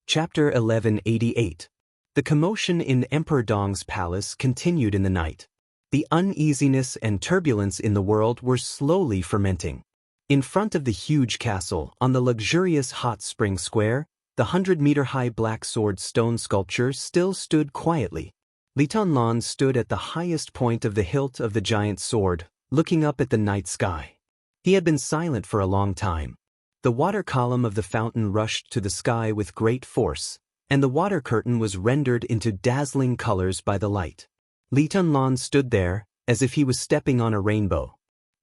Chapter 1188. The commotion in Emperor Dong's palace continued in the night. The uneasiness and turbulence in the world were slowly fermenting. In front of the huge castle, on the luxurious hot spring square, the 100-meter-high black sword stone sculpture still stood quietly. Li Tianlan stood at the highest point of the hilt of the giant sword, looking up at the night sky. He had been silent for a long time. The water column of the fountain rushed to the sky with great force, and the water curtain was rendered into dazzling colors by the light. Li Tianlan stood there, as if he was stepping on a rainbow.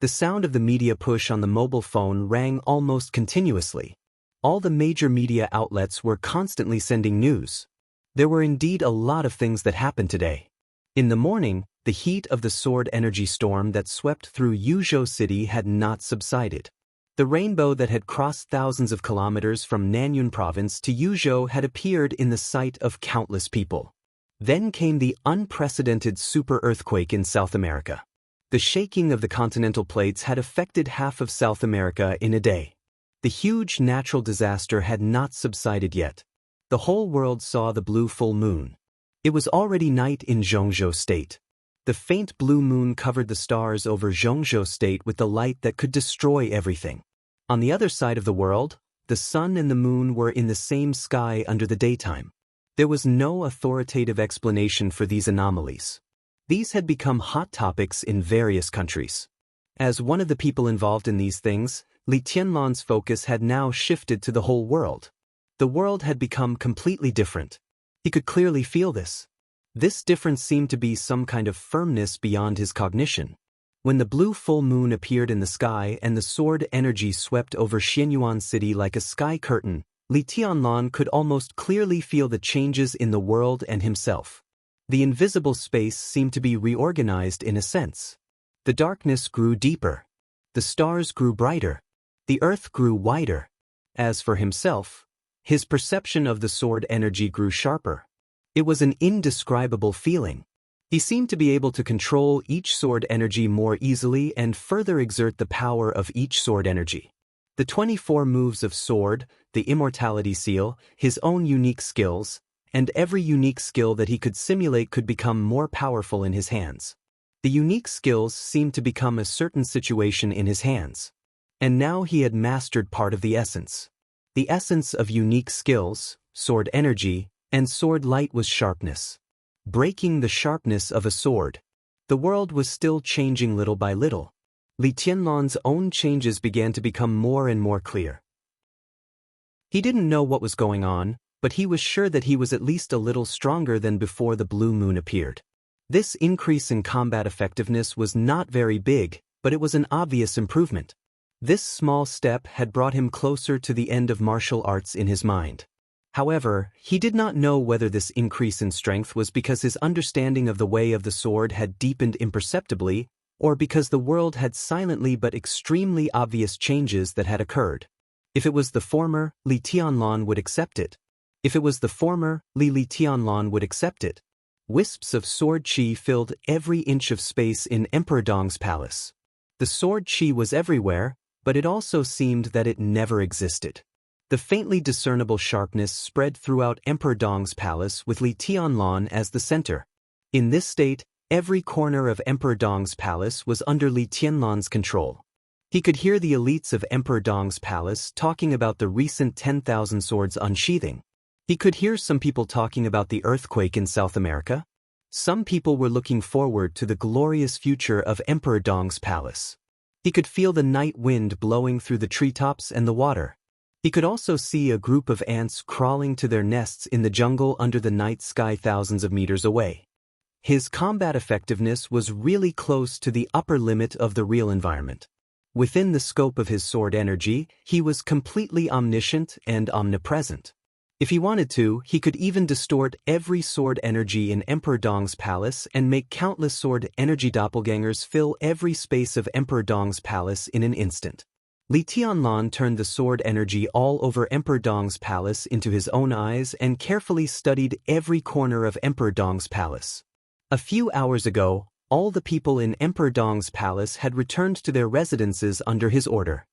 The sound of the media push on the mobile phone rang almost continuously. All the major media outlets were constantly sending news. There were indeed a lot of things that happened today. In the morning, the heat of the sword energy storm that swept through Yuzhou City had not subsided. The rainbow that had crossed thousands of kilometers from Nanyun province to Yuzhou had appeared in the sight of countless people. Then came the unprecedented super earthquake in South America. The shaking of the continental plates had affected half of South America in a day. The huge natural disaster had not subsided yet. The whole world saw the blue full moon. It was already night in Zhongzhou State. The faint blue moon covered the stars over Zhongzhou State with the light that could destroy everything. On the other side of the world, the sun and the moon were in the same sky under the daytime. There was no authoritative explanation for these anomalies. These had become hot topics in various countries. As one of the people involved in these things, Li Tianlan's focus had now shifted to the whole world. The world had become completely different. He could clearly feel this. This difference seemed to be some kind of firmness beyond his cognition. When the blue full moon appeared in the sky and the sword energy swept over Xianyuan City like a sky curtain, Li Tianlan could almost clearly feel the changes in the world and himself. The invisible space seemed to be reorganized in a sense. The darkness grew deeper. The stars grew brighter. The earth grew wider. As for himself, his perception of the sword energy grew sharper. It was an indescribable feeling. He seemed to be able to control each sword energy more easily and further exert the power of each sword energy. The 24 moves of sword, the immortality seal, his own unique skills, and every unique skill that he could simulate could become more powerful in his hands. The unique skills seemed to become a certain situation in his hands. And now he had mastered part of the essence. The essence of unique skills, sword energy, and sword light was sharpness. Breaking the sharpness of a sword. The world was still changing little by little. Li Tianlan's own changes began to become more and more clear. He didn't know what was going on, but he was sure that he was at least a little stronger than before the blue moon appeared. This increase in combat effectiveness was not very big, but it was an obvious improvement. This small step had brought him closer to the end of martial arts in his mind. However, he did not know whether this increase in strength was because his understanding of the way of the sword had deepened imperceptibly, or because the world had silently but extremely obvious changes that had occurred. If it was the former, Li Tianlan would accept it. If it was the former, Li Tianlan would accept it. Wisps of sword qi filled every inch of space in Emperor Dong's palace. The sword qi was everywhere, but it also seemed that it never existed. The faintly discernible sharpness spread throughout Emperor Dong's palace with Li Tianlan as the center. In this state, every corner of Emperor Dong's palace was under Li Tianlan's control. He could hear the elites of Emperor Dong's palace talking about the recent 10,000 swords unsheathing. He could hear some people talking about the earthquake in South America. Some people were looking forward to the glorious future of Emperor Dong's palace. He could feel the night wind blowing through the treetops and the water. He could also see a group of ants crawling to their nests in the jungle under the night sky thousands of meters away. His combat effectiveness was really close to the upper limit of the real environment. Within the scope of his sword energy, he was completely omniscient and omnipresent. If he wanted to, he could even distort every sword energy in Emperor Dong's palace and make countless sword energy doppelgangers fill every space of Emperor Dong's palace in an instant. Li Tianlan turned the sword energy all over Emperor Dong's palace into his own eyes and carefully studied every corner of Emperor Dong's palace. A few hours ago, all the people in Emperor Dong's palace had returned to their residences under his order.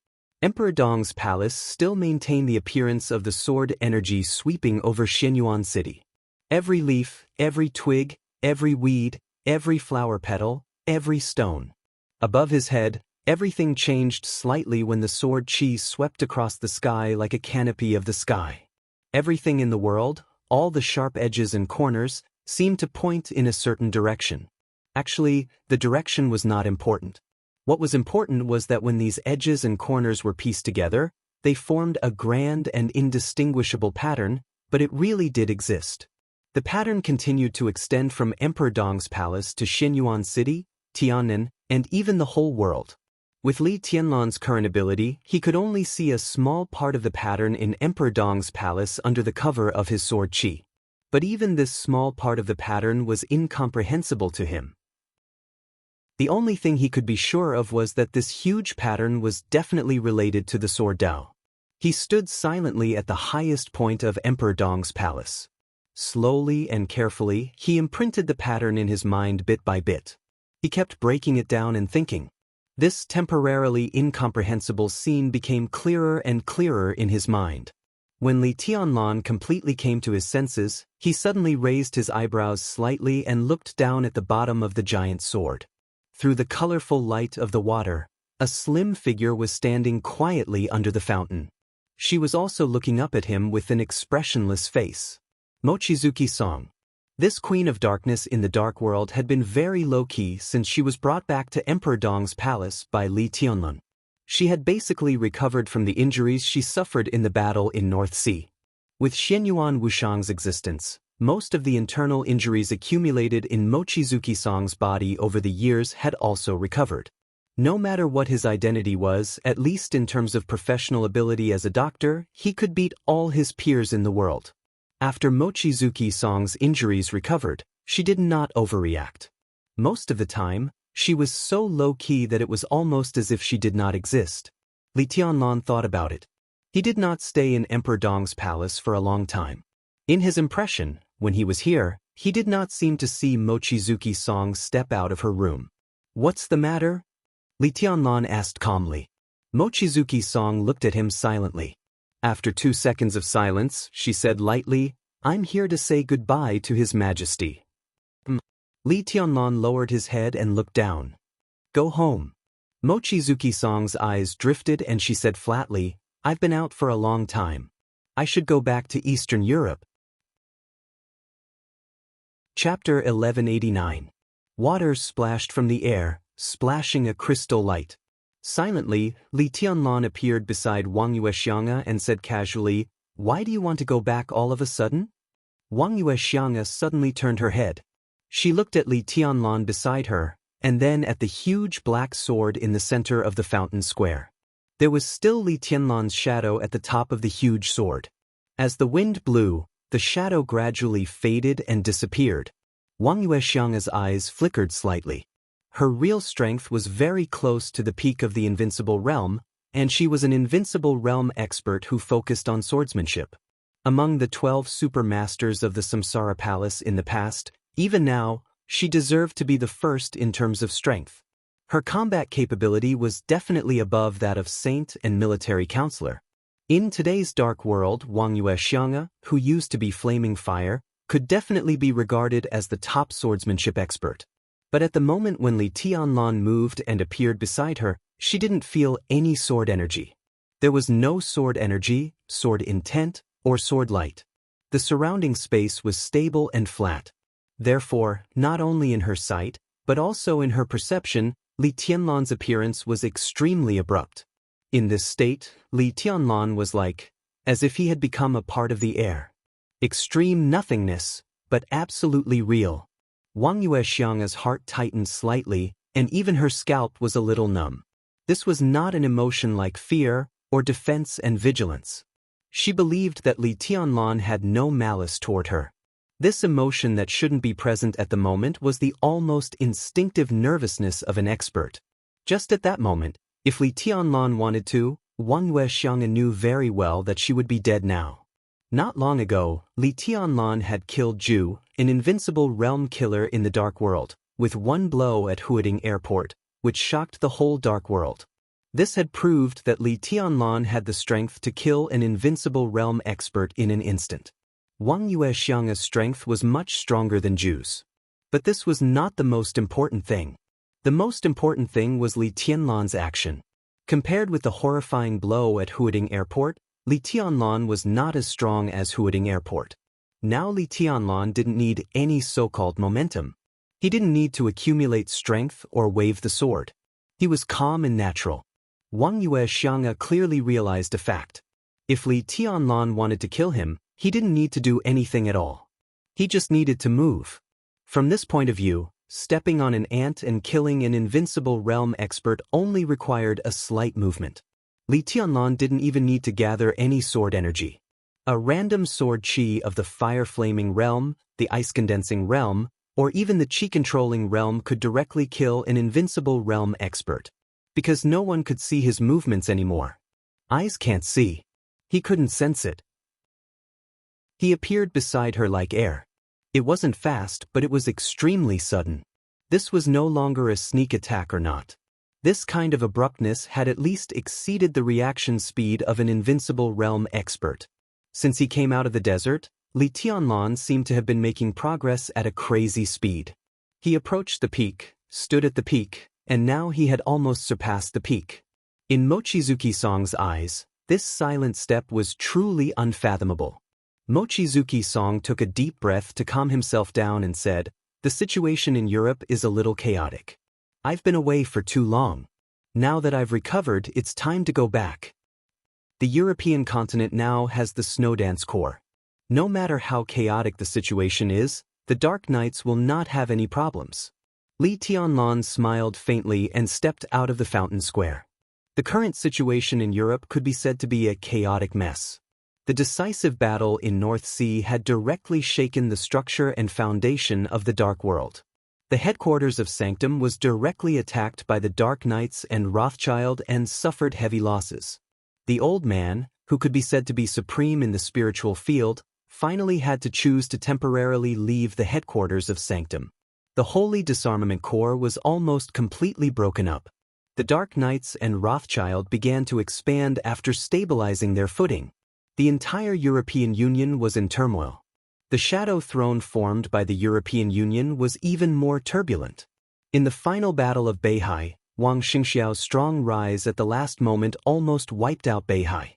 Emperor Dong's palace still maintained the appearance of the sword energy sweeping over Xianyuan City. Every leaf, every twig, every weed, every flower petal, every stone. Above his head, everything changed slightly when the sword chi swept across the sky like a canopy of the sky. Everything in the world, all the sharp edges and corners, seemed to point in a certain direction. Actually, the direction was not important. What was important was that when these edges and corners were pieced together, they formed a grand and indistinguishable pattern, but it really did exist. The pattern continued to extend from Emperor Dong's palace to Xianyuan City, Tiannan, and even the whole world. With Li Tianlan's current ability, he could only see a small part of the pattern in Emperor Dong's palace under the cover of his sword chi. But even this small part of the pattern was incomprehensible to him. The only thing he could be sure of was that this huge pattern was definitely related to the sword Dao. He stood silently at the highest point of Emperor Dong's palace. Slowly and carefully, he imprinted the pattern in his mind bit by bit. He kept breaking it down and thinking. This temporarily incomprehensible scene became clearer and clearer in his mind. When Li Tianlan completely came to his senses, he suddenly raised his eyebrows slightly and looked down at the bottom of the giant sword. Through the colorful light of the water, a slim figure was standing quietly under the fountain. She was also looking up at him with an expressionless face. Mochizuki Song. This queen of darkness in the dark world had been very low-key since she was brought back to Emperor Dong's palace by Li Tianlan. She had basically recovered from the injuries she suffered in the battle in North Sea. With Xianyuan Wuxiang's existence, most of the internal injuries accumulated in Mochizuki Song's body over the years had also recovered. No matter what his identity was, at least in terms of professional ability as a doctor, he could beat all his peers in the world. After Mochizuki Song's injuries recovered, she did not overreact. Most of the time, she was so low-key that it was almost as if she did not exist. Li Tianlan thought about it. He did not stay in Emperor Dong's palace for a long time. In his impression, when he was here, he did not seem to see Mochizuki Song step out of her room. "What's the matter?" Li Tianlan asked calmly. Mochizuki Song looked at him silently. After 2 seconds of silence, she said lightly, "I'm here to say goodbye to His Majesty." Li Tianlan lowered his head and looked down. "Go home." Mochizuki Song's eyes drifted and she said flatly, "I've been out for a long time. I should go back to Eastern Europe." Chapter 1189. Water splashed from the air, splashing a crystal light. Silently, Li Tianlan appeared beside Wang Xianxia and said casually, "Why do you want to go back all of a sudden?" Wang Xianxia suddenly turned her head. She looked at Li Tianlan beside her, and then at the huge black sword in the center of the fountain square. There was still Li Tianlan's shadow at the top of the huge sword. As the wind blew, the shadow gradually faded and disappeared. Wang Xianxia's eyes flickered slightly. Her real strength was very close to the peak of the invincible realm, and she was an invincible realm expert who focused on swordsmanship. Among the 12 super masters of the Samsara Palace in the past, even now, she deserved to be the first in terms of strength. Her combat capability was definitely above that of saint and military counselor. In today's dark world, Wang Xianxia, who used to be Flaming Fire, could definitely be regarded as the top swordsmanship expert. But at the moment when Li Tianlan moved and appeared beside her, she didn't feel any sword energy. There was no sword energy, sword intent, or sword light. The surrounding space was stable and flat. Therefore, not only in her sight, but also in her perception, Li Tianlan's appearance was extremely abrupt. In this state, Li Tianlan was as if he had become a part of the air. Extreme nothingness, but absolutely real. Wang Xianxia's heart tightened slightly, and even her scalp was a little numb. This was not an emotion like fear or defense and vigilance. She believed that Li Tianlan had no malice toward her. This emotion that shouldn't be present at the moment was the almost instinctive nervousness of an expert. Just at that moment, if Li Tianlan wanted to, Wang Xianxia knew very well that she would be dead now. Not long ago, Li Tianlan had killed Zhu, an invincible realm killer in the dark world, with one blow at Huading Airport, which shocked the whole dark world. This had proved that Li Tianlan had the strength to kill an invincible realm expert in an instant. Wang Xianxia's strength was much stronger than Ju's. But this was not the most important thing. The most important thing was Li Tianlan's action. Compared with the horrifying blow at Huading Airport, Li Tianlan was not as strong as Huading Airport. Now Li Tianlan didn't need any so-called momentum. He didn't need to accumulate strength or wave the sword. He was calm and natural. Wang Xianxia clearly realized a fact. If Li Tianlan wanted to kill him, he didn't need to do anything at all. He just needed to move. From this point of view, stepping on an ant and killing an invincible realm expert only required a slight movement. Li Tianlan didn't even need to gather any sword energy. A random sword chi of the fire-flaming realm, the ice-condensing realm, or even the chi-controlling realm could directly kill an invincible realm expert. Because no one could see his movements anymore. Eyes can't see. He couldn't sense it. He appeared beside her like air. It wasn't fast, but it was extremely sudden. This was no longer a sneak attack or not. This kind of abruptness had at least exceeded the reaction speed of an invincible realm expert. Since he came out of the desert, Li Tianlan seemed to have been making progress at a crazy speed. He approached the peak, stood at the peak, and now he had almost surpassed the peak. In Mochizuki-sang's eyes, this silent step was truly unfathomable. Mochizuki-sang took a deep breath to calm himself down and said, "The situation in Europe is a little chaotic. I've been away for too long. Now that I've recovered, it's time to go back. The European continent now has the Snowdance Corps. No matter how chaotic the situation is, the Dark Knights will not have any problems." Li Tianlan smiled faintly and stepped out of the fountain square. The current situation in Europe could be said to be a chaotic mess. The decisive battle in North Sea had directly shaken the structure and foundation of the Dark World. The headquarters of Sanctum was directly attacked by the Dark Knights and Rothschild and suffered heavy losses. The old man, who could be said to be supreme in the spiritual field, finally had to choose to temporarily leave the headquarters of Sanctum. The Holy Disarmament Corps was almost completely broken up. The Dark Knights and Rothschild began to expand after stabilizing their footing. The entire European Union was in turmoil. The shadow throne formed by the European Union was even more turbulent. In the final battle of Beihai, Wang Xingxiao's strong rise at the last moment almost wiped out Beihai.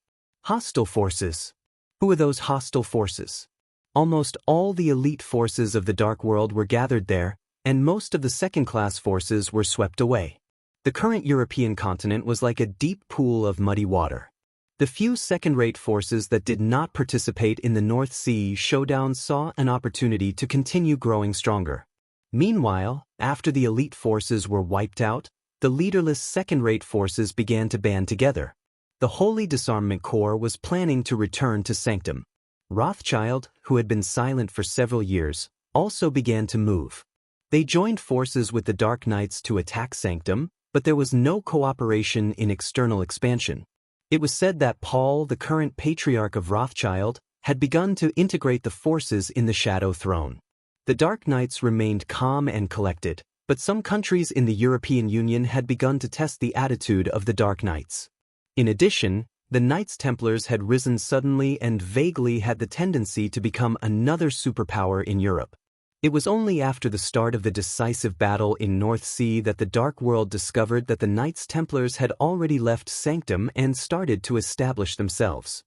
Hostile forces. Who are those hostile forces? Almost all the elite forces of the Dark World were gathered there, and most of the second-class forces were swept away. The current European continent was like a deep pool of muddy water. The few second-rate forces that did not participate in the North Sea showdown saw an opportunity to continue growing stronger. Meanwhile, after the elite forces were wiped out, the leaderless second-rate forces began to band together. The Holy Disarmament Corps was planning to return to Sanctum. Rothschild, who had been silent for several years, also began to move. They joined forces with the Dark Knights to attack Sanctum, but there was no cooperation in external expansion. It was said that Paul, the current patriarch of Rothschild, had begun to integrate the forces in the Shadow Throne. The Dark Knights remained calm and collected, but some countries in the European Union had begun to test the attitude of the Dark Knights. In addition, the Knights Templars had risen suddenly and vaguely had the tendency to become another superpower in Europe. It was only after the start of the decisive battle in North Sea that the Dark World discovered that the Knights Templars had already left Sanctum and started to establish themselves.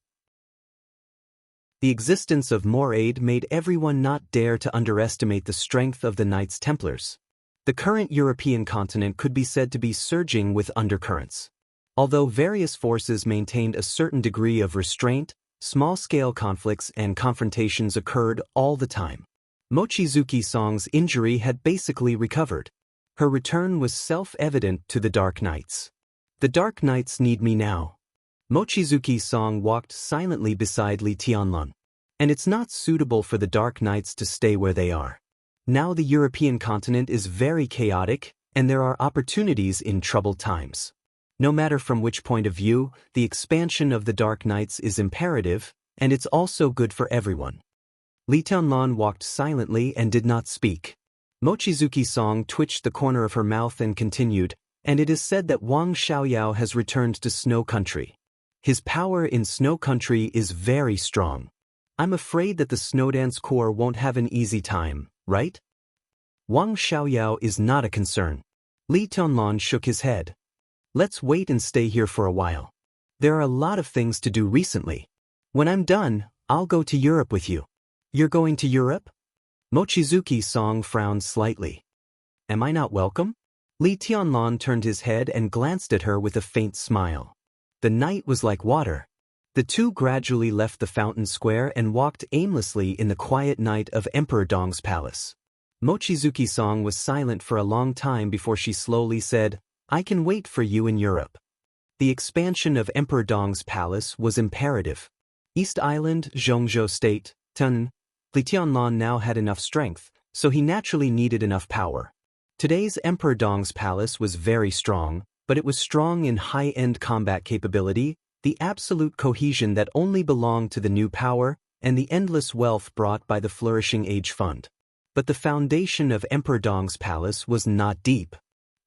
The existence of more aid made everyone not dare to underestimate the strength of the Knights Templars. The current European continent could be said to be surging with undercurrents. Although various forces maintained a certain degree of restraint, small-scale conflicts and confrontations occurred all the time. Mochizuki-sang's injury had basically recovered. Her return was self-evident to the Dark Knights. The Dark Knights need me now. Mochizuki-sang walked silently beside Li Tianlan. And it's not suitable for the Dark Knights to stay where they are. Now the European continent is very chaotic, and there are opportunities in troubled times. No matter from which point of view, the expansion of the Dark Knights is imperative, and it's also good for everyone. Li Tianlan walked silently and did not speak. Mochizuki-sang twitched the corner of her mouth and continued, and it is said that Wang Xiaoyao has returned to Snow Country. His power in Snow Country is very strong. I'm afraid that the Snowdance Corps won't have an easy time, right? Wang Xiaoyao is not a concern. Li Tianlan shook his head. Let's wait and stay here for a while. There are a lot of things to do recently. When I'm done, I'll go to Europe with you. You're going to Europe? Mochizuki-san frowned slightly. Am I not welcome? Li Tianlan turned his head and glanced at her with a faint smile. The night was like water. The two gradually left the fountain square and walked aimlessly in the quiet night of Emperor Dong's palace. Mochizuki-san was silent for a long time before she slowly said, I can wait for you in Europe. The expansion of Emperor Dong's palace was imperative. East Island, Zhongzhou State, Tun. Li Tianlan now had enough strength, so he naturally needed enough power. Today's Emperor Dong's palace was very strong, but it was strong in high-end combat capability, the absolute cohesion that only belonged to the new power, and the endless wealth brought by the Flourishing Age Fund. But the foundation of Emperor Dong's palace was not deep.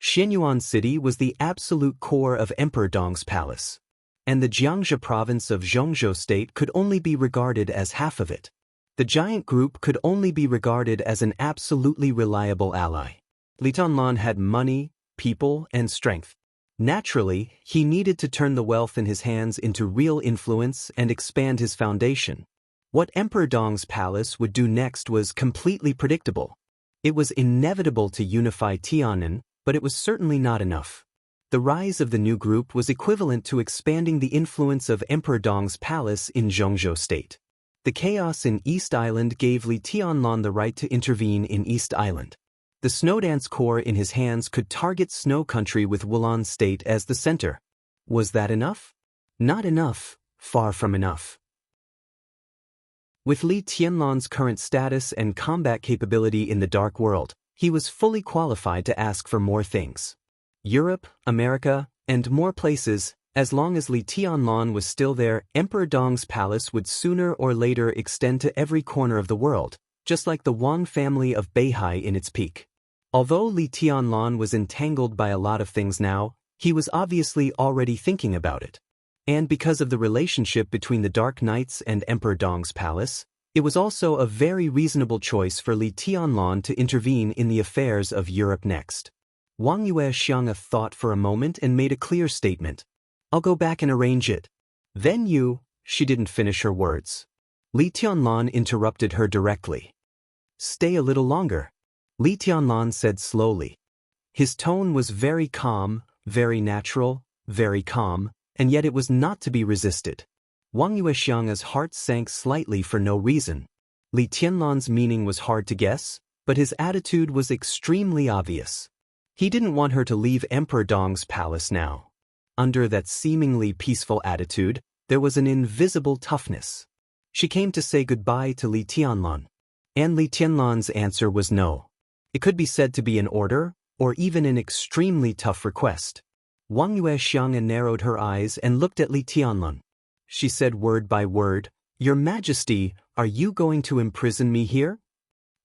Xianyuan City was the absolute core of Emperor Dong's palace. And the Jiangxia province of Zhongzhou State could only be regarded as half of it. The giant group could only be regarded as an absolutely reliable ally. Li Tianlan had money, people, and strength. Naturally, he needed to turn the wealth in his hands into real influence and expand his foundation. What Emperor Dong's palace would do next was completely predictable. It was inevitable to unify Tiannan, but it was certainly not enough. The rise of the new group was equivalent to expanding the influence of Emperor Dong's palace in Zhongzhou State. The chaos in East Island gave Li Tianlan the right to intervene in East Island. The Snowdance Corps in his hands could target Snow Country with Wulan State as the center. Was that enough? Not enough, far from enough. With Li Tianlan's current status and combat capability in the Dark World, he was fully qualified to ask for more things. Europe, America, and more places. As long as Li Tianlan was still there, Emperor Dong's palace would sooner or later extend to every corner of the world, just like the Wang family of Beihai in its peak. Although Li Tianlan was entangled by a lot of things now, he was obviously already thinking about it. And because of the relationship between the Dark Knights and Emperor Dong's palace, it was also a very reasonable choice for Li Tianlan to intervene in the affairs of Europe next. Wang Xianxia thought for a moment and made a clear statement. I'll go back and arrange it. Then you, she didn't finish her words. Li Tianlan interrupted her directly. Stay a little longer, Li Tianlan said slowly. His tone was very calm, very natural, very calm, and yet it was not to be resisted. Wang Xianxia's heart sank slightly for no reason. Li Tianlan's meaning was hard to guess, but his attitude was extremely obvious. He didn't want her to leave Emperor Dong's palace now. Under that seemingly peaceful attitude, there was an invisible toughness. She came to say goodbye to Li Tianlan. And Li Tianlan's answer was no. It could be said to be an order, or even an extremely tough request. Wang Xianxia narrowed her eyes and looked at Li Tianlan. She said word by word, Your Majesty, are you going to imprison me here?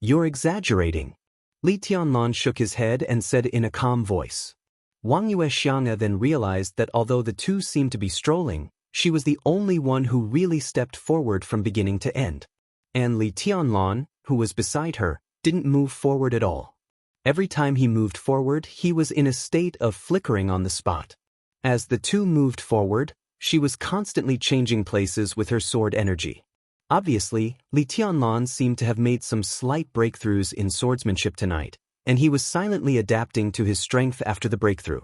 You're exaggerating. Li Tianlan shook his head and said in a calm voice. Wang Xianxia then realized that although the two seemed to be strolling, she was the only one who really stepped forward from beginning to end. And Li Tianlan, who was beside her, didn't move forward at all. Every time he moved forward, he was in a state of flickering on the spot. As the two moved forward, she was constantly changing places with her sword energy. Obviously, Li Tianlan seemed to have made some slight breakthroughs in swordsmanship tonight, and he was silently adapting to his strength after the breakthrough.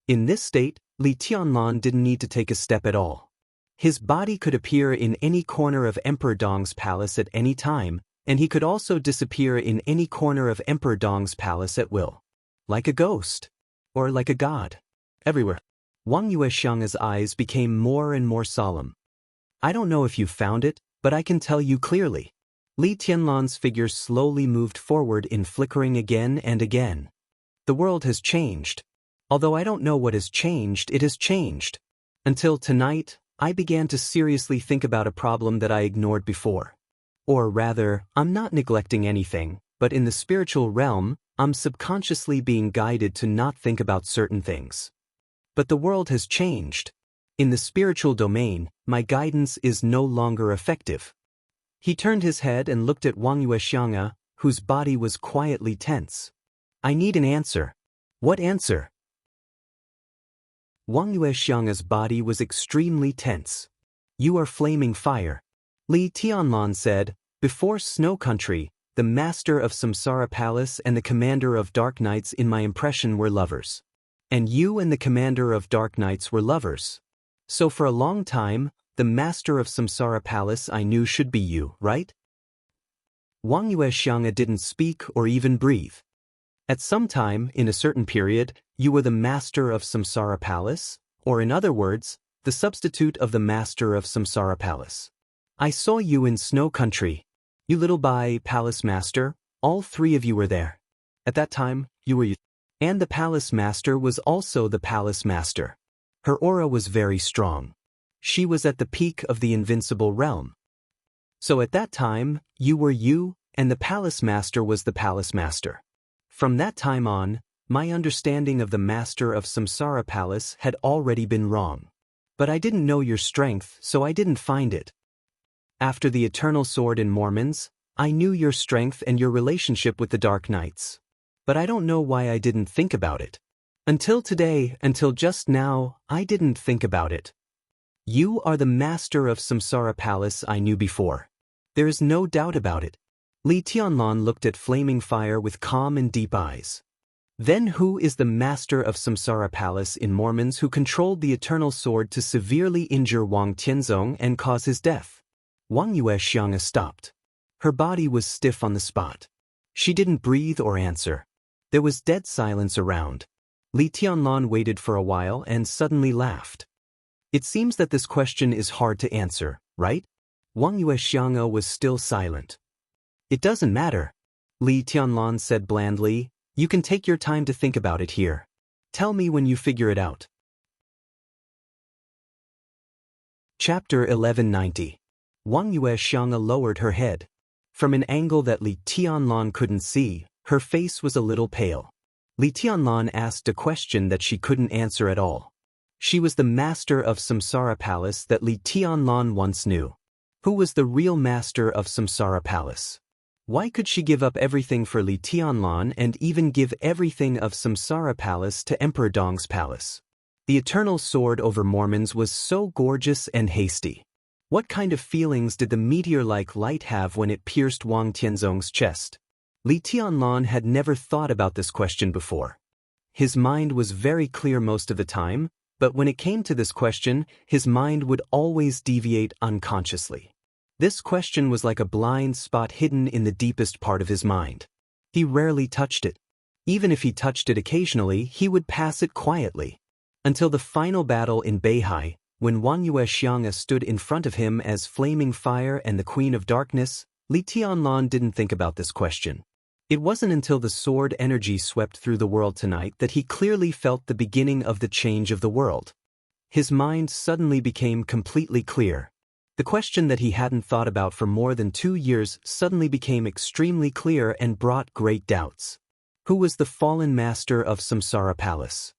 In this state, Li Tianlan didn't need to take a step at all. His body could appear in any corner of Emperor Dong's palace at any time, and he could also disappear in any corner of Emperor Dong's palace at will. Like a ghost. Or like a god. Everywhere. Wang Xianxia's eyes became more and more solemn. I don't know if you found it, but I can tell you clearly. Li Tianlan's figure slowly moved forward in flickering again and again. The world has changed. Although I don't know what has changed, it has changed. Until tonight, I began to seriously think about a problem that I ignored before. Or rather, I'm not neglecting anything, but in the spiritual realm, I'm subconsciously being guided to not think about certain things. But the world has changed. In the spiritual domain, my guidance is no longer effective. He turned his head and looked at Wang Xianxia, whose body was quietly tense. I need an answer. What answer? Wang Xianxia's body was extremely tense. You are flaming fire. Li Tianlan said, before Snow Country, the master of Samsara Palace and the commander of Dark Knights in my impression were lovers. And you and the commander of Dark Knights were lovers. So for a long time, the master of Samsara Palace I knew should be you, right? Wang Xianxia didn't speak or even breathe. At some time, in a certain period, you were the master of Samsara Palace, or in other words, the substitute of the master of Samsara Palace. I saw you in Snow Country. You little palace master, all three of you were there. At that time, you were you. And the palace master was also the palace master. Her aura was very strong. She was at the peak of the invincible realm. So at that time, you were you, and the palace master was the palace master. From that time on, my understanding of the master of Samsara Palace had already been wrong. But I didn't know your strength, so I didn't find it. After the Eternal Sword in Mormons, I knew your strength and your relationship with the Dark Knights. But I don't know why I didn't think about it. Until today, until just now, I didn't think about it. You are the master of Samsara Palace I knew before. There is no doubt about it. Li Tianlan looked at flaming fire with calm and deep eyes. Then who is the master of Samsara Palace in Mormons who controlled the Eternal Sword to severely injure Wang Tianzong and cause his death? Wang Xianxia stopped. Her body was stiff on the spot. She didn't breathe or answer. There was dead silence around. Li Tianlan waited for a while and suddenly laughed. It seems that this question is hard to answer, right? Wang Xianxia was still silent. It doesn't matter. Li Tianlan said blandly, you can take your time to think about it here. Tell me when you figure it out. Chapter 1190. Wang Xianxia lowered her head. From an angle that Li Tianlan couldn't see, her face was a little pale. Li Tianlan asked a question that she couldn't answer at all. She was the master of Samsara Palace that Li Tianlan once knew. Who was the real master of Samsara Palace? Why could she give up everything for Li Tianlan and even give everything of Samsara Palace to Emperor Dong's palace? The Eternal Sword over Mormons was so gorgeous and hasty. What kind of feelings did the meteor-like light have when it pierced Wang Tianzong's chest? Li Tianlan had never thought about this question before. His mind was very clear most of the time, but when it came to this question, his mind would always deviate unconsciously. This question was like a blind spot hidden in the deepest part of his mind. He rarely touched it. Even if he touched it occasionally, he would pass it quietly. Until the final battle in Beihai, when Wang Xianxia stood in front of him as flaming fire and the Queen of Darkness, Li Tianlan didn't think about this question. It wasn't until the sword energy swept through the world tonight that he clearly felt the beginning of the change of the world. His mind suddenly became completely clear. The question that he hadn't thought about for more than 2 years suddenly became extremely clear and brought great doubts. Who was the fallen master of Samsara Palace?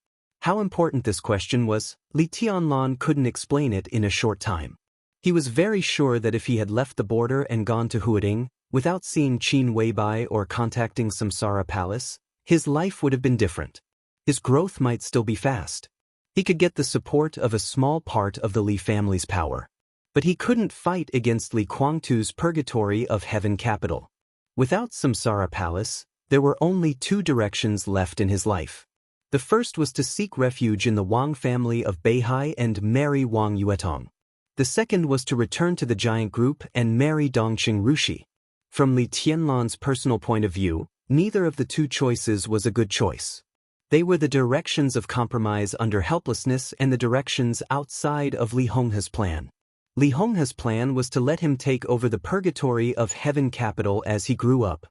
How important this question was, Li Tianlan couldn't explain it in a short time. He was very sure that if he had left the border and gone to Huading, without seeing Qin Weibai or contacting Samsara Palace, his life would have been different. His growth might still be fast. He could get the support of a small part of the Li family's power. But he couldn't fight against Li Guangtu's purgatory of Heaven Capital. Without Samsara Palace, there were only 2 directions left in his life. The first was to seek refuge in the Wang family of Beihai and marry Wang Yuetong. The second was to return to the giant group and marry Dongqing Rushi. From Li Tianlan's personal point of view, neither of the 2 choices was a good choice. They were the directions of compromise under helplessness and the directions outside of Li Honghe's plan. Li Honghe's plan was to let him take over the purgatory of Heaven Capital as he grew up.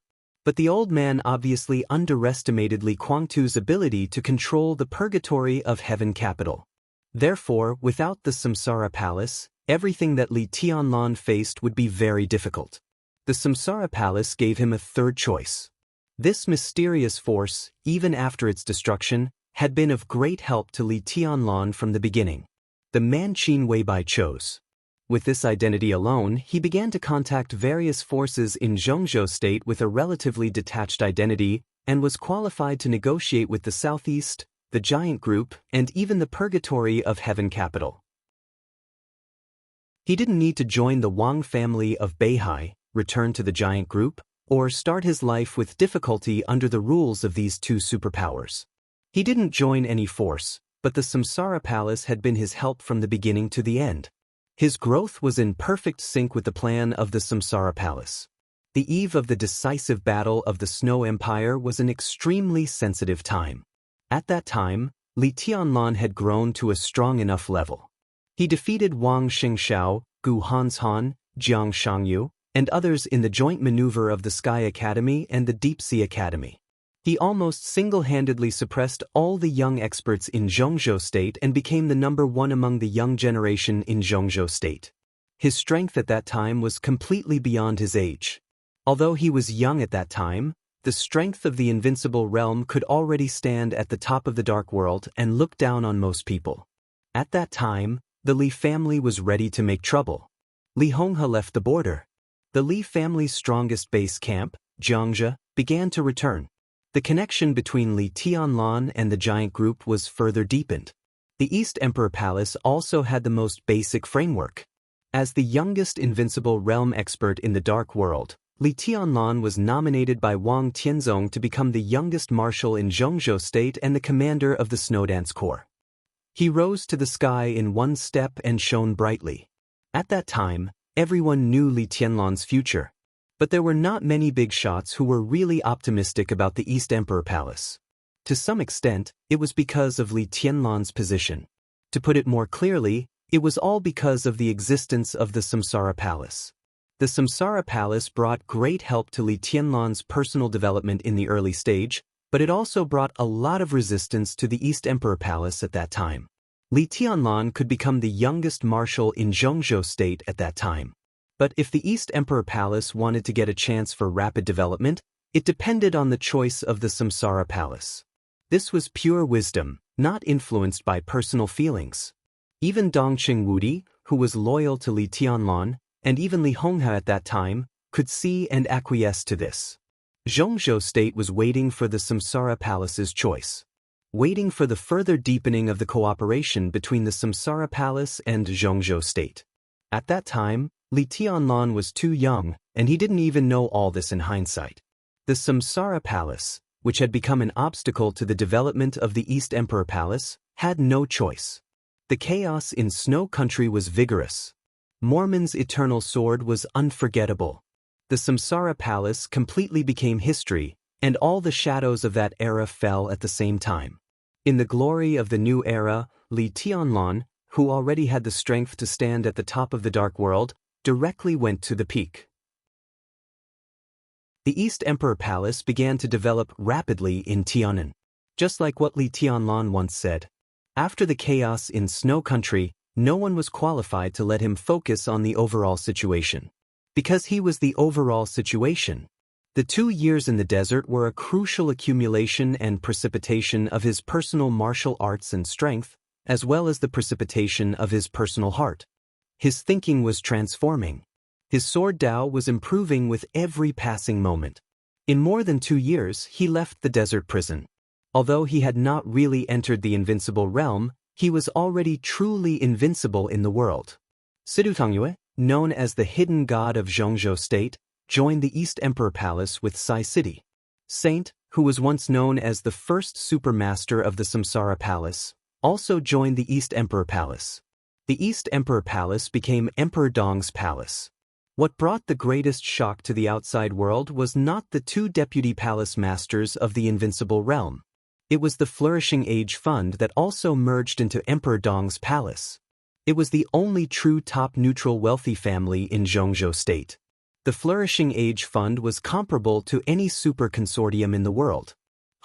But the old man obviously underestimated Li Guangtu's ability to control the purgatory of Heaven Capital. Therefore, without the Samsara Palace, everything that Li Tianlan faced would be very difficult. The Samsara Palace gave him a third choice. This mysterious force, even after its destruction, had been of great help to Li Tianlan from the beginning. The Manqin Weibai chose. With this identity alone, he began to contact various forces in Zhongzhou state with a relatively detached identity and was qualified to negotiate with the Southeast, the Giant Group, and even the Purgatory of Heaven capital. He didn't need to join the Wang family of Beihai, return to the Giant Group, or start his life with difficulty under the rules of these two superpowers. He didn't join any force, but the Samsara Palace had been his help from the beginning to the end. His growth was in perfect sync with the plan of the Samsara Palace. The eve of the decisive battle of the Snow Empire was an extremely sensitive time. At that time, Li Tianlan had grown to a strong enough level. He defeated Wang Xingxiao, Gu Hanshan, Jiang Shangyu, and others in the joint maneuver of the Sky Academy and the Deep Sea Academy. He almost single-handedly suppressed all the young experts in Zhongzhou state and became the #1 among the young generation in Zhongzhou state. His strength at that time was completely beyond his age. Although he was young at that time, the strength of the invincible realm could already stand at the top of the dark world and look down on most people. At that time, the Li family was ready to make trouble. Li Honghe left the border. The Li family's strongest base camp, Jiangxia, began to return. The connection between Li Tianlan and the Giant Group was further deepened. The East Emperor Palace also had the most basic framework. As the youngest invincible realm expert in the Dark World, Li Tianlan was nominated by Wang Tianzong to become the youngest marshal in Zhongzhou state and the commander of the Snowdance Corps. He rose to the sky in one step and shone brightly. At that time, everyone knew Li Tianlan's future. But there were not many big shots who were really optimistic about the East Emperor Palace. To some extent, it was because of Li Tianlan's position. To put it more clearly, it was all because of the existence of the Samsara Palace. The Samsara Palace brought great help to Li Tianlan's personal development in the early stage, but it also brought a lot of resistance to the East Emperor Palace at that time. Li Tianlan could become the youngest marshal in Zhongzhou state at that time. But if the East Emperor Palace wanted to get a chance for rapid development, it depended on the choice of the Samsara Palace. This was pure wisdom, not influenced by personal feelings. Even Dongqing Wudi, who was loyal to Li Tianlan, and even Li Honghe at that time, could see and acquiesce to this. Zhongzhou state was waiting for the Samsara Palace's choice. Waiting for the further deepening of the cooperation between the Samsara Palace and Zhongzhou state. At that time, Li Tianlan was too young, and he didn't even know all this in hindsight. The Samsara Palace, which had become an obstacle to the development of the East Emperor Palace, had no choice. The chaos in Snow Country was vigorous. Mormon's eternal sword was unforgettable. The Samsara Palace completely became history, and all the shadows of that era fell at the same time. In the glory of the new era, Li Tianlan, who already had the strength to stand at the top of the Dark World, directly went to the peak. The East Emperor Palace began to develop rapidly in Tianan. Just like what Li Tianlan once said, after the chaos in Snow Country, no one was qualified to let him focus on the overall situation. Because he was the overall situation. The 2 years in the desert were a crucial accumulation and precipitation of his personal martial arts and strength, as well as the precipitation of his personal heart. His thinking was transforming. His sword Dao was improving with every passing moment. In more than 2 years, he left the desert prison. Although he had not really entered the invincible realm, he was already truly invincible in the world. Sidutangye, known as the hidden god of Zhongzhou state, joined the East Emperor Palace with Sai City. Saint, who was once known as the first supermaster of the Samsara Palace, also joined the East Emperor Palace. The East Emperor Palace became Emperor Dong's palace. What brought the greatest shock to the outside world was not the 2 deputy palace masters of the invincible realm. It was the Flourishing Age Fund that also merged into Emperor Dong's palace. It was the only true top neutral wealthy family in Zhongzhou state. The Flourishing Age Fund was comparable to any super consortium in the world.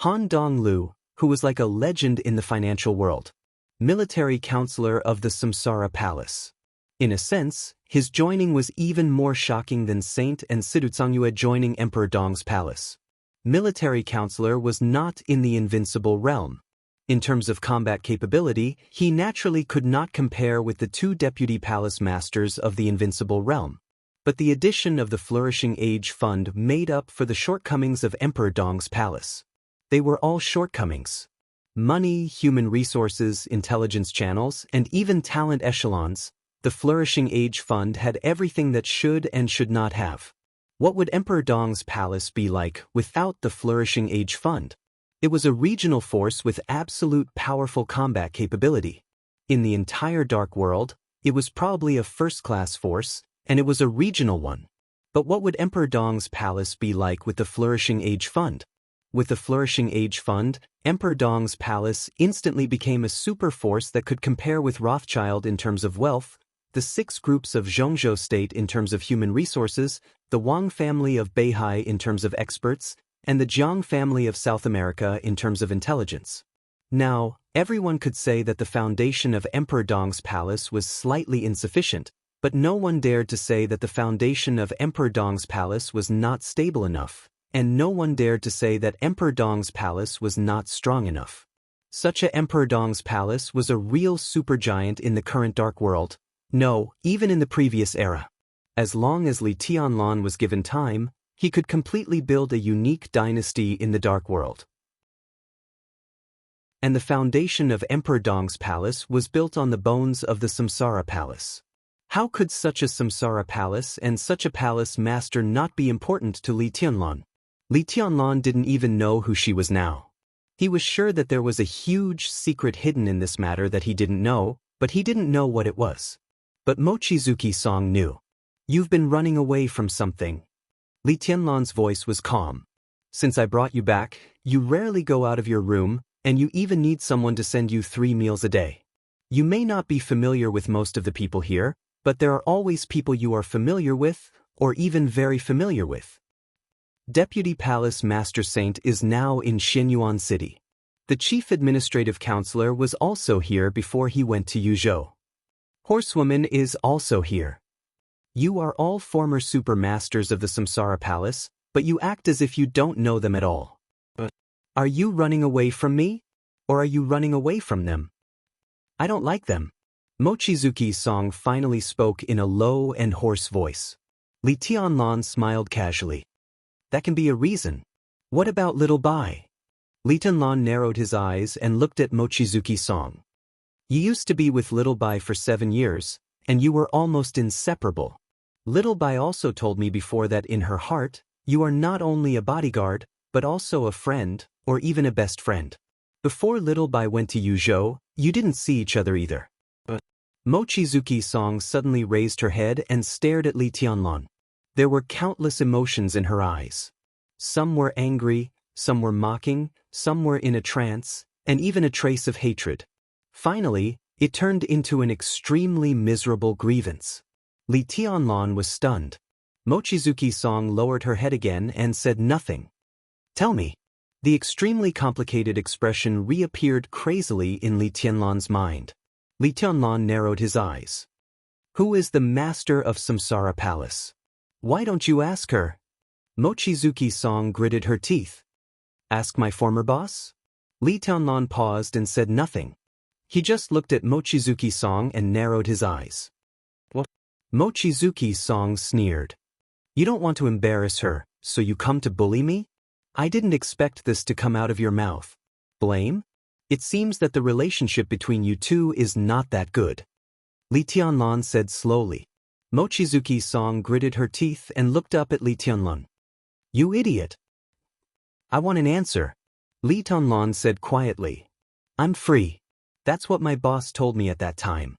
Han Donglu, who was like a legend in the financial world. Military counselor of the Samsara Palace. In a sense, his joining was even more shocking than Saint and Sidutsangye joining Emperor Dong's palace. military counselor was not in the invincible realm. In terms of combat capability, he naturally could not compare with the two deputy palace masters of the invincible realm. But the addition of the Flourishing Age Fund made up for the shortcomings of Emperor Dong's palace. They were all shortcomings. Money, human resources, intelligence channels, and even talent echelons, the Flourishing Age Fund had everything that should and should not have. What would Emperor Dong's palace be like without the Flourishing Age Fund? It was a regional force with absolute powerful combat capability. In the entire Dark World, it was probably a first-class force, and it was a regional one. But what would Emperor Dong's palace be like with the Flourishing Age Fund? With the Flourishing Age Fund, Emperor Dong's palace instantly became a super force that could compare with Rothschild in terms of wealth, the 6 groups of Zhongzhou state in terms of human resources, the Wang family of Beihai in terms of experts, and the Jiang family of South America in terms of intelligence. Now, everyone could say that the foundation of Emperor Dong's palace was slightly insufficient, but no one dared to say that the foundation of Emperor Dong's palace was not stable enough, and no one dared to say that Emperor Dong's palace was not strong enough. Such a Emperor Dong's palace was a real supergiant in the current Dark World. No, even in the previous era. As long as Li Tianlan was given time, he could completely build a unique dynasty in the Dark World. And the foundation of Emperor Dong's palace was built on the bones of the Samsara Palace. How could such a Samsara Palace and such a palace master not be important to Li Tianlan? Li Tianlan didn't even know who she was now. He was sure that there was a huge secret hidden in this matter that he didn't know, but he didn't know what it was. But Mochizuki-song knew. You've been running away from something. Li Tianlan's voice was calm. Since I brought you back, you rarely go out of your room, and you even need someone to send you 3 meals a day. You may not be familiar with most of the people here, but there are always people you are familiar with, or even very familiar with. Deputy Palace Master Saint is now in Xinyuan City. The Chief Administrative Counselor was also here before he went to Yuzhou. Horsewoman is also here. You are all former super masters of the Samsara Palace, but you act as if you don't know them at all. Are you running away from me? Or are you running away from them? I don't like them. Mochizuki-song finally spoke in a low and hoarse voice. Li Tianlan smiled casually. That can be a reason. What about little Bai? Li Tianlan narrowed his eyes and looked at Mochizuki-song. You used to be with little Bai for 7 years, and you were almost inseparable. Little Bai also told me before that in her heart, you are not only a bodyguard, but also a friend, or even a best friend. Before little Bai went to Yuzhou, you didn't see each other either. Mochizuki-song suddenly raised her head and stared at Li Tianlan. There were countless emotions in her eyes. Some were angry, some were mocking, some were in a trance, and even a trace of hatred. Finally, it turned into an extremely miserable grievance. Li Tianlan was stunned. Mochizuki-song lowered her head again and said nothing. Tell me. The extremely complicated expression reappeared crazily in Li Tianlan's mind. Li Tianlan narrowed his eyes. Who is the master of Samsara Palace? Why don't you ask her? Mochizuki-song gritted her teeth. Ask my former boss? Li Tianlan paused and said nothing. He just looked at Mochizuki-song and narrowed his eyes. What? Mochizuki-song sneered. You don't want to embarrass her, so you come to bully me? I didn't expect this to come out of your mouth. Blame? It seems that the relationship between you two is not that good. Li Tianlan said slowly. Mochizuki-song gritted her teeth and looked up at Li Tianlan. You idiot. I want an answer. Li Tianlan said quietly. I'm free. That's what my boss told me at that time.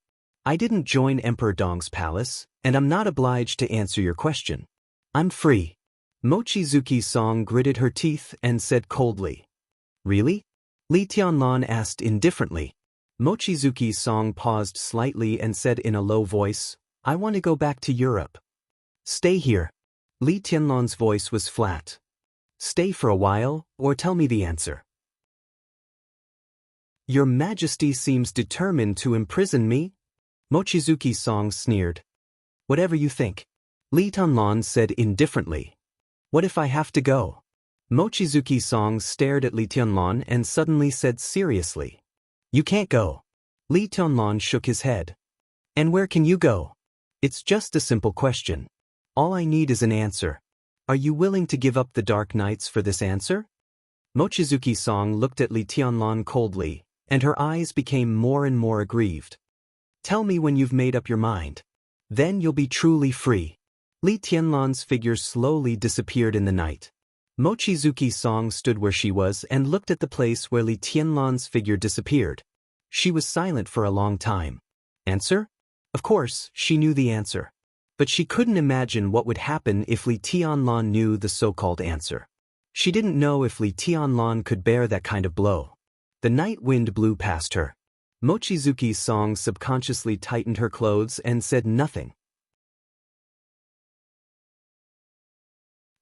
I didn't join Emperor Dong's palace, and I'm not obliged to answer your question. I'm free. Mochizuki-song gritted her teeth and said coldly. Really? Li Tianlan asked indifferently. Mochizuki-song paused slightly and said in a low voice, I want to go back to Europe. Stay here. Li Tianlan's voice was flat. Stay for a while, or tell me the answer. Your Majesty seems determined to imprison me? Mochizuki-song sneered. Whatever you think. Li Tianlan said indifferently. What if I have to go? Mochizuki Song stared at Li Tianlan and suddenly said seriously, "You can't go." Li Tianlan shook his head. "And where can you go?" "It's just a simple question. All I need is an answer. Are you willing to give up the dark nights for this answer?" Mochizuki Song looked at Li Tianlan coldly, and her eyes became more and more aggrieved. "Tell me when you've made up your mind. Then you'll be truly free." Li Tianlan's figure slowly disappeared in the night. Mochizuki Song stood where she was and looked at the place where Li Tianlan's figure disappeared. She was silent for a long time. Answer? Of course, she knew the answer. But she couldn't imagine what would happen if Li Tianlan knew the so-called answer. She didn't know if Li Tianlan could bear that kind of blow. The night wind blew past her. Mochizuki Song subconsciously tightened her clothes and said nothing.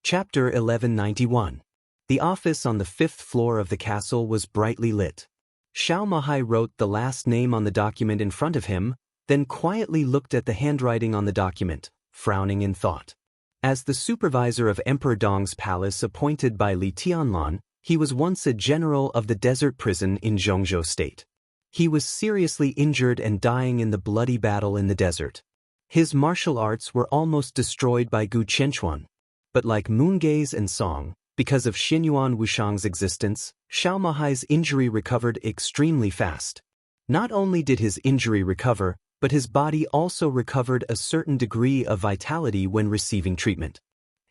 Chapter 1191. The office on the 5th floor of the castle was brightly lit. Xiao Mahai wrote the last name on the document in front of him, then quietly looked at the handwriting on the document, frowning in thought. As the supervisor of Emperor Dong's palace appointed by Li Tianlan, he was once a general of the desert prison in Zhongzhou State. He was seriously injured and dying in the bloody battle in the desert. His martial arts were almost destroyed by Gu Qianquan. But like Moongaze and Song, because of Xinyuan Wushang's existence, Xiao Mahai's injury recovered extremely fast. Not only did his injury recover, but his body also recovered a certain degree of vitality when receiving treatment.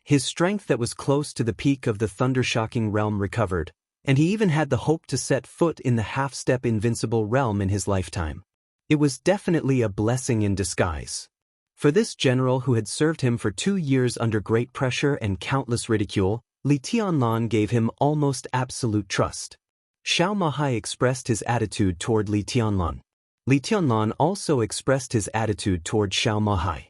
His strength that was close to the peak of the thunder-shocking realm recovered, and he even had the hope to set foot in the half-step invincible realm in his lifetime. It was definitely a blessing in disguise. For this general who had served him for 2 years under great pressure and countless ridicule, Li Tianlan gave him almost absolute trust. Xiao Mahai expressed his attitude toward Li Tianlan. Li Tianlan also expressed his attitude toward Xiao Mahai.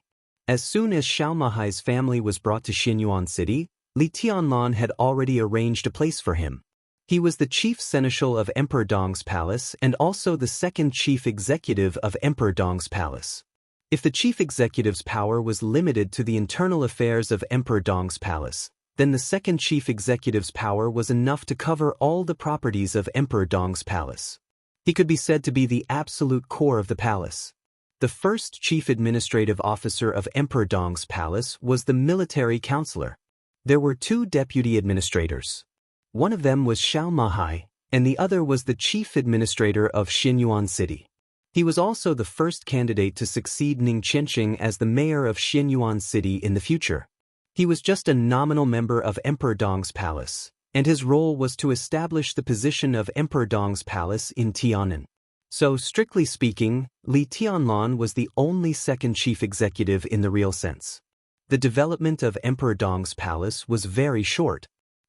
As soon as Xiao Mahai's family was brought to Xinyuan City, Li Tianlan had already arranged a place for him. He was the chief seneschal of Emperor Dong's palace and also the second chief executive of Emperor Dong's palace. If the chief executive's power was limited to the internal affairs of Emperor Dong's palace, then the second chief executive's power was enough to cover all the properties of Emperor Dong's palace. He could be said to be the absolute core of the palace. The first chief administrative officer of Emperor Dong's palace was the military counselor. There were 2 deputy administrators. One of them was Xiao Mahai, and the other was the chief administrator of Xinyuan City. He was also the first candidate to succeed Ning Qianxing as the mayor of Xinyuan City in the future. He was just a nominal member of Emperor Dong's palace, and his role was to establish the position of Emperor Dong's palace in Tianan. So, strictly speaking, Li Tianlan was the only second chief executive in the real sense. The development of Emperor Dong's palace was very short.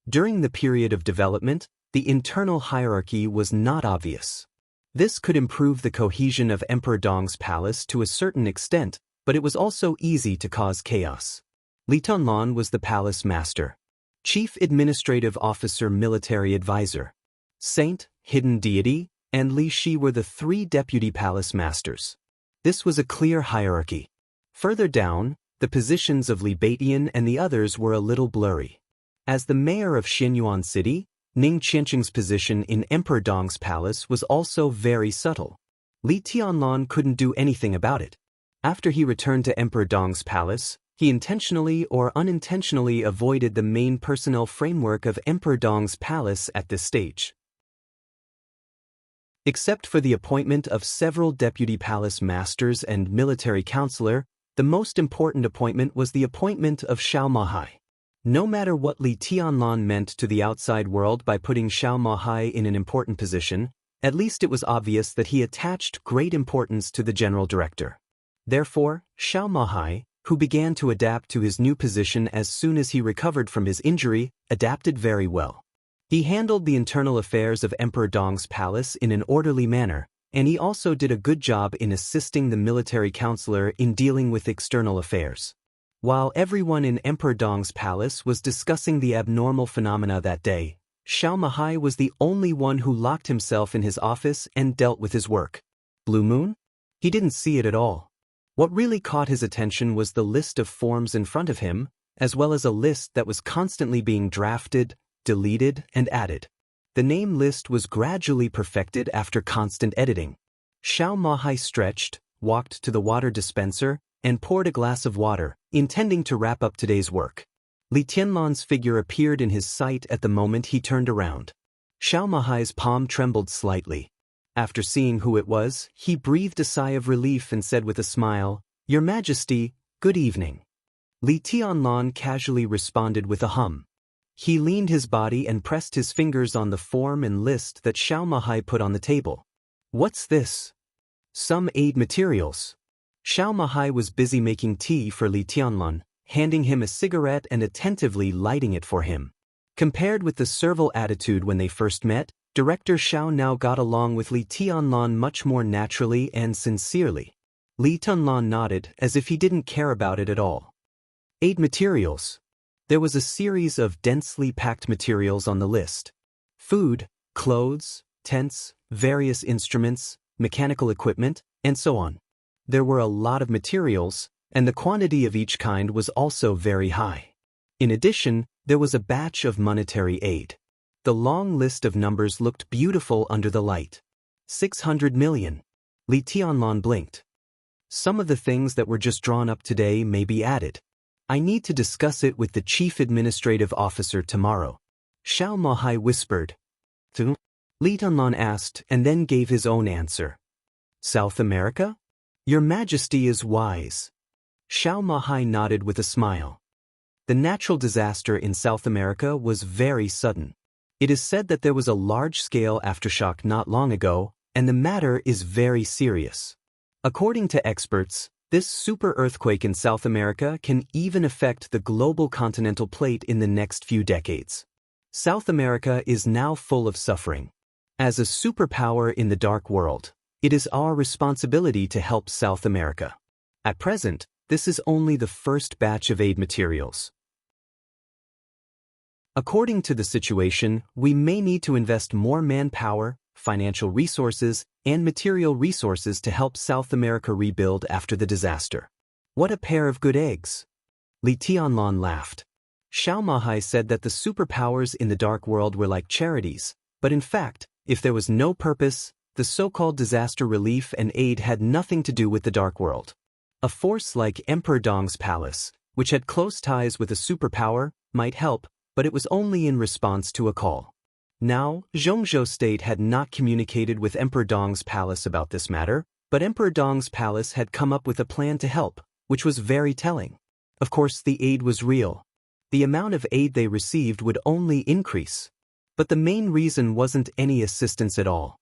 During the period of development, the internal hierarchy was not obvious. This could improve the cohesion of Emperor Dong's palace to a certain extent, but it was also easy to cause chaos. Li Tianlan was the palace master, chief administrative officer, military advisor. Saint, hidden deity, and Li Shi were the 3 deputy palace masters. This was a clear hierarchy. Further down, the positions of Li Baitian and the others were a little blurry. As the mayor of Xinyuan City, Ning Qianxing's position in Emperor Dong's palace was also very subtle. Li Tianlan couldn't do anything about it. After he returned to Emperor Dong's palace, he intentionally or unintentionally avoided the main personnel framework of Emperor Dong's palace at this stage. Except for the appointment of several deputy palace masters and military counselor, the most important appointment was the appointment of Xiao Mahai. No matter what Li Tianlan meant to the outside world by putting Xiao Mahai in an important position, at least it was obvious that he attached great importance to the general director. Therefore, Xiao Mahai, who began to adapt to his new position as soon as he recovered from his injury, adapted very well. He handled the internal affairs of Emperor Dong's palace in an orderly manner, and he also did a good job in assisting the military counselor in dealing with external affairs. While everyone in Emperor Dong's palace was discussing the abnormal phenomena that day, Xiao Mahai was the only one who locked himself in his office and dealt with his work. Blue moon? He didn't see it at all. What really caught his attention was the list of forms in front of him, as well as a list that was constantly being drafted, deleted, and added. The name list was gradually perfected after constant editing. Xiao Mahai stretched, walked to the water dispenser, and poured a glass of water, intending to wrap up today's work. Li Tianlan's figure appeared in his sight at the moment he turned around. Xiao Mahai's palm trembled slightly. After seeing who it was, he breathed a sigh of relief and said with a smile, "Your Majesty, good evening." Li Tianlan casually responded with a hum. He leaned his body and pressed his fingers on the form and list that Xiao Mahai put on the table. "What's this?" "Some aid materials." Xiao Mahai was busy making tea for Li Tianlan, handing him a cigarette and attentively lighting it for him. Compared with the servile attitude when they first met, Director Xiao now got along with Li Tianlan much more naturally and sincerely. Li Tianlan nodded as if he didn't care about it at all. Aid materials. There was a series of densely packed materials on the list. Food, clothes, tents, various instruments, mechanical equipment, and so on. There were a lot of materials, and the quantity of each kind was also very high. In addition, there was a batch of monetary aid. The long list of numbers looked beautiful under the light. 600 million. Li Tianlan blinked. Some of the things that were just drawn up today may be added. I need to discuss it with the Chief Administrative Officer tomorrow. Xiao Mahai whispered. Li Tianlan asked and then gave his own answer. South America? Your Majesty is wise. Xiao Mahai nodded with a smile. The natural disaster in South America was very sudden. It is said that there was a large-scale aftershock not long ago, and the matter is very serious. According to experts, this super earthquake in South America can even affect the global continental plate in the next few decades. South America is now full of suffering. As a superpower in the dark world, it is our responsibility to help South America. At present, this is only the first batch of aid materials. According to the situation, we may need to invest more manpower, financial resources, and material resources to help South America rebuild after the disaster. What a pair of good eggs. Li Tianlan laughed. Xiao Mahai said that the superpowers in the dark world were like charities, but in fact, if there was no purpose, the so-called disaster relief and aid had nothing to do with the dark world. A force like Emperor Dong's palace, which had close ties with a superpower, might help, but it was only in response to a call. Now, Zhongzhou State had not communicated with Emperor Dong's palace about this matter, but Emperor Dong's palace had come up with a plan to help, which was very telling. Of course, the aid was real. The amount of aid they received would only increase. But the main reason wasn't any assistance at all.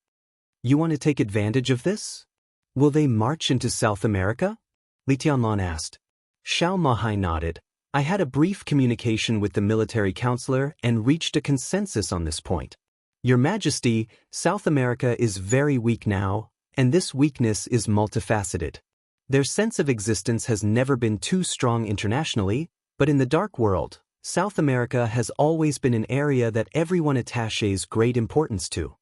You want to take advantage of this? Will they march into South America? Li Tianlan asked. Xiao Mahai nodded. I had a brief communication with the military counselor and reached a consensus on this point. Your Majesty, South America is very weak now, and this weakness is multifaceted. Their sense of existence has never been too strong internationally, but in the dark world, South America has always been an area that everyone attaches great importance to.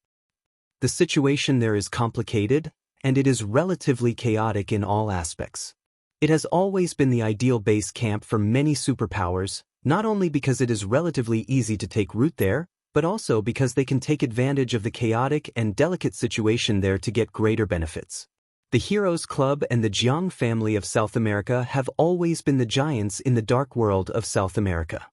The situation there is complicated, and it is relatively chaotic in all aspects. It has always been the ideal base camp for many superpowers, not only because it is relatively easy to take root there, but also because they can take advantage of the chaotic and delicate situation there to get greater benefits. The Heroes Club and the Jiang family of South America have always been the giants in the dark world of South America.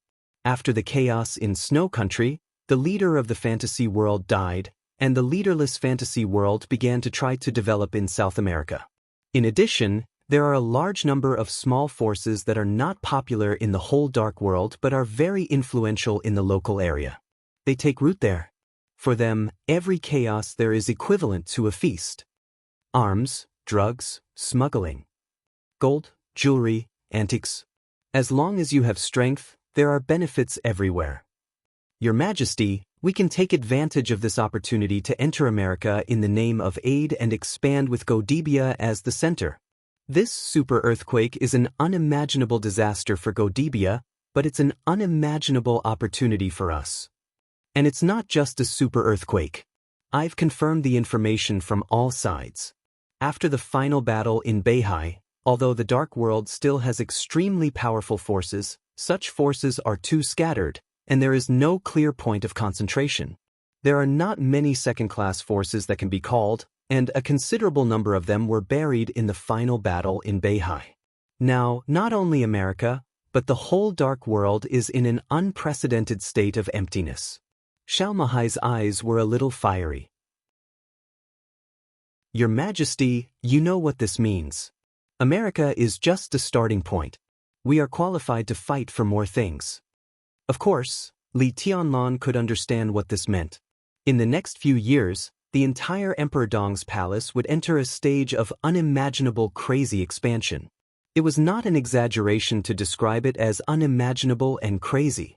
After the chaos in Snow Country, the leader of the fantasy world died, and the leaderless fantasy world began to try to develop in South America. In addition, there are a large number of small forces that are not popular in the whole dark world but are very influential in the local area. They take root there. For them, every chaos there is equivalent to a feast. Arms, drugs, smuggling, gold, jewelry, antiques. As long as you have strength, there are benefits everywhere. Your Majesty, we can take advantage of this opportunity to enter America in the name of aid and expand with Godibia as the center. This super earthquake is an unimaginable disaster for Godibia, but it's an unimaginable opportunity for us. And it's not just a super earthquake. I've confirmed the information from all sides. After the final battle in Beihai, although the dark world still has extremely powerful forces, such forces are too scattered, and there is no clear point of concentration. There are not many second-class forces that can be called, and a considerable number of them were buried in the final battle in Beihai. Now, not only America, but the whole dark world is in an unprecedented state of emptiness. Xiaomahai's eyes were a little fiery. Your Majesty, you know what this means. America is just the starting point. We are qualified to fight for more things. Of course, Li Tianlan could understand what this meant. In the next few years, the entire Emperor Dong's palace would enter a stage of unimaginable crazy expansion. It was not an exaggeration to describe it as unimaginable and crazy.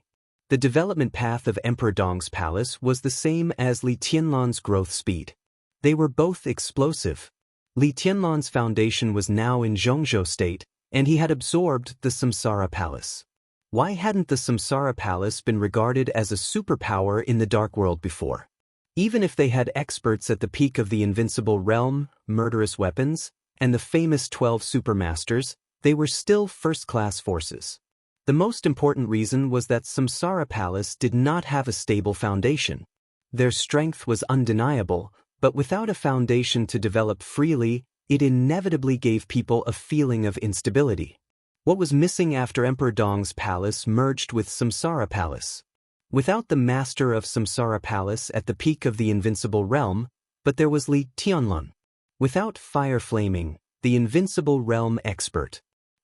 The development path of Emperor Dong's palace was the same as Li Tianlan's growth speed. They were both explosive. Li Tianlan's foundation was now in Zhongzhou state, and he had absorbed the Samsara Palace. Why hadn't the Samsara Palace been regarded as a superpower in the Dark World before? Even if they had experts at the peak of the Invincible Realm, murderous weapons, and the famous 12 Supermasters, they were still first-class forces. The most important reason was that Samsara Palace did not have a stable foundation. Their strength was undeniable, but without a foundation to develop freely, it inevitably gave people a feeling of instability. What was missing after Emperor Dong's palace merged with Samsara Palace? Without the master of Samsara Palace at the peak of the Invincible Realm, but there was Li Tianlan. Without Fire Flaming, the Invincible Realm expert.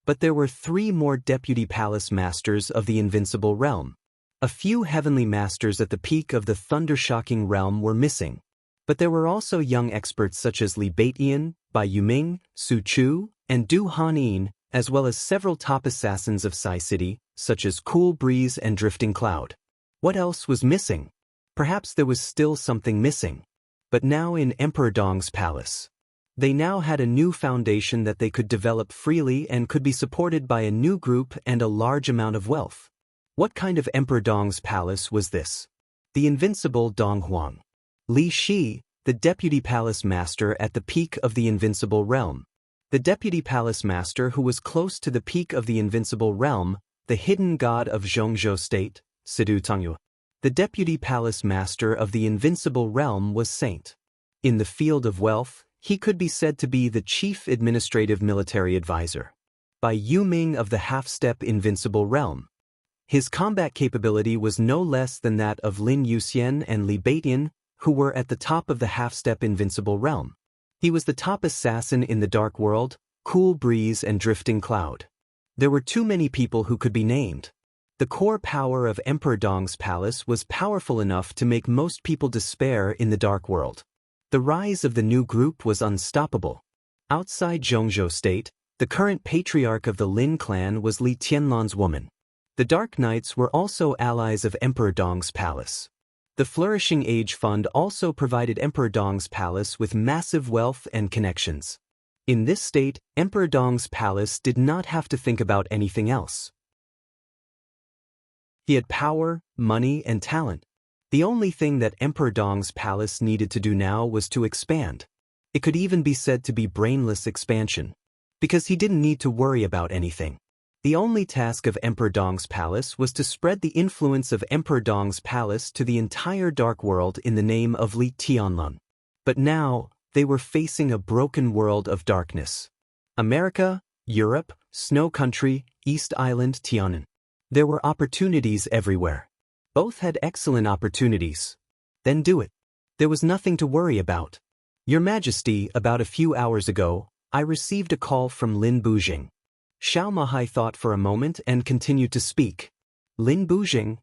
But there were 3 more deputy palace masters of the Invincible Realm. A few heavenly masters at the peak of the Thunder-Shocking Realm were missing. But there were also young experts such as Li Baitian, Bai Yuming, Su Chu, and Du Hanyin, as well as several top assassins of Sai City, such as Cool Breeze and Drifting Cloud. What else was missing? Perhaps there was still something missing. But now in Emperor Dong's palace. They now had a new foundation that they could develop freely and could be supported by a new group and a large amount of wealth. What kind of Emperor Dong's palace was this? The invincible Dong Huang. Li Shi, the deputy palace master at the peak of the Invincible Realm. The deputy palace master who was close to the peak of the Invincible Realm, the hidden god of Zhongzhou state, Sidu Tangyu. The deputy palace master of the Invincible Realm was Saint. In the field of wealth, he could be said to be the chief administrative military advisor. Bai Yuming of the half-step Invincible Realm. His combat capability was no less than that of Lin Yuxian and Li Baitian, who were at the top of the half-step Invincible Realm. He was the top assassin in the Dark World, Cool Breeze and Drifting Cloud. There were too many people who could be named. The core power of Emperor Dong's palace was powerful enough to make most people despair in the Dark World. The rise of the new group was unstoppable. Outside Zhongzhou state, the current patriarch of the Lin clan was Li Tianlan's woman. The Dark Knights were also allies of Emperor Dong's palace. The Flourishing Age Fund also provided Emperor Dong's palace with massive wealth and connections. In this state, Emperor Dong's palace did not have to think about anything else. He had power, money, and talent. The only thing that Emperor Dong's palace needed to do now was to expand. It could even be said to be brainless expansion, because he didn't need to worry about anything. The only task of Emperor Dong's palace was to spread the influence of Emperor Dong's palace to the entire Dark World in the name of Li Tianlan. But now, they were facing a broken world of darkness. America, Europe, Snow Country, East Island, Tiannan. There were opportunities everywhere. Both had excellent opportunities. Then do it. There was nothing to worry about. Your Majesty, about a few hours ago, I received a call from Lin Bujing. Xiaomahai thought for a moment and continued to speak. Lin Bujing?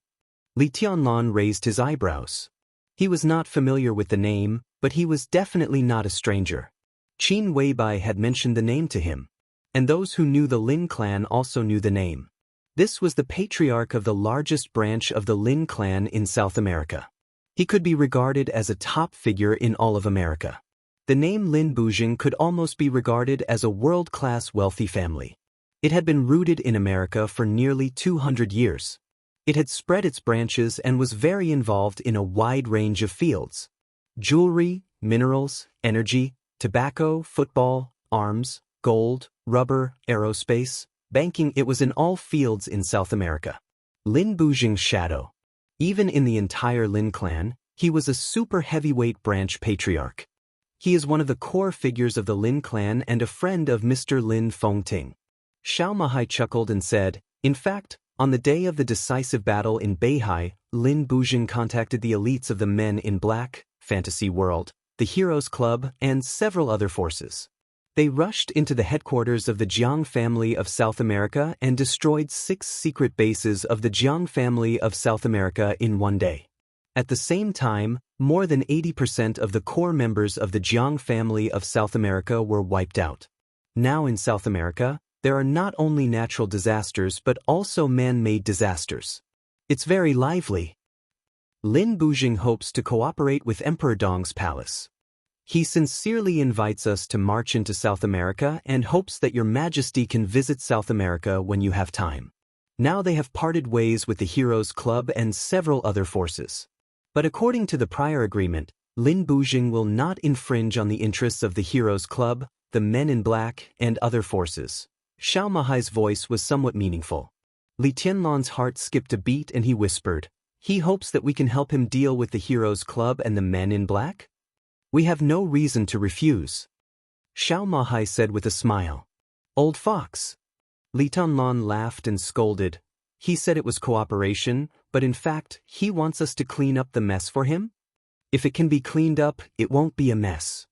Li Tianlan raised his eyebrows. He was not familiar with the name, but he was definitely not a stranger. Qin Weibai had mentioned the name to him. And those who knew the Lin clan also knew the name. This was the patriarch of the largest branch of the Lin clan in South America. He could be regarded as a top figure in all of America. The name Lin Bujing could almost be regarded as a world-class wealthy family. It had been rooted in America for nearly 200 years. It had spread its branches and was very involved in a wide range of fields. Jewelry, minerals, energy, tobacco, football, arms, gold, rubber, aerospace, banking. It was in all fields in South America. Lin Bujing's shadow. Even in the entire Lin clan, he was a super heavyweight branch patriarch. He is one of the core figures of the Lin clan and a friend of Mr. Lin Fengting. Xiao Mahai chuckled and said, in fact, on the day of the decisive battle in Beihai, Lin Bujing contacted the elites of the Men in Black, Fantasy World, the Heroes Club, and several other forces. They rushed into the headquarters of the Jiang family of South America and destroyed 6 secret bases of the Jiang family of South America in one day. At the same time, more than 80% of the core members of the Jiang family of South America were wiped out. Now in South America, there are not only natural disasters but also man-made disasters. It's very lively. Lin Bujing hopes to cooperate with Emperor Dong's palace. He sincerely invites us to march into South America and hopes that Your Majesty can visit South America when you have time. Now they have parted ways with the Heroes Club and several other forces. But according to the prior agreement, Lin Bujing will not infringe on the interests of the Heroes Club, the Men in Black, and other forces. Xiao Mahai's voice was somewhat meaningful. Li Tianlan's heart skipped a beat and he whispered, he hopes that we can help him deal with the Heroes Club and the Men in Black? We have no reason to refuse. Xiao Mahai said with a smile. Old fox. Li Tianlan laughed and scolded. He said it was cooperation, but in fact, he wants us to clean up the mess for him? If it can be cleaned up, it won't be a mess.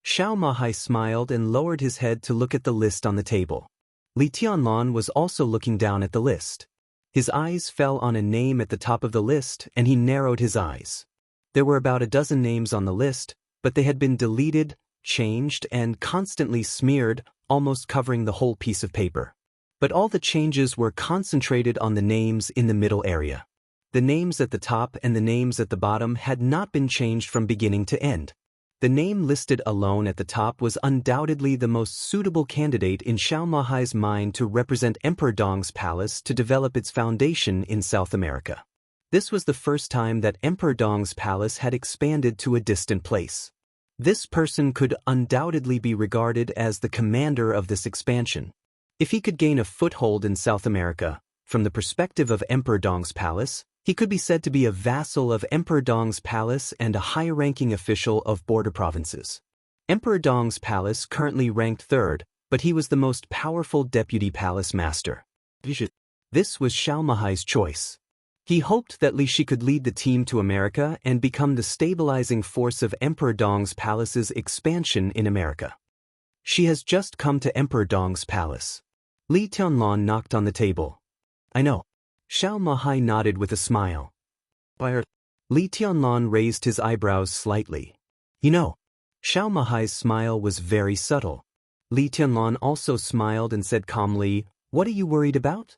Xiao Mahai smiled and lowered his head to look at the list on the table. Li Tianlan was also looking down at the list. His eyes fell on a name at the top of the list and he narrowed his eyes. There were about a dozen names on the list, but they had been deleted, changed, and constantly smeared, almost covering the whole piece of paper. But all the changes were concentrated on the names in the middle area. The names at the top and the names at the bottom had not been changed from beginning to end. The name listed alone at the top was undoubtedly the most suitable candidate in Xiao Mahai's mind to represent Emperor Dong's palace to develop its foundation in South America. This was the first time that Emperor Dong's palace had expanded to a distant place. This person could undoubtedly be regarded as the commander of this expansion. If he could gain a foothold in South America, from the perspective of Emperor Dong's palace, he could be said to be a vassal of Emperor Dong's palace and a high-ranking official of border provinces. Emperor Dong's palace currently ranked 3rd, but he was the most powerful deputy palace master. This was Xiao Mahai's choice. He hoped that Li Shi could lead the team to America and become the stabilizing force of Emperor Dong's palace's expansion in America. She has just come to Emperor Dong's palace. Li Tianlan knocked on the table. I know. Xiao Mahai nodded with a smile. Li Tianlan raised his eyebrows slightly. You know. Xiao Mahai's smile was very subtle. Li Tianlan also smiled and said calmly, what are you worried about?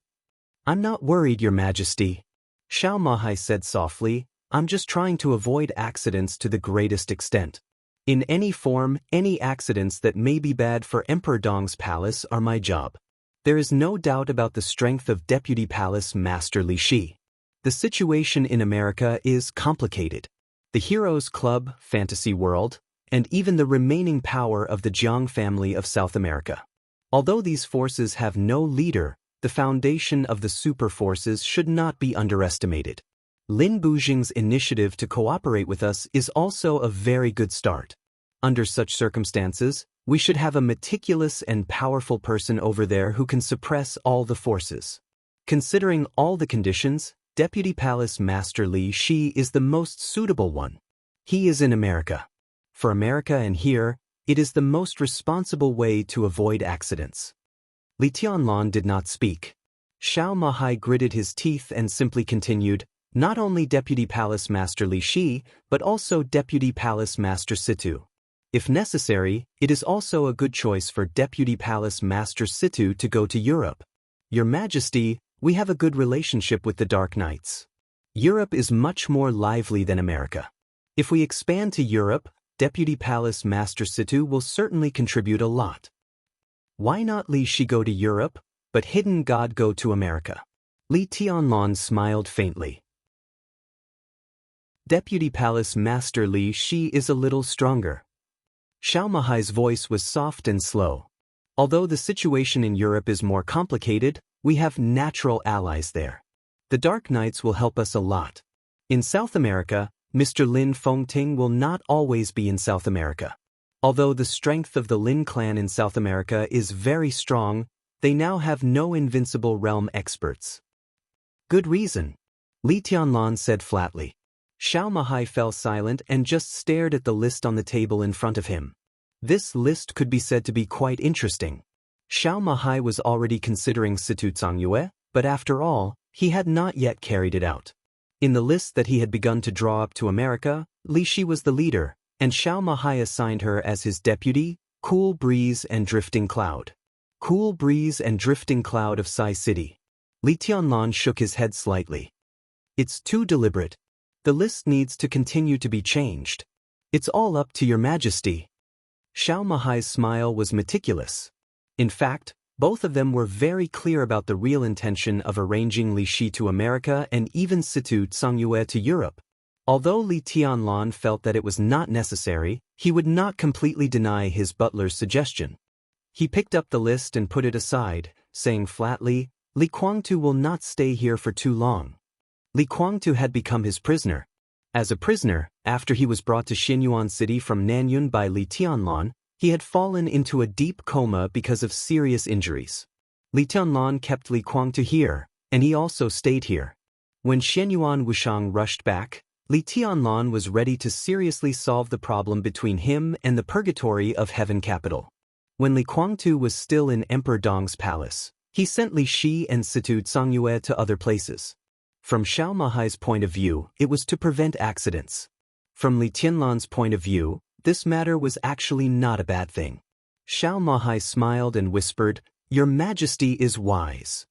I'm not worried, Your Majesty. Xiao Mahai said softly, I'm just trying to avoid accidents to the greatest extent. In any form, any accidents that may be bad for Emperor Dong's palace are my job. There is no doubt about the strength of Deputy Palace Master Li Shi. The situation in America is complicated. The Heroes Club, Fantasy World, and even the remaining power of the Jiang family of South America. Although these forces have no leader, the foundation of the super forces should not be underestimated. Lin Bujing's initiative to cooperate with us is also a very good start. Under such circumstances, we should have a meticulous and powerful person over there who can suppress all the forces. Considering all the conditions, Deputy Palace Master Li Shi is the most suitable one. He is in America. For America and here, it is the most responsible way to avoid accidents. Li Tianlan did not speak. Xiao Mahai gritted his teeth and simply continued, not only Deputy Palace Master Li Shi, but also Deputy Palace Master Situ. If necessary, it is also a good choice for Deputy Palace Master Situ to go to Europe. Your Majesty, we have a good relationship with the Dark Knights. Europe is much more lively than America. If we expand to Europe, Deputy Palace Master Situ will certainly contribute a lot. Why not Li Shi go to Europe, but Hidden God go to America? Li Tianlan smiled faintly. Deputy Palace Master Li Shi is a little stronger. Xiao Mahai's voice was soft and slow. Although the situation in Europe is more complicated, we have natural allies there. The dark nights will help us a lot. In South America, Mr. Lin Fengting will not always be in South America. Although the strength of the Lin clan in South America is very strong, they now have no invincible realm experts. Good reason, Li Tianlan said flatly. Xiao Mahai fell silent and just stared at the list on the table in front of him. This list could be said to be quite interesting. Xiao Mahai was already considering Situ Cangyue, but after all, he had not yet carried it out. In the list that he had begun to draw up to America, Li Shi was the leader, and Xiao Mahai assigned her as his deputy, Cool Breeze and Drifting Cloud. Cool Breeze and Drifting Cloud of Sai City. Li Tianlan shook his head slightly. It's too deliberate. The list needs to continue to be changed. It's all up to your majesty. Xiao Mahai's smile was meticulous. In fact, both of them were very clear about the real intention of arranging Li Shi to America and even Situ Cangyue to Europe. Although Li Tianlan felt that it was not necessary, he would not completely deny his butler's suggestion. He picked up the list and put it aside, saying flatly, Li Guangtu will not stay here for too long. Li Guangtu had become his prisoner. As a prisoner, after he was brought to Xinyuan City from Nanyun by Li Tianlan, he had fallen into a deep coma because of serious injuries. Li Tianlan kept Li Guangtu here, and he also stayed here. When Xinyuan Wushang rushed back, Li Tianlan was ready to seriously solve the problem between him and the purgatory of Heaven Capital. When Li Guangtu was still in Emperor Dong's palace, he sent Li Shi and Situ Cangyue to other places. From Xiao Mahai's point of view, it was to prevent accidents. From Li Tianlan's point of view, this matter was actually not a bad thing. Xiao Mahai smiled and whispered, Your Majesty is wise.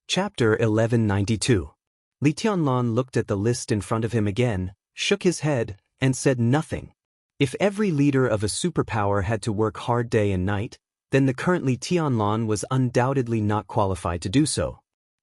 Chapter 1192. Li Tianlan looked at the list in front of him again, shook his head, and said nothing. If every leader of a superpower had to work hard day and night, then the current Li Tianlan was undoubtedly not qualified to do so.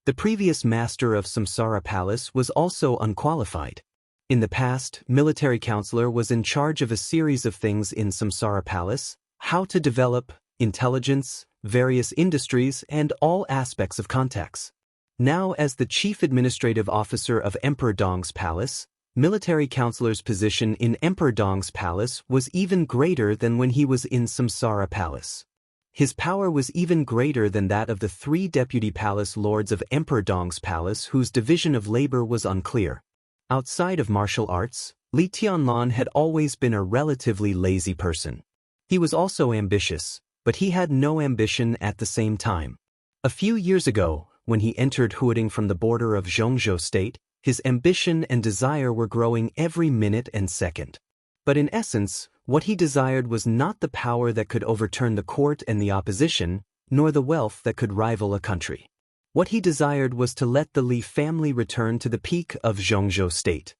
The previous master of Samsara Palace was also unqualified. In the past, military counselor was in charge of a series of things in Samsara Palace, how to develop, intelligence, various industries, and all aspects of contacts. Now as the chief administrative officer of Emperor Dong's palace, military counselor's position in Emperor Dong's palace was even greater than when he was in Samsara Palace. His power was even greater than that of the 3 deputy palace lords of Emperor Dong's palace whose division of labor was unclear. Outside of martial arts, Li Tianlan had always been a relatively lazy person. He was also ambitious, but he had no ambition at the same time. A few years ago, when he entered Huading from the border of Zhongzhou State, his ambition and desire were growing every minute and second. But in essence, what he desired was not the power that could overturn the court and the opposition, nor the wealth that could rival a country. What he desired was to let the Li family return to the peak of Zhongzhou State.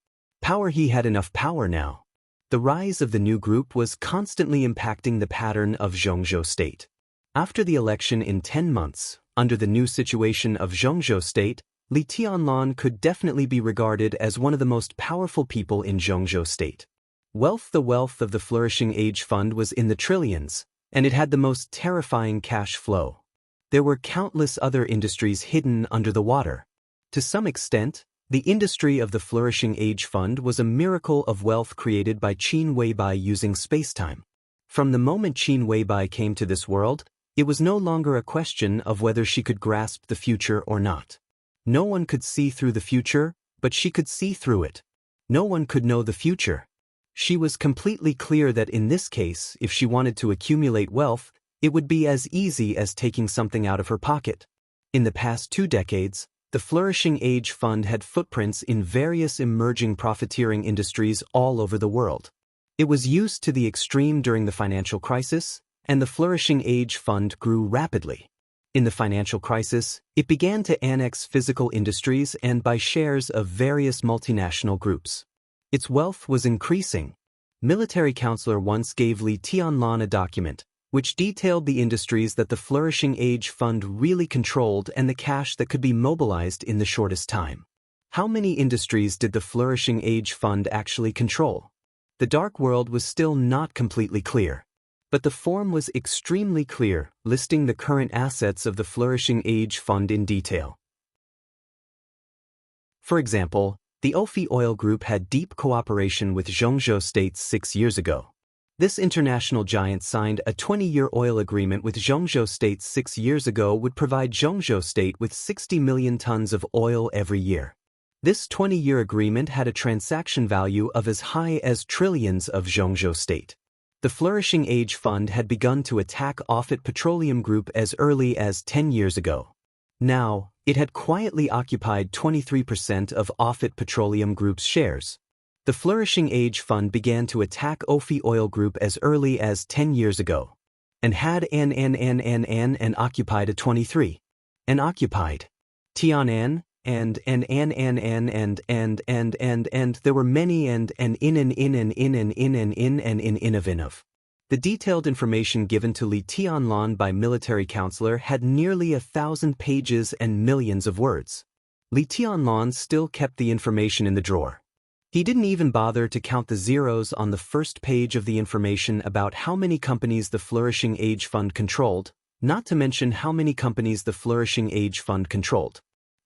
He had enough power now. The rise of the new group was constantly impacting the pattern of Zhongzhou State. After the election in 10 months, under the new situation of Zhongzhou State, Li Tianlan could definitely be regarded as one of the most powerful people in Zhongzhou State. The wealth of the Flourishing Age Fund was in the trillions, and it had the most terrifying cash flow. There were countless other industries hidden under the water. To some extent, the industry of the Flourishing Age Fund was a miracle of wealth created by Qin Weibai using spacetime. From the moment Qin Weibai came to this world, it was no longer a question of whether she could grasp the future or not. No one could see through the future, but she could see through it. No one could know the future. She was completely clear that in this case, if she wanted to accumulate wealth, it would be as easy as taking something out of her pocket. In the past 2 decades, the Flourishing Age Fund had footprints in various emerging profiteering industries all over the world. It was used to the extreme during the financial crisis, and the Flourishing Age Fund grew rapidly. In the financial crisis, it began to annex physical industries and buy shares of various multinational groups. Its wealth was increasing. Military counselor once gave Li Tianlan a document, which detailed the industries that the Flourishing Age Fund really controlled and the cash that could be mobilized in the shortest time. How many industries did the Flourishing Age Fund actually control? The dark world was still not completely clear. But the form was extremely clear, listing the current assets of the Flourishing Age Fund in detail. For example, the Ofi Oil Group had deep cooperation with Zhongzhou State 6 years ago. This international giant signed a 20-year oil agreement with Zhongzhou State 6 years ago would provide Zhongzhou State with 60 million tons of oil every year. This 20-year agreement had a transaction value of as high as trillions of Zhongzhou State. The Flourishing Age Fund had begun to attack Offutt Petroleum Group as early as 10 years ago. Now, it had quietly occupied 23% of Offutt Petroleum Group's shares. The Flourishing Age Fund began to attack Ofi Oil Group as early as 10 years ago, and had and occupied a 23. And occupied. Tianan, and there were many and in of. The detailed information given to Li Tianlan by military counselor had nearly 1,000 pages and millions of words. Li Tianlan still kept the information in the drawer. He didn't even bother to count the zeros on the first page of the information about how many companies the Flourishing Age Fund controlled, not to mention how many companies the Flourishing Age Fund controlled.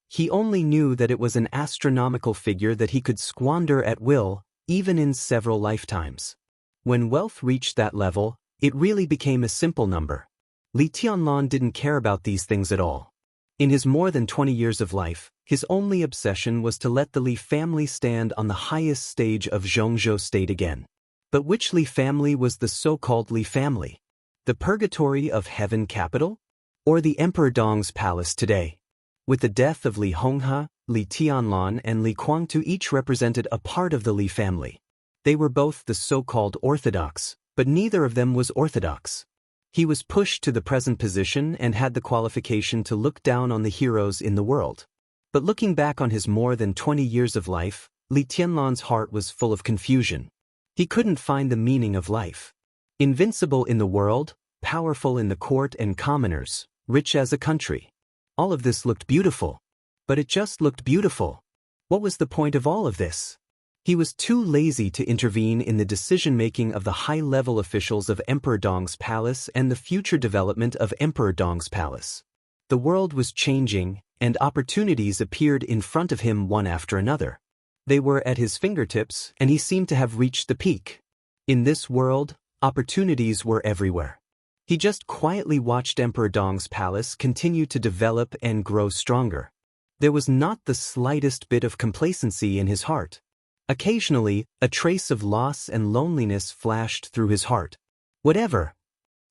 He only knew that it was an astronomical figure that he could squander at will, even in several lifetimes. When wealth reached that level, it really became a simple number. Li Tianlan didn't care about these things at all. In his more than 20 years of life, his only obsession was to let the Li family stand on the highest stage of Zhongzhou State again. But which Li family was the so-called Li family? The purgatory of heaven capital? Or the Emperor Dong's palace today? With the death of Li Honghe, Li Tianlan and Li Guangtu each represented a part of the Li family. They were both the so-called orthodox, but neither of them was orthodox. He was pushed to the present position and had the qualification to look down on the heroes in the world. But looking back on his more than 20 years of life, Li Tianlan's heart was full of confusion. He couldn't find the meaning of life. Invincible in the world, powerful in the court and commoners, rich as a country. All of this looked beautiful. But it just looked beautiful. What was the point of all of this? He was too lazy to intervene in the decision-making of the high-level officials of Emperor Dong's palace and the future development of Emperor Dong's palace. The world was changing, and opportunities appeared in front of him one after another. They were at his fingertips, and he seemed to have reached the peak. In this world, opportunities were everywhere. He just quietly watched Emperor Dong's palace continue to develop and grow stronger. There was not the slightest bit of complacency in his heart. Occasionally, a trace of loss and loneliness flashed through his heart. Whatever.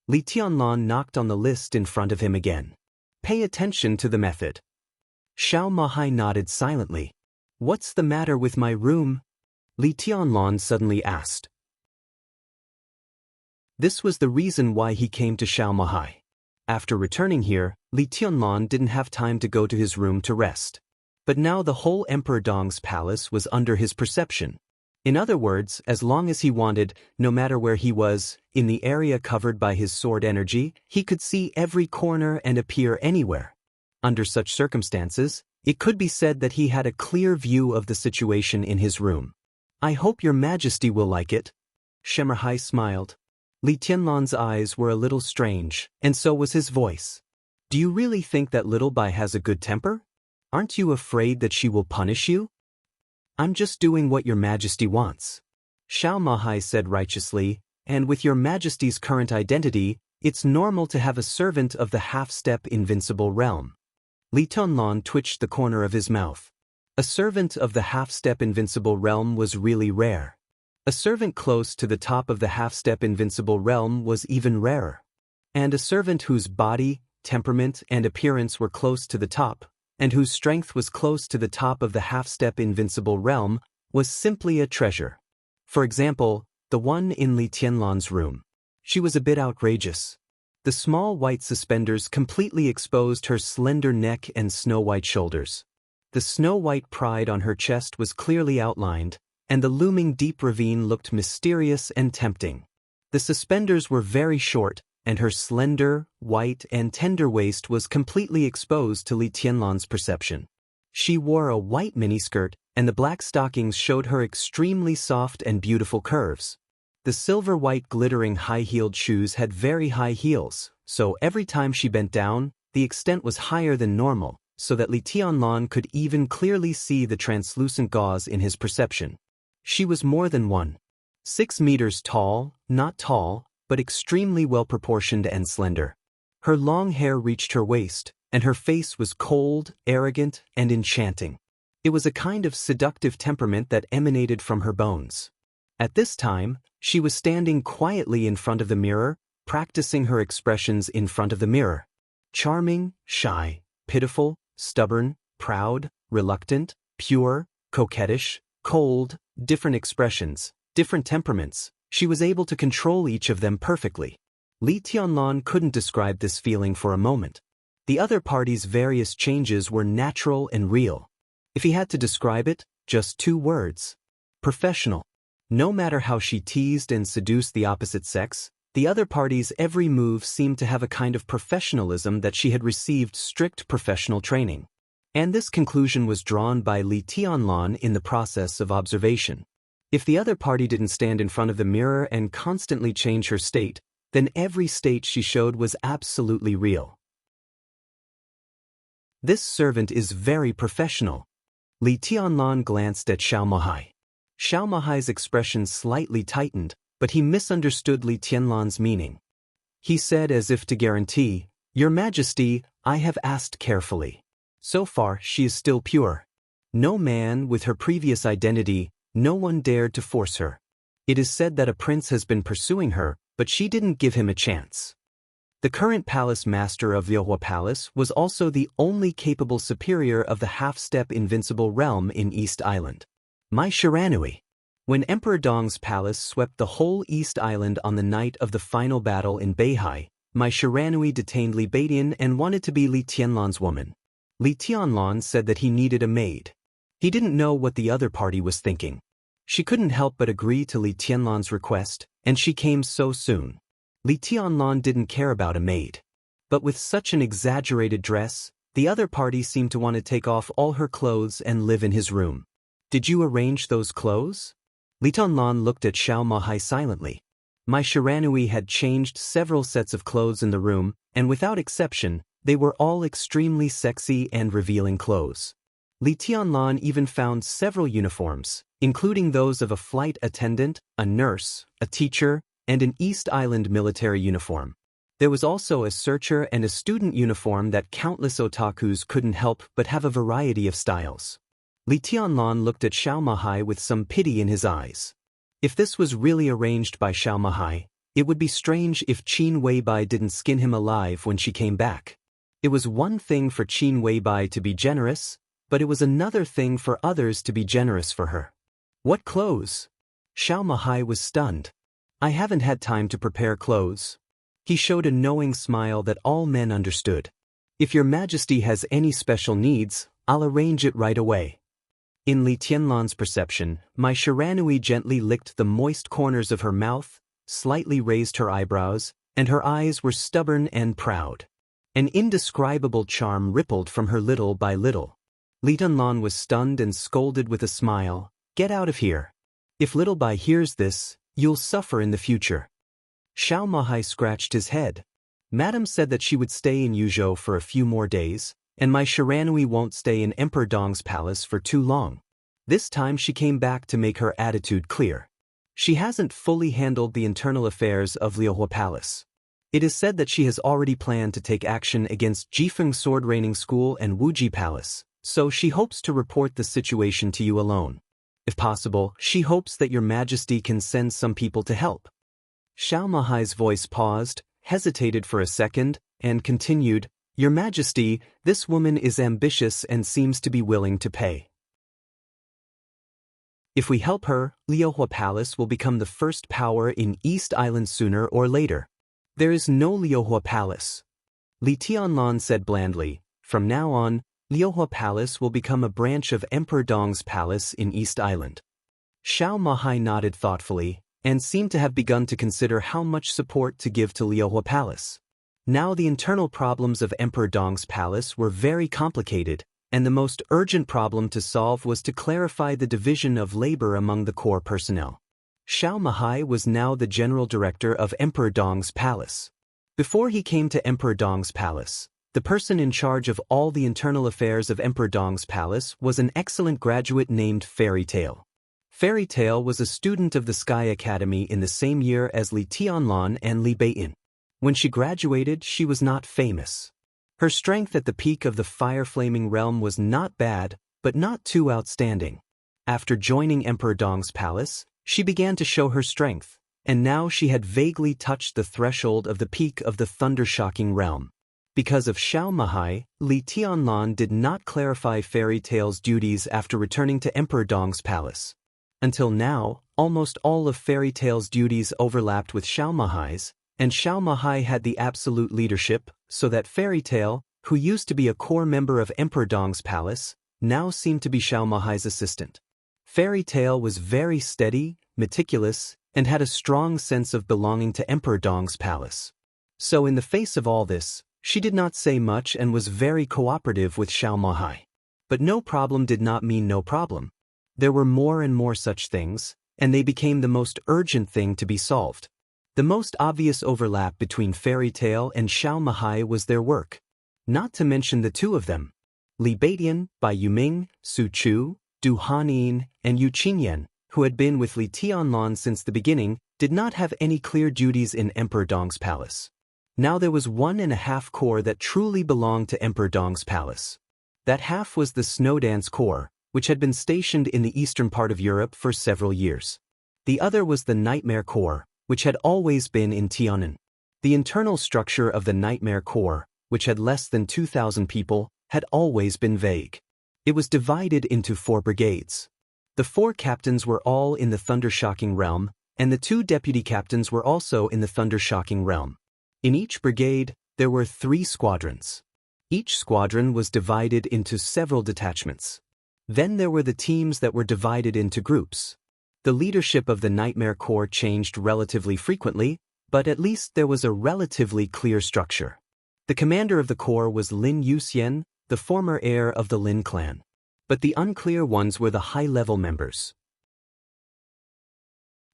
Li Tianlan knocked on the list in front of him again. Pay attention to the method. Xiao Mahai nodded silently. What's the matter with my room? Li Tianlan suddenly asked. This was the reason why he came to Xiao Mahai. After returning here, Li Tianlan didn't have time to go to his room to rest. But now the whole Emperor Dong's palace was under his perception. In other words, as long as he wanted, no matter where he was, in the area covered by his sword energy, he could see every corner and appear anywhere. Under such circumstances, it could be said that he had a clear view of the situation in his room. I hope your majesty will like it. Shemerhai smiled. Li Tianlan's eyes were a little strange, and so was his voice. Do you really think that Little Bai has a good temper? Aren't you afraid that she will punish you? I'm just doing what your majesty wants. Xiao Mahai said righteously, and with your majesty's current identity, it's normal to have a servant of the half-step invincible realm. Li Tianlan twitched the corner of his mouth. A servant of the half-step invincible realm was really rare. A servant close to the top of the half-step invincible realm was even rarer. And a servant whose body, temperament, and appearance were close to the top, and whose strength was close to the top of the half-step invincible realm, was simply a treasure. For example, the one in Li Tianlan's room. She was a bit outrageous. The small white suspenders completely exposed her slender neck and snow-white shoulders. The snow-white pride on her chest was clearly outlined, and the looming deep ravine looked mysterious and tempting. The suspenders were very short, and her slender, white, and tender waist was completely exposed to Li Tianlan's perception. She wore a white miniskirt, and the black stockings showed her extremely soft and beautiful curves. The silver-white glittering high-heeled shoes had very high heels, so every time she bent down, the extent was higher than normal, so that Li Tianlan could even clearly see the translucent gauze in his perception. She was more than 1.6 meters tall, not tall, but extremely well-proportioned and slender. Her long hair reached her waist, and her face was cold, arrogant, and enchanting. It was a kind of seductive temperament that emanated from her bones. At this time, she was standing quietly in front of the mirror, practicing her expressions in front of the mirror. Charming, shy, pitiful, stubborn, proud, reluctant, pure, coquettish, cold, different expressions, different temperaments. She was able to control each of them perfectly. Li Tianlan couldn't describe this feeling for a moment. The other party's various changes were natural and real. If he had to describe it, just 2 words. Professional. No matter how she teased and seduced the opposite sex, the other party's every move seemed to have a kind of professionalism that she had received strict professional training. And this conclusion was drawn by Li Tianlan in the process of observation. If the other party didn't stand in front of the mirror and constantly change her state, then every state she showed was absolutely real. This servant is very professional. Li Tianlan glanced at Xiao Mahai. Xiao Mahai's expression slightly tightened, but he misunderstood Li Tianlan's meaning. He said as if to guarantee, "Your Majesty, I have asked carefully. So far, she is still pure. No man with her previous identity, no one dared to force her. It is said that a prince has been pursuing her, but she didn't give him a chance." The current palace master of Liuhua Palace was also the only capable superior of the half-step invincible realm in East Island. Mai Shiranui. When Emperor Dong's palace swept the whole East Island on the night of the final battle in Beihai, Mai Shiranui detained Li Beidian and wanted to be Li Tianlan's woman. Li Tianlan said that he needed a maid. He didn't know what the other party was thinking. She couldn't help but agree to Li Tianlan's request, and she came so soon. Li Tianlan didn't care about a maid. But with such an exaggerated dress, the other party seemed to want to take off all her clothes and live in his room. "Did you arrange those clothes?" Li Tianlan looked at Xiao Mahai silently. Mai Shiranui had changed several sets of clothes in the room, and without exception, they were all extremely sexy and revealing clothes. Li Tianlan even found several uniforms, including those of a flight attendant, a nurse, a teacher, and an East Island military uniform. There was also a searcher and a student uniform that countless otakus couldn't help but have a variety of styles. Li Tianlan looked at Xiao Mahai with some pity in his eyes. If this was really arranged by Xiao Mahai, it would be strange if Qin Weibai didn't skin him alive when she came back. It was one thing for Qin Weibai to be generous, but it was another thing for others to be generous for her. "What clothes?" Xiao Mahai was stunned. "I haven't had time to prepare clothes." He showed a knowing smile that all men understood. "If your Majesty has any special needs, I'll arrange it right away." In Li Tianlan's perception, Mai Shiranui gently licked the moist corners of her mouth, slightly raised her eyebrows, and her eyes were stubborn and proud. An indescribable charm rippled from her little by little. Li Tianlan was stunned and scolded with a smile, "Get out of here. If Little Bai hears this, you'll suffer in the future." Xiao Mahai scratched his head. "Madam said that she would stay in Yuzhou for a few more days, and Mai Shiranui won't stay in Emperor Dong's palace for too long." This time she came back to make her attitude clear. She hasn't fully handled the internal affairs of Liuhua Palace. It is said that she has already planned to take action against Jifeng Sword Raining School and Wuji Palace, so she hopes to report the situation to you alone. If possible, she hopes that your Majesty can send some people to help. Xiao Mahai's voice paused, hesitated for a second, and continued, "Your Majesty, this woman is ambitious and seems to be willing to pay. If we help her, Liuhua Palace will become the first power in East Island sooner or later." "There is no Liuhua Palace." Li Tianlan said blandly. "From now on, Liuhua Palace will become a branch of Emperor Dong's palace in East Island." Xiao Mahai nodded thoughtfully, and seemed to have begun to consider how much support to give to Liuhua Palace. Now the internal problems of Emperor Dong's palace were very complicated, and the most urgent problem to solve was to clarify the division of labor among the core personnel. Xiao Mahai was now the general director of Emperor Dong's palace. Before he came to Emperor Dong's palace, the person in charge of all the internal affairs of Emperor Dong's palace was an excellent graduate named Fairy Tail. Fairy Tail was a student of the Sky Academy in the same year as Li Tianlan and Li Beiyin. When she graduated, she was not famous. Her strength at the peak of the fire-flaming realm was not bad, but not too outstanding. After joining Emperor Dong's palace, she began to show her strength, and now she had vaguely touched the threshold of the peak of the thunder-shocking realm. Because of Xiao Mahai, Li Tianlan did not clarify Fairy Tail's duties after returning to Emperor Dong's palace. Until now, almost all of Fairy Tail's duties overlapped with Xiao Mahai's, and Xiao Mahai had the absolute leadership, so that Fairy Tail, who used to be a core member of Emperor Dong's palace, now seemed to be Xiao Mahai's assistant. Fairy Tail was very steady, meticulous, and had a strong sense of belonging to Emperor Dong's palace. So in the face of all this, she did not say much and was very cooperative with Xiao Mahai. But no problem did not mean no problem. There were more and more such things, and they became the most urgent thing to be solved. The most obvious overlap between Fairy Tail and Xiao Mahai was their work. Not to mention the two of them. Li Beiyin, Bai Yuming, Su Chu, Du Hanyin, and Yu Qinyan, who had been with Li Tianlan since the beginning, did not have any clear duties in Emperor Dong's palace. Now there was 1.5 corps that truly belonged to Emperor Dong's palace. That half was the Snowdance Corps, which had been stationed in the eastern part of Europe for several years. The other was the Nightmare Corps, which had always been in Tiannan. The internal structure of the Nightmare Corps, which had less than 2,000 people, had always been vague. It was divided into 4 brigades. The 4 captains were all in the thunder-shocking realm, and the 2 deputy captains were also in the thunder-shocking realm. In each brigade, there were 3 squadrons. Each squadron was divided into several detachments. Then there were the teams that were divided into groups. The leadership of the Nightmare Corps changed relatively frequently, but at least there was a relatively clear structure. The commander of the corps was Lin Yuxian, the former heir of the Lin clan. But the unclear ones were the high-level members.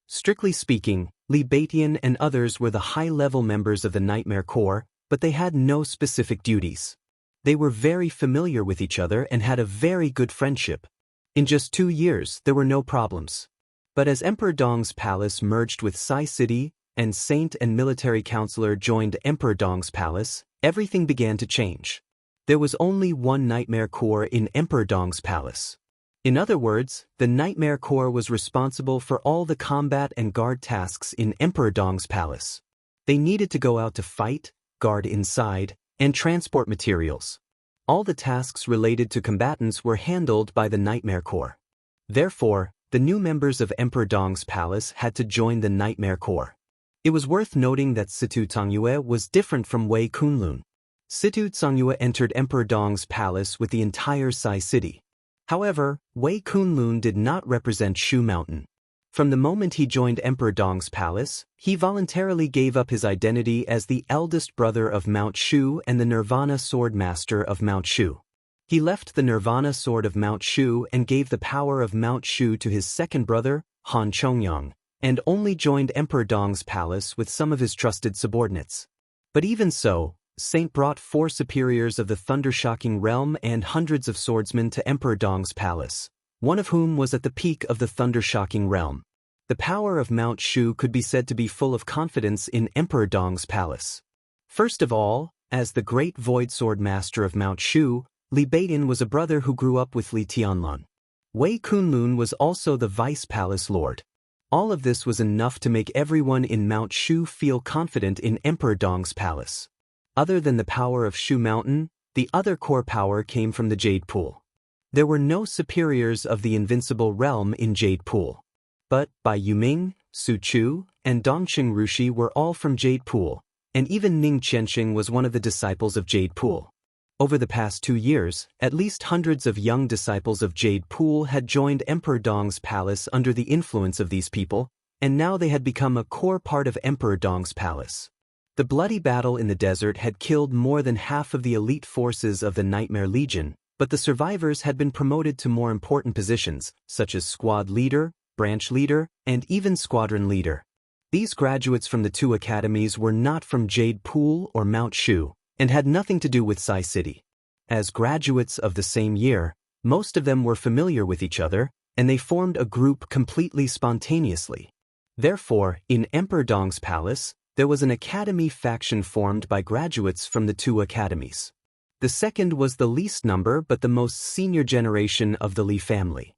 Strictly speaking, Li Beiyin and others were the high-level members of the Nightmare Corps, but they had no specific duties. They were very familiar with each other and had a very good friendship. In just 2 years, there were no problems. But as Emperor Dong's palace merged with Sai City, and Saint and military counselor joined Emperor Dong's palace, everything began to change. There was only one Nightmare Corps in Emperor Dong's palace. In other words, the Nightmare Corps was responsible for all the combat and guard tasks in Emperor Dong's palace. They needed to go out to fight, guard inside, and transport materials. All the tasks related to combatants were handled by the Nightmare Corps. Therefore, the new members of Emperor Dong's palace had to join the Nightmare Corps. It was worth noting that Situ Cangyue was different from Wei Kunlun. Situ Cangyue entered Emperor Dong's palace with the entire Sai City. However, Wei Kunlun did not represent Shu Mountain. From the moment he joined Emperor Dong's palace, he voluntarily gave up his identity as the eldest brother of Mount Shu and the Nirvana Sword Master of Mount Shu. He left the Nirvana Sword of Mount Shu and gave the power of Mount Shu to his second brother, Han Chongyang, and only joined Emperor Dong's palace with some of his trusted subordinates. But even so, Saint brought 4 superiors of the thunder-shocking realm and hundreds of swordsmen to Emperor Dong's palace, one of whom was at the peak of the thunder-shocking realm. The power of Mount Shu could be said to be full of confidence in Emperor Dong's palace. First of all, as the great Void Sword Master of Mount Shu, Li Beiyin was a brother who grew up with Li Tianlan. Wei Kunlun was also the Vice Palace Lord. All of this was enough to make everyone in Mount Shu feel confident in Emperor Dong's palace. Other than the power of Shu Mountain, the other core power came from the Jade Pool. There were no superiors of the Invincible Realm in Jade Pool. But Bai Yuming, Su Chu, and Dongqing Rushi were all from Jade Pool, and even Ning Qianxing was one of the disciples of Jade Pool. Over the past 2 years, at least hundreds of young disciples of Jade Pool had joined Emperor Dong's palace under the influence of these people, and now they had become a core part of Emperor Dong's palace. The bloody battle in the desert had killed more than half of the elite forces of the Nightmare Legion, but the survivors had been promoted to more important positions, such as squad leader, branch leader, and even squadron leader. These graduates from the two academies were not from Jade Pool or Mount Shu, and had nothing to do with Sai City. As graduates of the same year, most of them were familiar with each other, and they formed a group completely spontaneously. Therefore, in Emperor Dong's palace, there was an academy faction formed by graduates from the two academies. The second was the least number but the most senior generation of the Li family.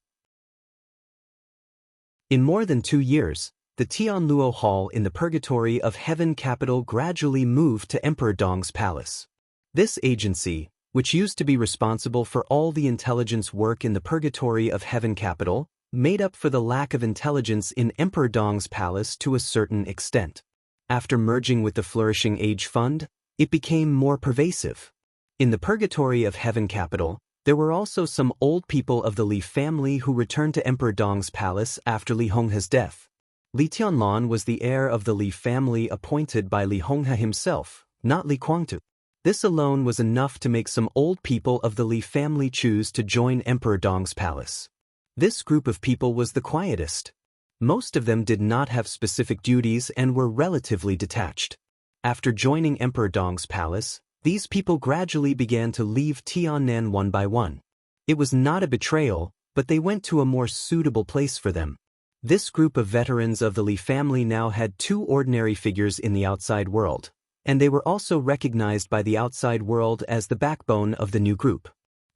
In more than 2 years, the Tianluo Hall in the Purgatory of Heaven capital gradually moved to Emperor Dong's palace. This agency, which used to be responsible for all the intelligence work in the Purgatory of Heaven capital, made up for the lack of intelligence in Emperor Dong's palace to a certain extent. After merging with the Flourishing Age Fund, it became more pervasive. In the Purgatory of Heaven capital, there were also some old people of the Li family who returned to Emperor Dong's palace after Li Honghe's death. Li Tianlan was the heir of the Li family appointed by Li Honghe himself, not Li Guangtu. This alone was enough to make some old people of the Li family choose to join Emperor Dong's palace. This group of people was the quietest. Most of them did not have specific duties and were relatively detached. After joining Emperor Dong's palace, these people gradually began to leave Tiannan one by one. It was not a betrayal, but they went to a more suitable place for them. This group of veterans of the Li family now had 2 ordinary figures in the outside world, and they were also recognized by the outside world as the backbone of the new group.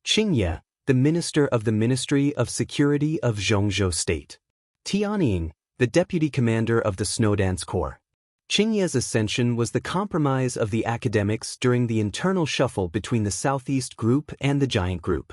Xianxia, the minister of the Ministry of Security of Zhongzhou State. Tianying, the deputy commander of the Snowdance Corps. Xianxia's ascension was the compromise of the academics during the internal shuffle between the Southeast Group and the Giant Group.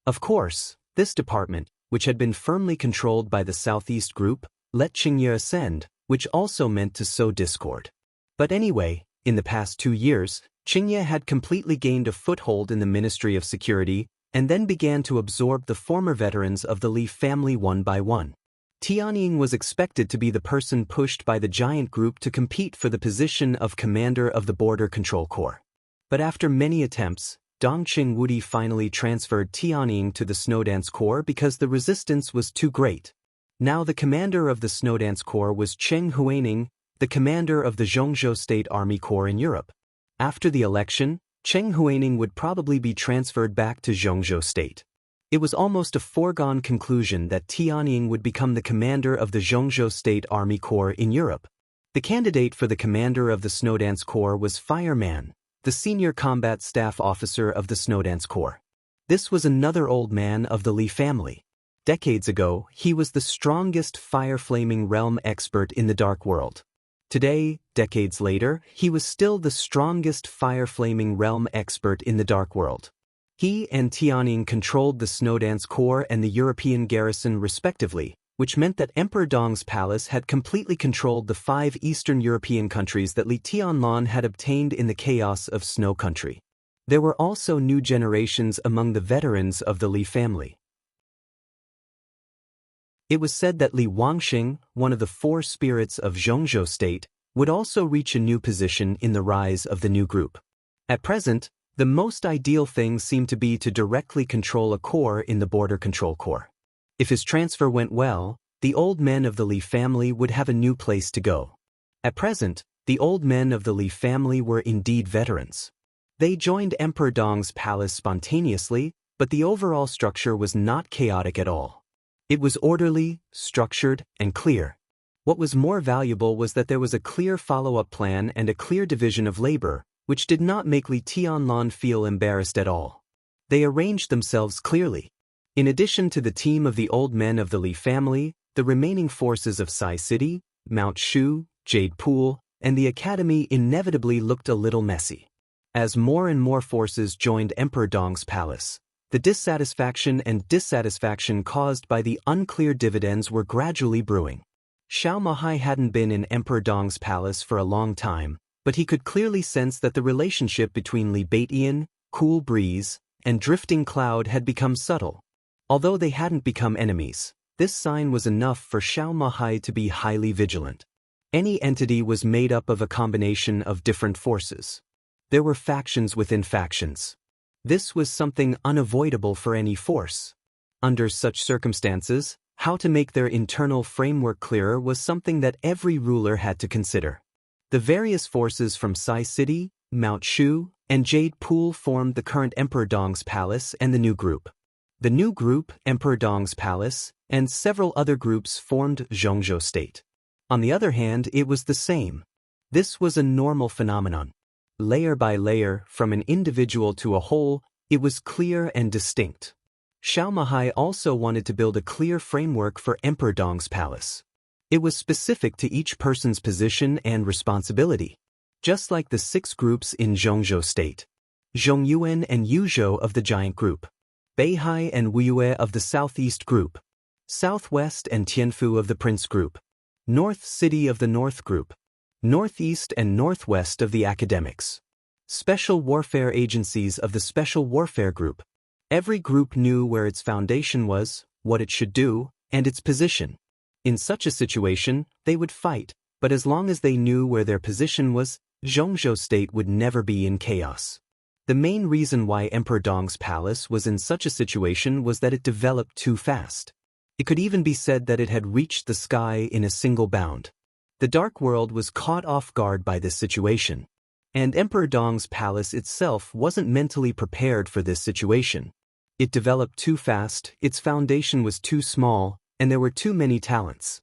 Of course, this department, which had been firmly controlled by the Southeast Group, let Xianxia ascend, which also meant to sow discord. But anyway, in the past 2 years, Xianxia had completely gained a foothold in the Ministry of Security and then began to absorb the former veterans of the Li family one by one. Tianying was expected to be the person pushed by the Giant Group to compete for the position of commander of the Border Control Corps. But after many attempts, Dongqing Wudi finally transferred Tianying to the Snowdance Corps because the resistance was too great. Now the commander of the Snowdance Corps was Cheng Huaining, the commander of the Zhongzhou State Army Corps in Europe. After the election, Cheng Huaining would probably be transferred back to Zhongzhou State. It was almost a foregone conclusion that Tianying would become the commander of the Zhongzhou State Army Corps in Europe. The candidate for the commander of the Snowdance Corps was Fireman, the senior combat staff officer of the Snowdance Corps. This was another old man of the Li family. Decades ago, he was the strongest fire-flaming realm expert in the Dark World. Today, decades later, he was still the strongest fire-flaming realm expert in the Dark World. He and Tianying controlled the Snowdance Corps and the European garrison respectively, which meant that Emperor Dong's palace had completely controlled the 5 Eastern European countries that Li Tianlan had obtained in the chaos of Snow Country. There were also new generations among the veterans of the Li family. It was said that Li Wangxing, one of the 4 spirits of Zhongzhou State, would also reach a new position in the rise of the new group. At present, the most ideal thing seemed to be to directly control a corps in the Border Control Corps. If his transfer went well, the old men of the Li family would have a new place to go. At present, the old men of the Li family were indeed veterans. They joined Emperor Dong's palace spontaneously, but the overall structure was not chaotic at all. It was orderly, structured, and clear. What was more valuable was that there was a clear follow-up plan and a clear division of labor, which did not make Li Tianlan feel embarrassed at all. They arranged themselves clearly. In addition to the team of the old men of the Li family, the remaining forces of Sai City, Mount Shu, Jade Pool, and the Academy inevitably looked a little messy. As more and more forces joined Emperor Dong's palace, the dissatisfaction caused by the unclear dividends were gradually brewing. Xiao Mahai hadn't been in Emperor Dong's palace for a long time, but he could clearly sense that the relationship between Li Baitian, Cool Breeze, and Drifting Cloud had become subtle. Although they hadn't become enemies, this sign was enough for Xiao Mahai to be highly vigilant. Any entity was made up of a combination of different forces. There were factions within factions. This was something unavoidable for any force. Under such circumstances, How to make their internal framework clearer was something that every ruler had to consider. The various forces from Sai City, Mount Shu, and Jade Pool formed the current Emperor Dong's palace and the new group. The new group, Emperor Dong's palace, and several other groups formed Zhongzhou State. On the other hand, it was the same. This was a normal phenomenon. Layer by layer, from an individual to a whole, it was clear and distinct. Xiao Mahai also wanted to build a clear framework for Emperor Dong's palace. It was specific to each person's position and responsibility. Just like the 6 groups in Zhongzhou State. Zhongyuan and Yuzhou of the Giant Group. Beihai and Wuyue of the Southeast Group. Southwest and Tianfu of the Prince Group. North City of the North Group. Northeast and Northwest of the Academics. Special Warfare Agencies of the Special Warfare Group. Every group knew where its foundation was, what it should do, and its position. In such a situation, they would fight, but as long as they knew where their position was, Zhongzhou State would never be in chaos. The main reason why Emperor Dong's palace was in such a situation was that it developed too fast. It could even be said that it had reached the sky in a single bound. The Dark World was caught off guard by this situation. And Emperor Dong's palace itself wasn't mentally prepared for this situation. It developed too fast, its foundation was too small, and there were too many talents.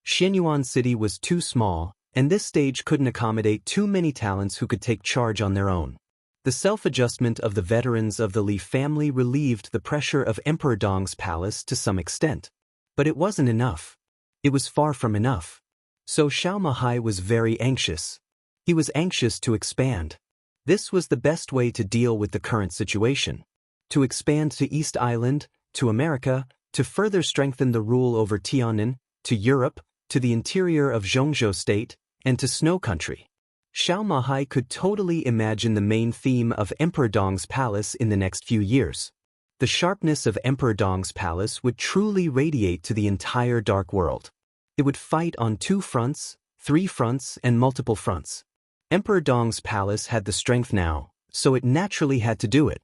Xianyuan City was too small, and this stage couldn't accommodate too many talents who could take charge on their own. The self-adjustment of the veterans of the Li family relieved the pressure of Emperor Dong's palace to some extent. But it wasn't enough. It was far from enough. So Xiao Mahai was very anxious. He was anxious to expand. This was the best way to deal with the current situation. To expand to East Island, to America, to further strengthen the rule over Tiannan, to Europe, to the interior of Zhongzhou State, and to Snow Country. Xiao Mahai could totally imagine the main theme of Emperor Dong's palace in the next few years. The sharpness of Emperor Dong's palace would truly radiate to the entire Dark World. It would fight on 2 fronts, 3 fronts, and multiple fronts. Emperor Dong's palace had the strength now, so it naturally had to do it.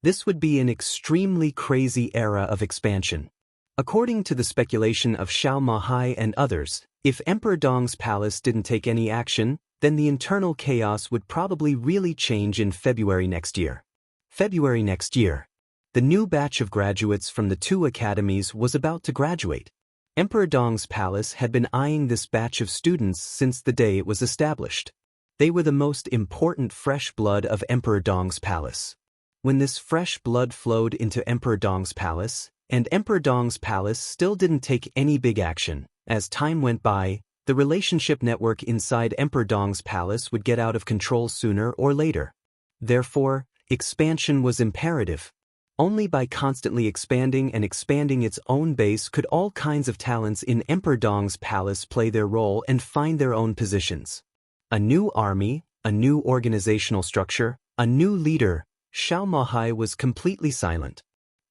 This would be an extremely crazy era of expansion. According to the speculation of Xiao Mahai and others, if Emperor Dong's palace didn't take any action, then the internal chaos would probably really change in February next year. February next year. The new batch of graduates from the 2 academies was about to graduate. Emperor Dong's palace had been eyeing this batch of students since the day it was established. They were the most important fresh blood of Emperor Dong's palace. When this fresh blood flowed into Emperor Dong's palace, and Emperor Dong's palace still didn't take any big action, as time went by, the relationship network inside Emperor Dong's palace would get out of control sooner or later. Therefore, expansion was imperative. Only by constantly expanding and expanding its own base could all kinds of talents in Emperor Dong's palace play their role and find their own positions. A new army, a new organizational structure, a new leader. Xiao Mahai was completely silent.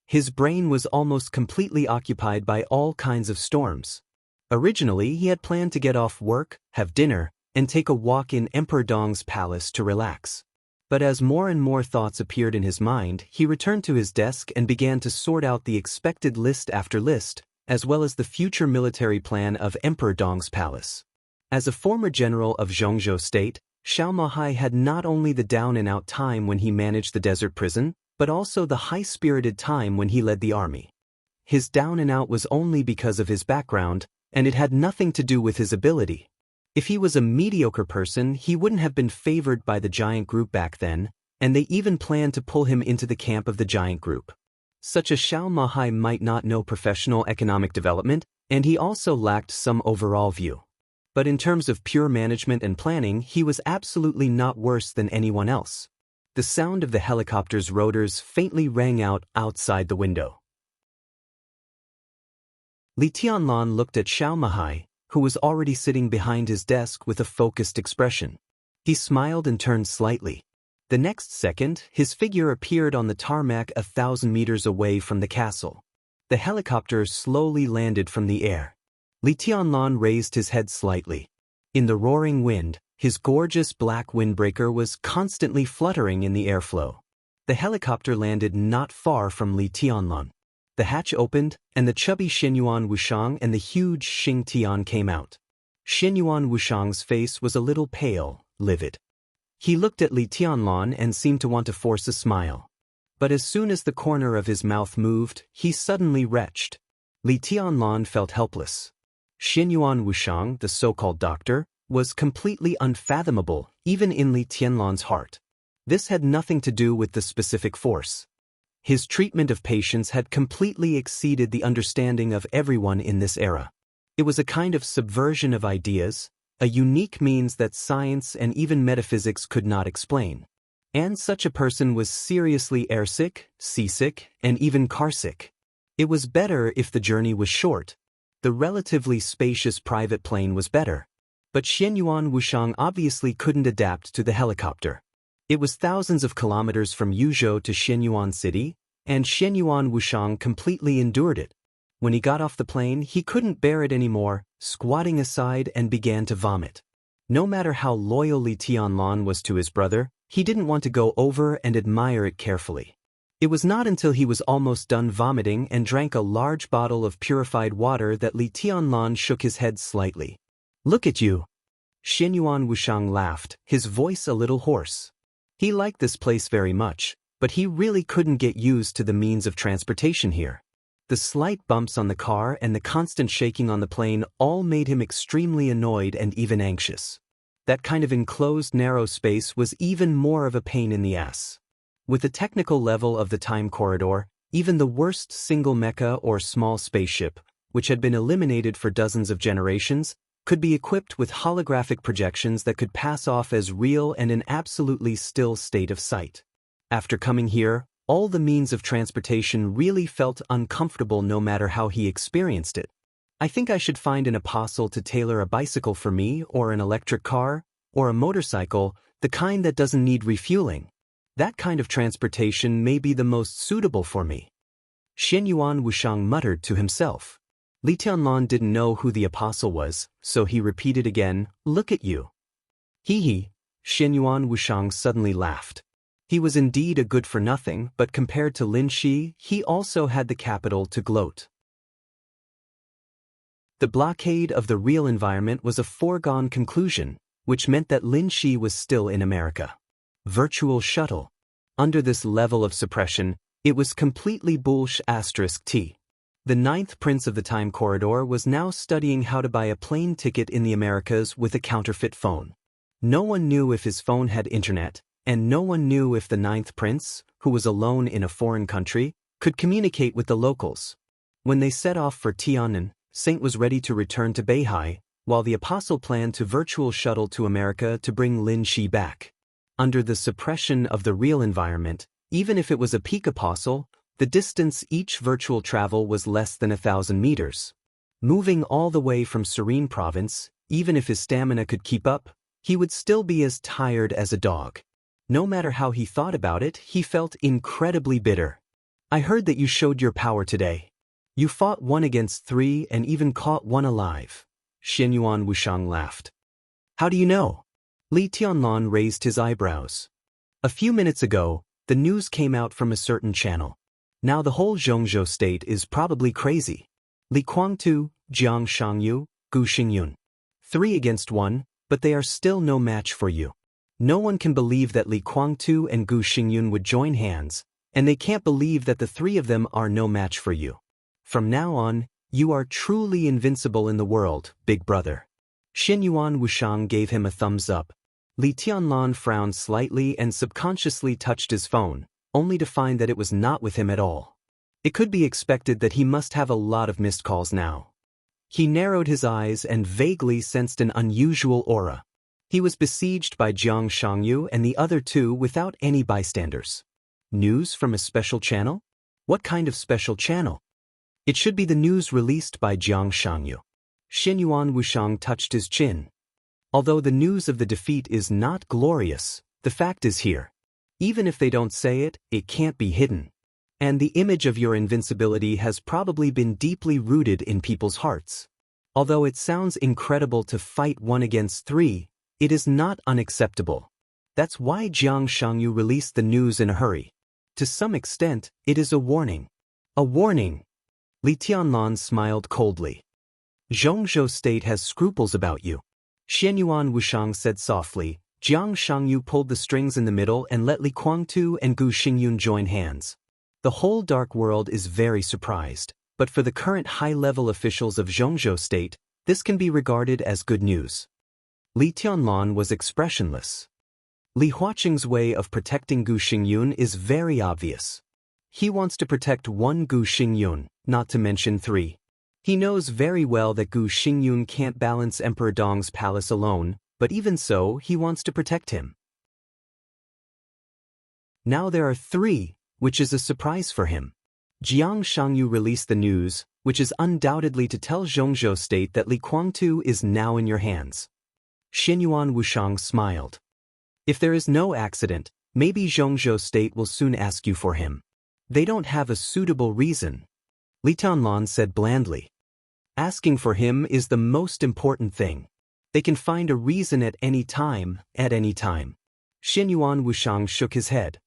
His brain was almost completely occupied by all kinds of storms. Originally, he had planned to get off work, have dinner, and take a walk in Emperor Dong's palace to relax. But as more and more thoughts appeared in his mind, he returned to his desk and began to sort out the expected list after list, as well as the future military plan of Emperor Dong's palace. As a former general of Zhongzhou State, Xiao Mahai had not only the down-and-out time when he managed the desert prison, but also the high-spirited time when he led the army. His down-and-out was only because of his background, and it had nothing to do with his ability. If he was a mediocre person, he wouldn't have been favored by the Giant Group back then, and they even planned to pull him into the camp of the Giant Group. Such a Xiao Mahai might not know professional economic development, and he also lacked some overall view. But in terms of pure management and planning, he was absolutely not worse than anyone else. The sound of the helicopter's rotors faintly rang out outside the window. Li Tianlan looked at Xiao Mahai, who was already sitting behind his desk with a focused expression. He smiled and turned slightly. The next second, his figure appeared on the tarmac 1,000 meters away from the castle. The helicopter slowly landed from the air. Li Tianlan raised his head slightly. In the roaring wind, his gorgeous black windbreaker was constantly fluttering in the airflow. The helicopter landed not far from Li Tianlan. The hatch opened, and the chubby Xianyuan Wuxiang and the huge Xing Tian came out. Xianyuan Wuxiang's face was a little pale, livid. He looked at Li Tianlan and seemed to want to force a smile. But as soon as the corner of his mouth moved, he suddenly retched. Li Tianlan felt helpless. Xianyuan Wuxiang, the so-called doctor, was completely unfathomable, even in Li Tianlan's heart. This had nothing to do with the specific force. His treatment of patients had completely exceeded the understanding of everyone in this era. It was a kind of subversion of ideas, a unique means that science and even metaphysics could not explain. And such a person was seriously airsick, seasick, and even carsick. It was better if the journey was short. The relatively spacious private plane was better. But Xianyuan Wuxiang obviously couldn't adapt to the helicopter. It was thousands of kilometers from Yuzhou to Xianyuan City, and Xianyuan Wuxiang completely endured it. When he got off the plane, he couldn't bear it anymore, squatting aside and began to vomit. No matter how loyal Li Tianlan was to his brother, he didn't want to go over and admire it carefully. It was not until he was almost done vomiting and drank a large bottle of purified water that Li Tianlan shook his head slightly. "Look at you." Xianyuan Wuxiang laughed, his voice a little hoarse. He liked this place very much, but he really couldn't get used to the means of transportation here. The slight bumps on the car and the constant shaking on the plane all made him extremely annoyed and even anxious. That kind of enclosed narrow space was even more of a pain in the ass. With the technical level of the time corridor, even the worst single mecha or small spaceship, which had been eliminated for dozens of generations, could be equipped with holographic projections that could pass off as real and an absolutely still state of sight. After coming here, all the means of transportation really felt uncomfortable no matter how he experienced it. I think I should find an apostle to tailor a bicycle for me, or an electric car, or a motorcycle, the kind that doesn't need refueling. That kind of transportation may be the most suitable for me. Xianyuan Wuxiang muttered to himself. Li Tianlan didn't know who the apostle was, so he repeated again, "Look at you." Hee. Xianyuan Wuxiang suddenly laughed. He was indeed a good-for-nothing, but compared to Lin Shi, he also had the capital to gloat. The blockade of the real environment was a foregone conclusion, which meant that Lin Shi was still in America. Virtual shuttle. Under this level of suppression, it was completely bullsh*t. The ninth prince of the time corridor was now studying how to buy a plane ticket in the Americas with a counterfeit phone. No one knew if his phone had internet, and no one knew if the ninth prince, who was alone in a foreign country, could communicate with the locals. When they set off for Tiannan, Saint was ready to return to Beihai, while the apostle planned to virtual shuttle to America to bring Lin Shi back. Under the suppression of the real environment, even if it was a peak apostle, the distance each virtual travel was less than 1,000 meters. Moving all the way from Serene Province, even if his stamina could keep up, he would still be as tired as a dog. No matter how he thought about it, he felt incredibly bitter. "I heard that you showed your power today. You fought 1 against 3 and even caught 1 alive." Xianyuan Wuxiang laughed. "How do you know?" Li Tianlan raised his eyebrows. "A few minutes ago, the news came out from a certain channel. Now the whole Zhongzhou state is probably crazy. Li Guangtu, Jiang Shangyu, Gu Xingyun. 3 against 1, but they are still no match for you. No one can believe that Li Guangtu and Gu Xingyun would join hands, and they can't believe that the 3 of them are no match for you. From now on, you are truly invincible in the world, big brother." Xianyuan Wuxiang gave him a thumbs up. Li Tianlan frowned slightly and subconsciously touched his phone, only to find that it was not with him at all. It could be expected that he must have a lot of missed calls now. He narrowed his eyes and vaguely sensed an unusual aura. He was besieged by Jiang Shangyu and the other 2 without any bystanders. News from a special channel? What kind of special channel? It should be the news released by Jiang Shangyu. Xianyuan Wuxiang touched his chin. Although the news of the defeat is not glorious, the fact is here. Even if they don't say it, it can't be hidden. And the image of your invincibility has probably been deeply rooted in people's hearts. Although it sounds incredible to fight 1 against 3, it is not unacceptable. That's why Jiang Shangyu released the news in a hurry. To some extent, it is a warning. A warning, Li Tianlan smiled coldly. Zhongzhou State has scruples about you. Xianyuan Wushang said softly. Jiang Shangyu pulled the strings in the middle and let Li Kuangtu and Gu Xingyun join hands. The whole dark world is very surprised, but for the current high-level officials of Zhongzhou State, this can be regarded as good news. Li Tianlan was expressionless. Li Huaqing's way of protecting Gu Xingyun is very obvious. He wants to protect one Gu Xingyun, not to mention three. He knows very well that Gu Xingyun can't balance Emperor Dong's palace alone, but even so, he wants to protect him. Now there are three, which is a surprise for him. Jiang Shangyu released the news, which is undoubtedly to tell Zhongzhou State that Li Kuangtu is now in your hands. Xianyuan Wushang smiled. If there is no accident, maybe Zhongzhou State will soon ask you for him. They don't have a suitable reason. Li Tianlan said blandly. Asking for him is the most important thing. They can find a reason at any time, Xianyuan Wushang shook his head.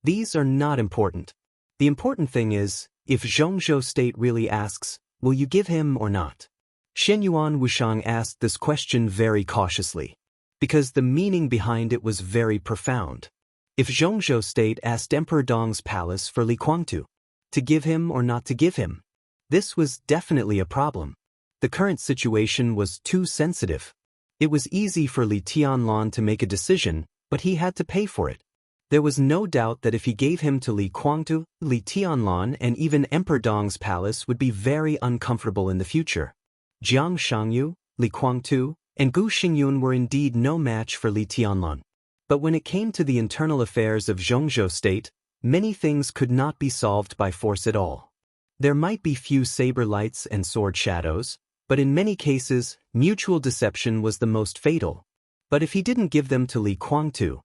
These are not important. The important thing is, if Zhongzhou State really asks, will you give him or not? Xianyuan Wushang asked this question very cautiously, because the meaning behind it was very profound. If Zhongzhou State asked Emperor Dong's palace for Li Kuangtu, to give him or not to give him, this was definitely a problem. The current situation was too sensitive. It was easy for Li Tianlan to make a decision, but he had to pay for it. There was no doubt that if he gave him to Li Kuangtu, Li Tianlan and even Emperor Dong's palace would be very uncomfortable in the future. Jiang Shangyu, Li Kuangtu, and Gu Xingyun were indeed no match for Li Tianlan. But when it came to the internal affairs of Zhongzhou State, many things could not be solved by force at all. There might be few saber lights and sword shadows, but in many cases, mutual deception was the most fatal. But if he didn't give them to Li Kuangtu,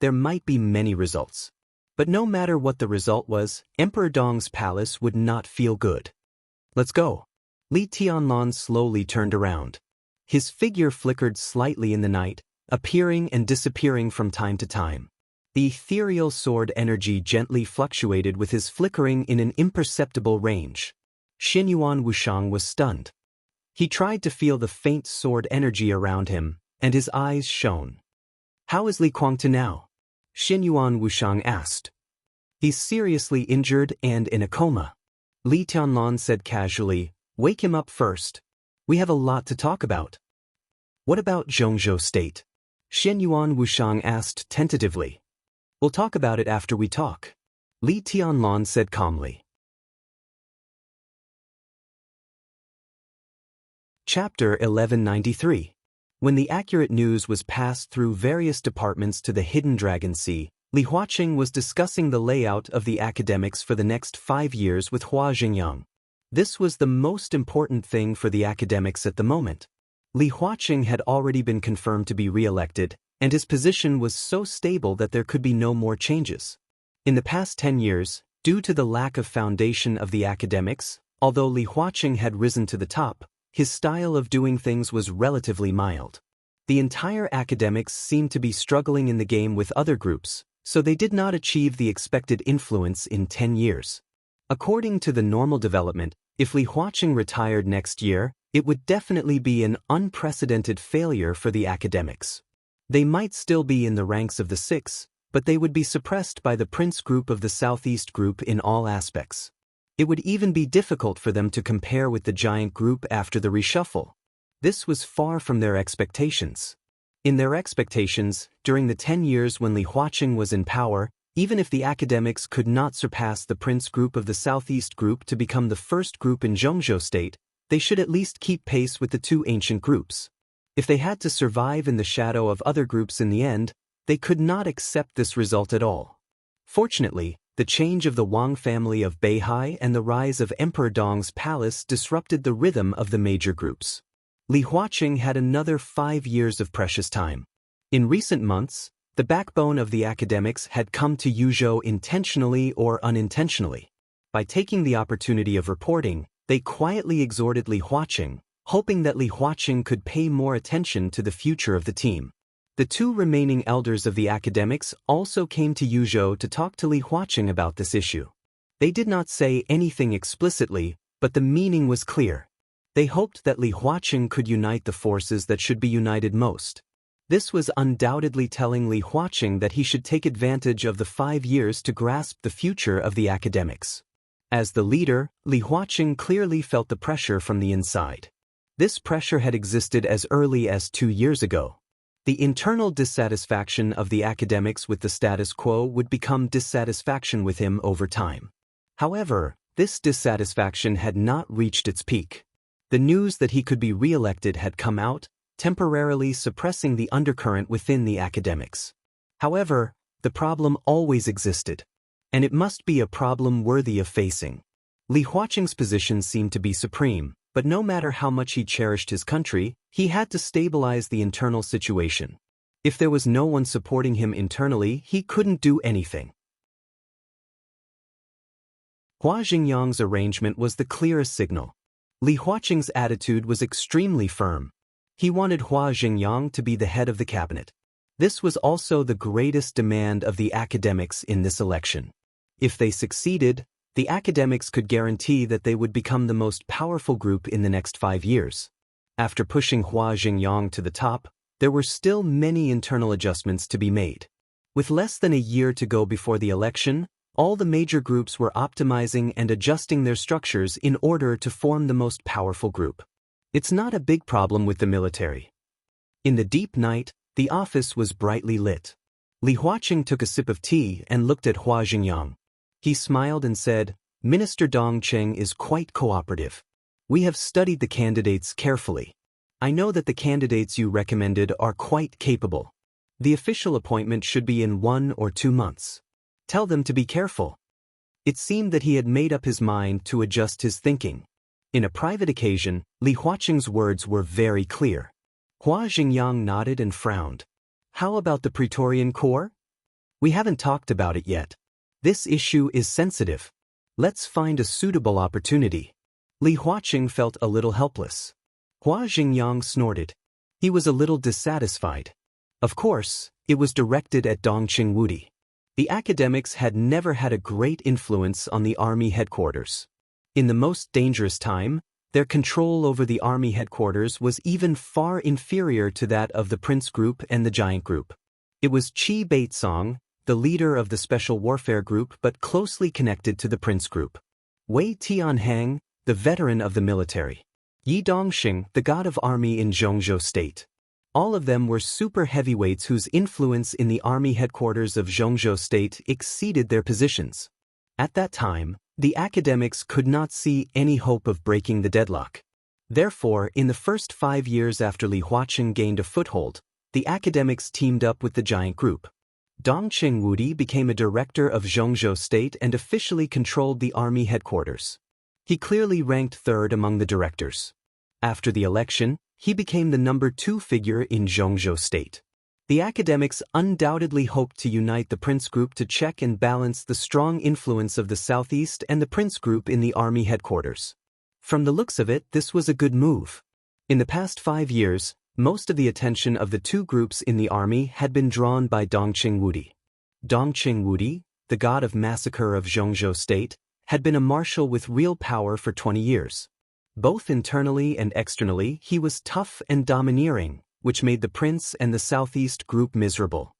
there might be many results. But no matter what the result was, Emperor Dong's palace would not feel good. Let's go. Li Tianlan slowly turned around. His figure flickered slightly in the night, appearing and disappearing from time to time. The ethereal sword energy gently fluctuated with his flickering in an imperceptible range. Xianyuan Wushang was stunned. He tried to feel the faint sword energy around him, and his eyes shone. How is Li Kuangtu now? Xianyuan Wushang asked. He's seriously injured and in a coma. Li Tianlan said casually, wake him up first. We have a lot to talk about. What about Zhongzhou State? Xianyuan Wushang asked tentatively. We'll talk about it after we talk. Li Tianlan said calmly. Chapter 1193. When the accurate news was passed through various departments to the Hidden Dragon Sea, Li Huaqing was discussing the layout of the academics for the next 5 years with Hua Jingyang. This was the most important thing for the academics at the moment. Li Huaqing had already been confirmed to be re-elected, and his position was so stable that there could be no more changes. In the past 10 years, due to the lack of foundation of the academics, although Li Huaqing had risen to the top, his style of doing things was relatively mild. The entire academics seemed to be struggling in the game with other groups, so they did not achieve the expected influence in 10 years. According to the normal development, if Li Huaqing retired next year, it would definitely be an unprecedented failure for the academics. They might still be in the ranks of the 6, but they would be suppressed by the Prince Group of the Southeast Group in all aspects. It would even be difficult for them to compare with the giant group after the reshuffle. This was far from their expectations. In their expectations, during the 10 years when Li Huaqing was in power, even if the academics could not surpass the Prince Group of the Southeast Group to become the first group in Zhongzhou State, they should at least keep pace with the 2 ancient groups. If they had to survive in the shadow of other groups in the end, they could not accept this result at all. Fortunately, the change of the Wang family of Beihai and the rise of Emperor Dong's palace disrupted the rhythm of the major groups. Li Huaqing had another 5 years of precious time. In recent months, the backbone of the academics had come to Yuzhou intentionally or unintentionally. By taking the opportunity of reporting, they quietly exhorted Li Huaqing, hoping that Li Huaqing could pay more attention to the future of the team. The 2 remaining elders of the academics also came to Yuzhou to talk to Li Huaqing about this issue. They did not say anything explicitly, but the meaning was clear. They hoped that Li Huaqing could unite the forces that should be united most. This was undoubtedly telling Li Huaqing that he should take advantage of the 5 years to grasp the future of the academics. As the leader, Li Huaqing clearly felt the pressure from the inside. This pressure had existed as early as 2 years ago. The internal dissatisfaction of the academics with the status quo would become dissatisfaction with him over time. However, this dissatisfaction had not reached its peak. The news that he could be re-elected had come out, temporarily suppressing the undercurrent within the academics. However, the problem always existed, and it must be a problem worthy of facing. Li Huaqing's position seemed to be supreme, but no matter how much he cherished his country, he had to stabilize the internal situation. If there was no one supporting him internally, he couldn't do anything. Hua Xingyang's arrangement was the clearest signal. Li Huaqing's attitude was extremely firm. He wanted Hua Xingyang to be the head of the cabinet. This was also the greatest demand of the academics in this election. If they succeeded, the academics could guarantee that they would become the most powerful group in the next 5 years. After pushing Hua Xingyang to the top, there were still many internal adjustments to be made. With less than a year to go before the election, all the major groups were optimizing and adjusting their structures in order to form the most powerful group. It's not a big problem with the military. In the deep night, the office was brightly lit. Li Huaqing took a sip of tea and looked at Hua Xingyang. He smiled and said, "Minister Dong Cheng is quite cooperative. We have studied the candidates carefully. I know that the candidates you recommended are quite capable. The official appointment should be in 1 or 2 months. Tell them to be careful." It seemed that he had made up his mind to adjust his thinking. In a private occasion, Li Huaqing's words were very clear. Hua Xingyang nodded and frowned. "How about the Praetorian Corps? We haven't talked about it yet. This issue is sensitive. Let's find a suitable opportunity." Li Huaqing felt a little helpless. Hua Xingyang snorted. He was a little dissatisfied. Of course, it was directed at Dongqing Wudi. The academics had never had a great influence on the army headquarters. In the most dangerous time, their control over the army headquarters was even far inferior to that of the Prince Group and the Giant Group. It was Qi Baitsong, the leader of the Special Warfare Group but closely connected to the Prince Group. Wei Tianhang, the veteran of the military. Yi Dongxing, the god of army in Zhongzhou State. All of them were super heavyweights whose influence in the army headquarters of Zhongzhou State exceeded their positions. At that time, the academics could not see any hope of breaking the deadlock. Therefore, in the first 5 years after Li Huaqing gained a foothold, the academics teamed up with the Giant Group. Dongqing Wudi became a director of Zhongzhou State and officially controlled the army headquarters. He clearly ranked third among the directors. After the election, he became the number 2 figure in Zhongzhou State. The academics undoubtedly hoped to unite the Prince Group to check and balance the strong influence of the Southeast and the Prince Group in the army headquarters. From the looks of it, this was a good move. In the past 5 years, most of the attention of the 2 groups in the army had been drawn by Dongqing Wudi. Dongqing Wudi, the god of massacre of Zhongzhou State, had been a marshal with real power for 20 years. Both internally and externally, he was tough and domineering, which made the Prince and the Southeast Group miserable.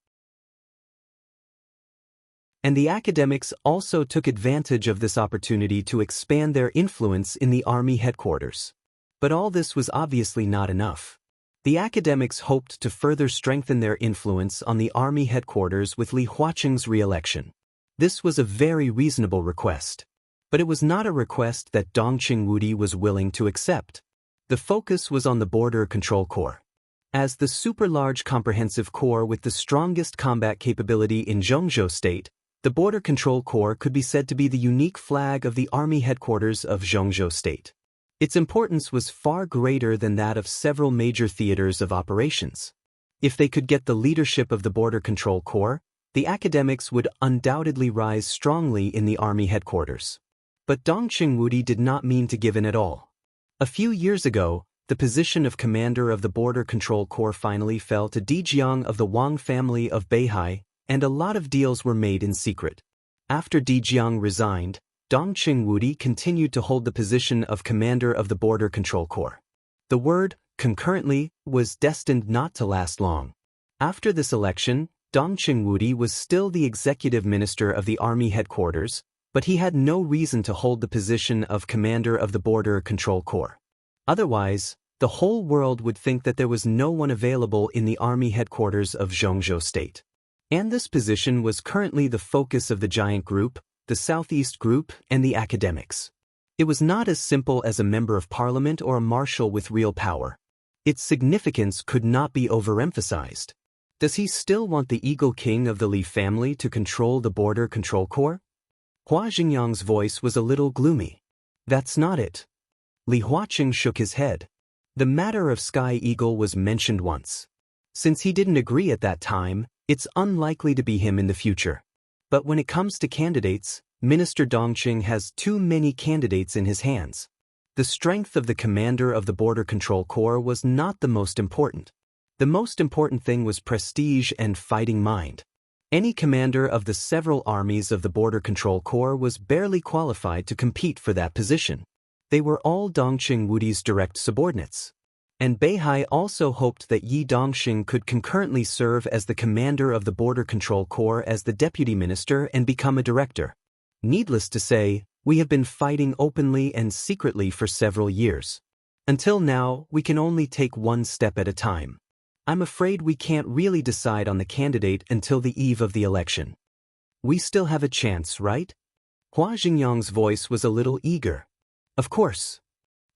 And the academics also took advantage of this opportunity to expand their influence in the army headquarters. But all this was obviously not enough. The academics hoped to further strengthen their influence on the army headquarters with Li Huaqing's re-election. This was a very reasonable request. But it was not a request that Dongqing Wudi was willing to accept. The focus was on the Border Control Corps. As the super-large comprehensive corps with the strongest combat capability in Zhongzhou State, the Border Control Corps could be said to be the unique flag of the army headquarters of Zhongzhou State. Its importance was far greater than that of several major theaters of operations. If they could get the leadership of the Border Control Corps, the academics would undoubtedly rise strongly in the army headquarters. But Dongqing Wudi did not mean to give in at all. A few years ago, the position of commander of the Border Control Corps finally fell to Di Jiang of the Wang family of Beihai, and a lot of deals were made in secret. After Di Jiang resigned, Dongqing Wudi continued to hold the position of commander of the Border Control Corps. The word, concurrently, was destined not to last long. After this election, Dongqing Wudi was still the executive minister of the army headquarters, but he had no reason to hold the position of commander of the Border Control Corps. Otherwise, the whole world would think that there was no one available in the army headquarters of Zhongzhou State. And this position was currently the focus of the giant group, the Southeast group, and the academics. It was not as simple as a member of parliament or a marshal with real power. Its significance could not be overemphasized. Does he still want the Eagle King of the Li family to control the Border Control Corps? Hua Xingyang's voice was a little gloomy. That's not it. Li Huaqing shook his head. The matter of Sky Eagle was mentioned once. Since he didn't agree at that time, it's unlikely to be him in the future. But when it comes to candidates, Minister Dongqing has too many candidates in his hands. The strength of the commander of the Border Control Corps was not the most important. The most important thing was prestige and fighting mind. Any commander of the several armies of the Border Control Corps was barely qualified to compete for that position. They were all Dongqing Wudi's direct subordinates. And Beihai also hoped that Yi Dongxing could concurrently serve as the commander of the Border Control Corps as the deputy minister and become a director. Needless to say, we have been fighting openly and secretly for several years. Until now, we can only take one step at a time. I'm afraid we can't really decide on the candidate until the eve of the election. We still have a chance, right? Hua Xingyang's voice was a little eager. Of course.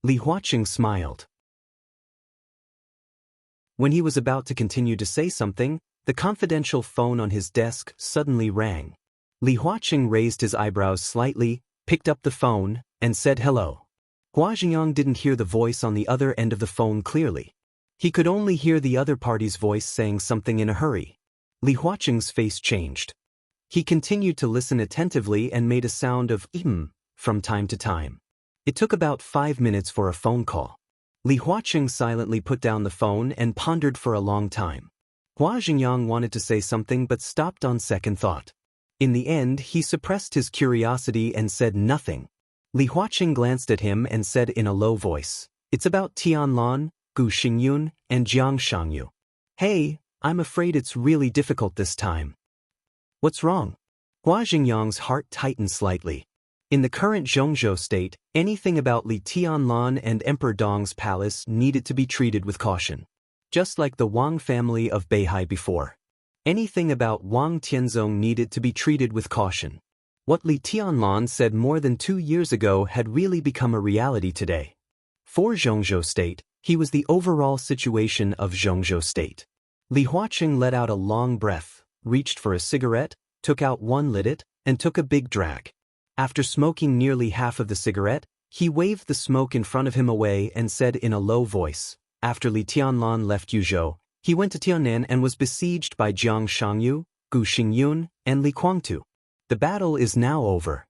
Li Huaqing smiled. When he was about to continue to say something, the confidential phone on his desk suddenly rang. Li Huaqing raised his eyebrows slightly, picked up the phone, and said hello. Hua Xingyang didn't hear the voice on the other end of the phone clearly. He could only hear the other party's voice saying something in a hurry. Li Huaqing's face changed. He continued to listen attentively and made a sound of from time to time. It took about 5 minutes for a phone call. Li Huaqing silently put down the phone and pondered for a long time. Hua Xingyang wanted to say something but stopped on second thought. In the end, he suppressed his curiosity and said nothing. Li Huaqing glanced at him and said in a low voice, "It's about Tianlan, Gu Xingyun, and Jiang Shangyu. Hey, I'm afraid it's really difficult this time." What's wrong? Hua Xingyang's heart tightened slightly. In the current Zhongzhou state, anything about Li Tianlan and Emperor Dong's palace needed to be treated with caution. Just like the Wang family of Beihai before. Anything about Wang Tianzong needed to be treated with caution. What Li Tianlan said more than 2 years ago had really become a reality today. For Zhongzhou state, he was the overall situation of Zhongzhou state. Li Huaqing let out a long breath, reached for a cigarette, took out one, lit it, and took a big drag. After smoking nearly half of the cigarette, he waved the smoke in front of him away and said in a low voice, after Li Tianlan left Yuzhou, he went to Tiannan and was besieged by Jiang Shangyu, Gu Xingyun, and Li Guangtu. The battle is now over.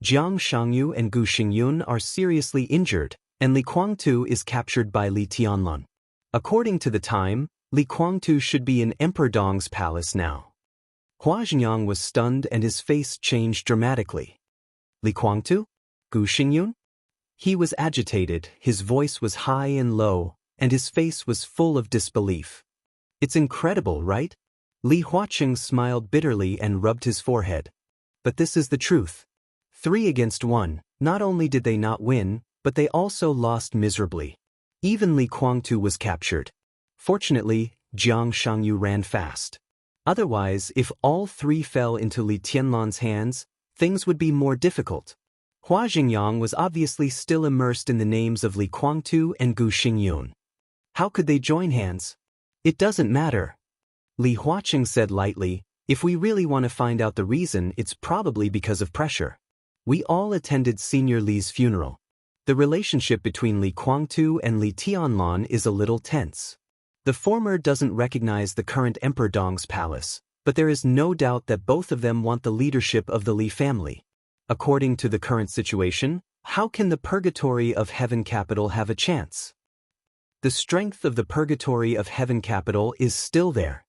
Jiang Shangyu and Gu Xingyun are seriously injured, and Li Guangtu is captured by Li Tianlan. According to the time, Li Guangtu should be in Emperor Dong's palace now. Hua Xingyang was stunned and his face changed dramatically. Li Guangtu? Gu Xingyun? He was agitated, his voice was high and low, and his face was full of disbelief. It's incredible, right? Li Huaqing smiled bitterly and rubbed his forehead. But this is the truth. 3 against 1, not only did they not win, but they also lost miserably. Even Li Guangtu was captured. Fortunately, Jiang Shangyu ran fast. Otherwise, if all 3 fell into Li Tianlan's hands, things would be more difficult. Hua Xingyang was obviously still immersed in the names of Li Guangtu and Gu Xingyun. How could they join hands? It doesn't matter. Li Huaqing said lightly, if we really want to find out the reason, it's probably because of pressure. We all attended Senior Li's funeral. The relationship between Li Guangtu and Li Tianlan is a little tense. The former doesn't recognize the current Emperor Dong's palace, but there is no doubt that both of them want the leadership of the Li family. According to the current situation, how can the Purgatory of Heaven capital have a chance? The strength of the Purgatory of Heaven capital is still there.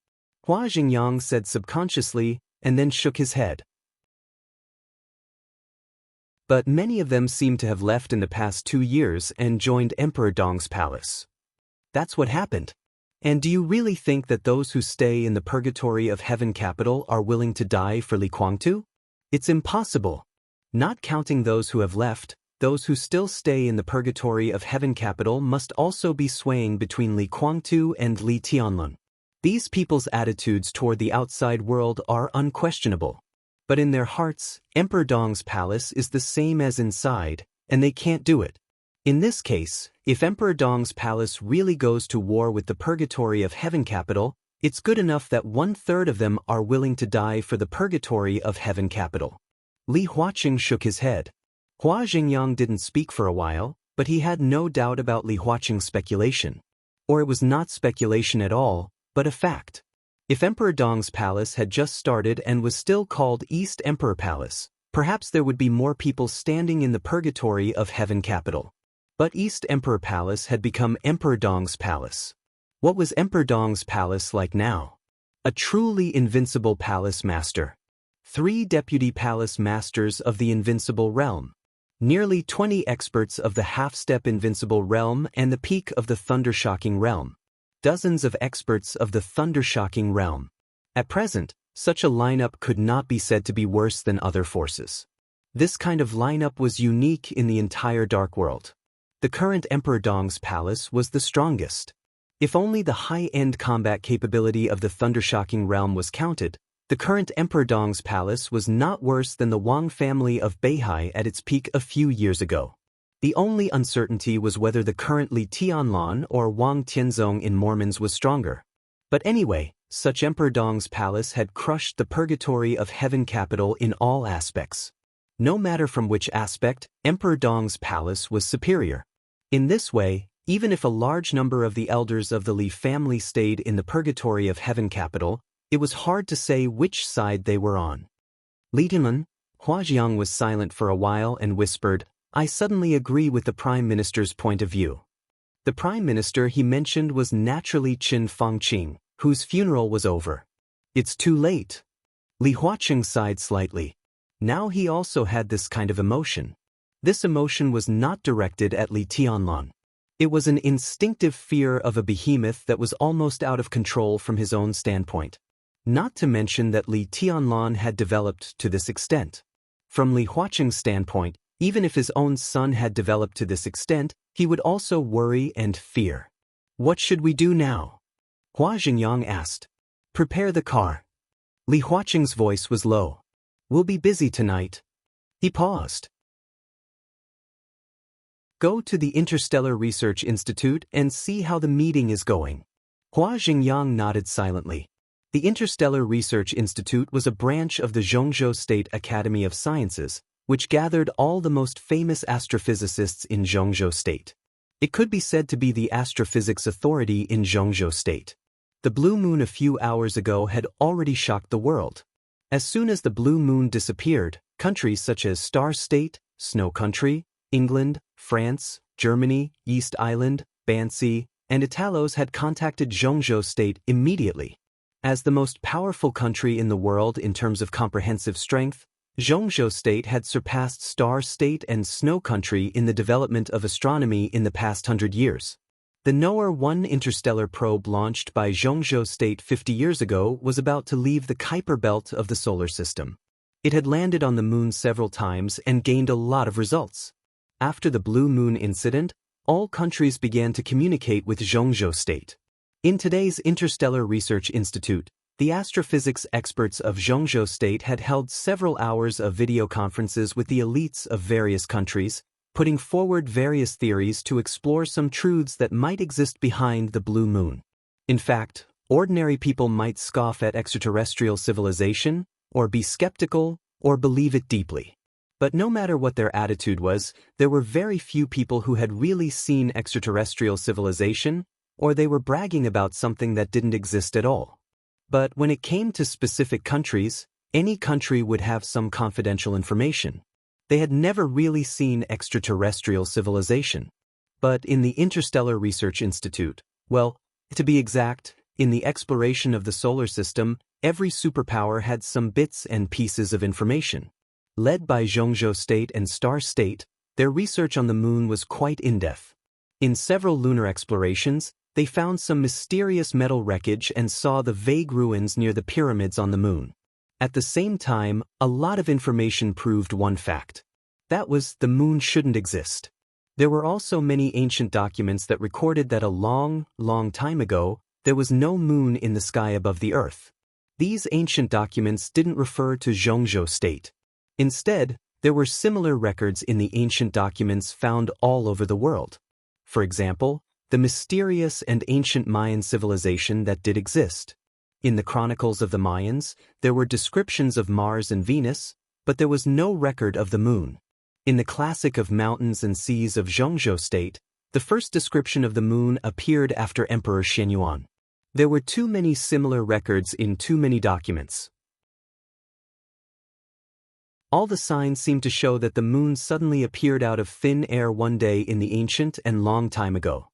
Hua Xingyang said subconsciously, and then shook his head. but many of them seem to have left in the past 2 years and joined Emperor Dong's palace. That's what happened. And do you really think that those who stay in the purgatory of heaven capital are willing to die for Li Kuangtu? It's impossible. Not counting those who have left, those who still stay in the purgatory of heaven capital must also be swaying between Li Kuangtu and Li Tianlun. These people's attitudes toward the outside world are unquestionable. But in their hearts, Emperor Dong's palace is the same as inside, and they can't do it. In this case, if Emperor Dong's palace really goes to war with the purgatory of heaven capital, it's good enough that 1/3 of them are willing to die for the purgatory of heaven capital. Li Huaqing shook his head. Hua Jingyang didn't speak for a while, but he had no doubt about Li Huaqing's speculation. Or it was not speculation at all, but a fact. If Emperor Dong's palace had just started and was still called East Emperor Palace, perhaps there would be more people standing in the purgatory of heaven capital. But East Emperor Palace had become Emperor Dong's palace. What was Emperor Dong's palace like now? A truly invincible palace master. 3 deputy palace masters of the invincible realm. Nearly 20 experts of the half-step invincible realm and the peak of the thundershocking realm. Dozens of experts of the thundershocking realm. At present, such a lineup could not be said to be worse than other forces. This kind of lineup was unique in the entire Dark World. The current Emperor Dong's palace was the strongest. If only the high-end combat capability of the thundershocking realm was counted, the current Emperor Dong's palace was not worse than the Wang family of Beihai at its peak a few years ago. The only uncertainty was whether the current Li Tianlan or Wang Tianzong in Mormons was stronger. But anyway, such Emperor Dong's palace had crushed the purgatory of heaven capital in all aspects. No matter from which aspect, Emperor Dong's palace was superior. In this way, even if a large number of the elders of the Li family stayed in the purgatory of heaven capital, it was hard to say which side they were on. Li Tianlun, Hua Jiang was silent for a while and whispered, "I suddenly agree with the Prime Minister's point of view." The Prime Minister he mentioned was naturally Qin Fangqing, whose funeral was over. It's too late. Li Huaqing sighed slightly. Now he also had this kind of emotion. This emotion was not directed at Li Tianlan. It was an instinctive fear of a behemoth that was almost out of control from his own standpoint. Not to mention that Li Tianlan had developed to this extent. From Li Huaqing's standpoint, even if his own son had developed to this extent, he would also worry and fear. "What should we do now?" Hua Jingyang asked. "Prepare the car." Li Huaqing's voice was low. "We'll be busy tonight." He paused. "Go to the Interstellar Research Institute and see how the meeting is going." Hua Jingyang nodded silently. The Interstellar Research Institute was a branch of the Zhongzhou State Academy of Sciences, which gathered all the most famous astrophysicists in Zhongzhou State. It could be said to be the astrophysics authority in Zhongzhou State. The blue moon a few hours ago had already shocked the world. As soon as the blue moon disappeared, countries such as Star State, Snow Country, England, France, Germany, East Island, Bansi, and Italos had contacted Zhongzhou State immediately. As the most powerful country in the world in terms of comprehensive strength, Zhongzhou State had surpassed Star State and Snow Country in the development of astronomy in the past 100 years. The NOAR-1 interstellar probe launched by Zhongzhou State 50 years ago was about to leave the Kuiper belt of the solar system. It had landed on the moon several times and gained a lot of results. After the Blue Moon incident, all countries began to communicate with Zhongzhou State. In today's Interstellar Research Institute, the astrophysics experts of Zhongzhou State had held several hours of video conferences with the elites of various countries, putting forward various theories to explore some truths that might exist behind the blue moon. In fact, ordinary people might scoff at extraterrestrial civilization, or be skeptical, or believe it deeply. But no matter what their attitude was, there were very few people who had really seen extraterrestrial civilization, or they were bragging about something that didn't exist at all. But when it came to specific countries, any country would have some confidential information. They had never really seen extraterrestrial civilization. But in the Interstellar Research Institute, well, to be exact, in the exploration of the solar system, every superpower had some bits and pieces of information. Led by Zhongzhou State and Star State, their research on the moon was quite in-depth. In several lunar explorations, they found some mysterious metal wreckage and saw the vague ruins near the pyramids on the moon. At the same time, a lot of information proved one fact. That was, the moon shouldn't exist. There were also many ancient documents that recorded that a long time ago, there was no moon in the sky above the Earth. These ancient documents didn't refer to Zhongzhou State. Instead, there were similar records in the ancient documents found all over the world. For example, the mysterious and ancient Mayan civilization that did exist. In the chronicles of the Mayans, there were descriptions of Mars and Venus, but there was no record of the moon. In the classic of mountains and seas of Zhongzhou State, the first description of the moon appeared after Emperor Xianyuan. There were too many similar records in too many documents. All the signs seemed to show that the moon suddenly appeared out of thin air one day in the ancient and long time ago.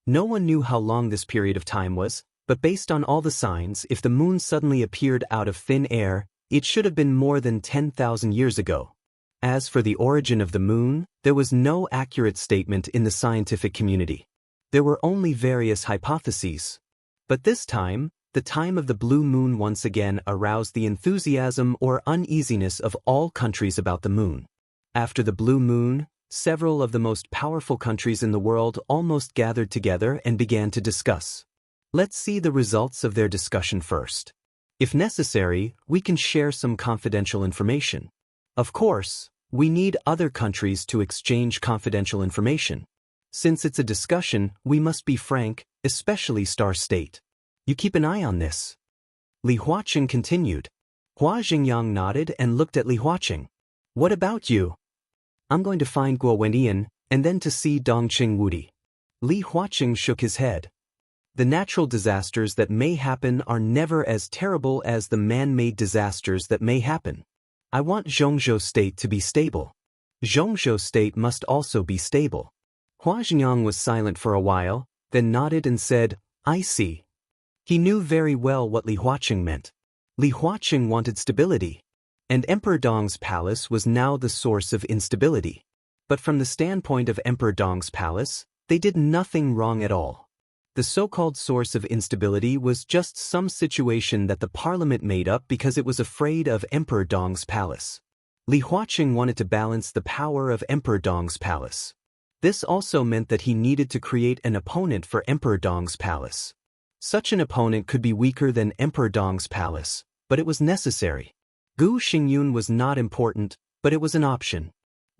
No one knew how long this period of time was, but based on all the signs, if the moon suddenly appeared out of thin air, it should have been more than 10,000 years ago. As for the origin of the moon, there was no accurate statement in the scientific community. There were only various hypotheses. But this time, the time of the blue moon once again aroused the enthusiasm or uneasiness of all countries about the moon. After the blue moon, several of the most powerful countries in the world almost gathered together and began to discuss. Let's see the results of their discussion first. If necessary, we can share some confidential information. Of course, we need other countries to exchange confidential information. Since it's a discussion, we must be frank, especially Star State. You keep an eye on this. Li Huaqing continued. Hua Xingyang nodded and looked at Li Huaqing. What about you? I'm going to find Guo Wendian, and then to see Dongqing Wudi. Li Huaqing shook his head. The natural disasters that may happen are never as terrible as the man-made disasters that may happen. I want Zhongzhou State to be stable. Zhongzhou State must also be stable. Hua Xingyang was silent for a while, then nodded and said, I see. He knew very well what Li Huaqing meant. Li Huaqing wanted stability, and Emperor Dong's palace was now the source of instability. But from the standpoint of Emperor Dong's palace, they did nothing wrong at all. The so-called source of instability was just some situation that the parliament made up because it was afraid of Emperor Dong's palace. Li Huaqing wanted to balance the power of Emperor Dong's palace. This also meant that he needed to create an opponent for Emperor Dong's palace. Such an opponent could be weaker than Emperor Dong's palace, but it was necessary. Gu Xingyun was not important, but it was an option.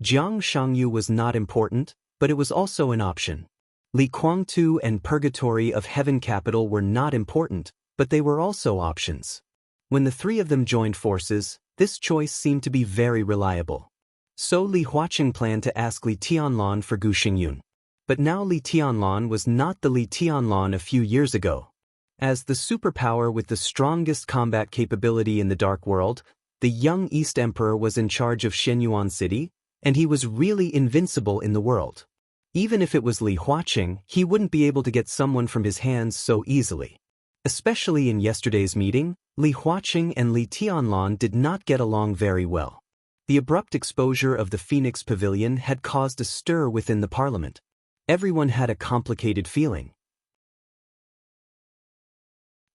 Jiang Shangyu was not important, but it was also an option. Li Kuangtu and Purgatory of Heaven Capital were not important, but they were also options. When the three of them joined forces, this choice seemed to be very reliable. So Li Huaqing planned to ask Li Tianlan for Gu Xingyun. But now Li Tianlan was not the Li Tianlan a few years ago. As the superpower with the strongest combat capability in the Dark World, the young East Emperor was in charge of Shenyuan City, and he was really invincible in the world. Even if it was Li Huaqing, he wouldn't be able to get someone from his hands so easily. Especially in yesterday's meeting, Li Huaqing and Li Tianlan did not get along very well. The abrupt exposure of the Phoenix Pavilion had caused a stir within the parliament. Everyone had a complicated feeling.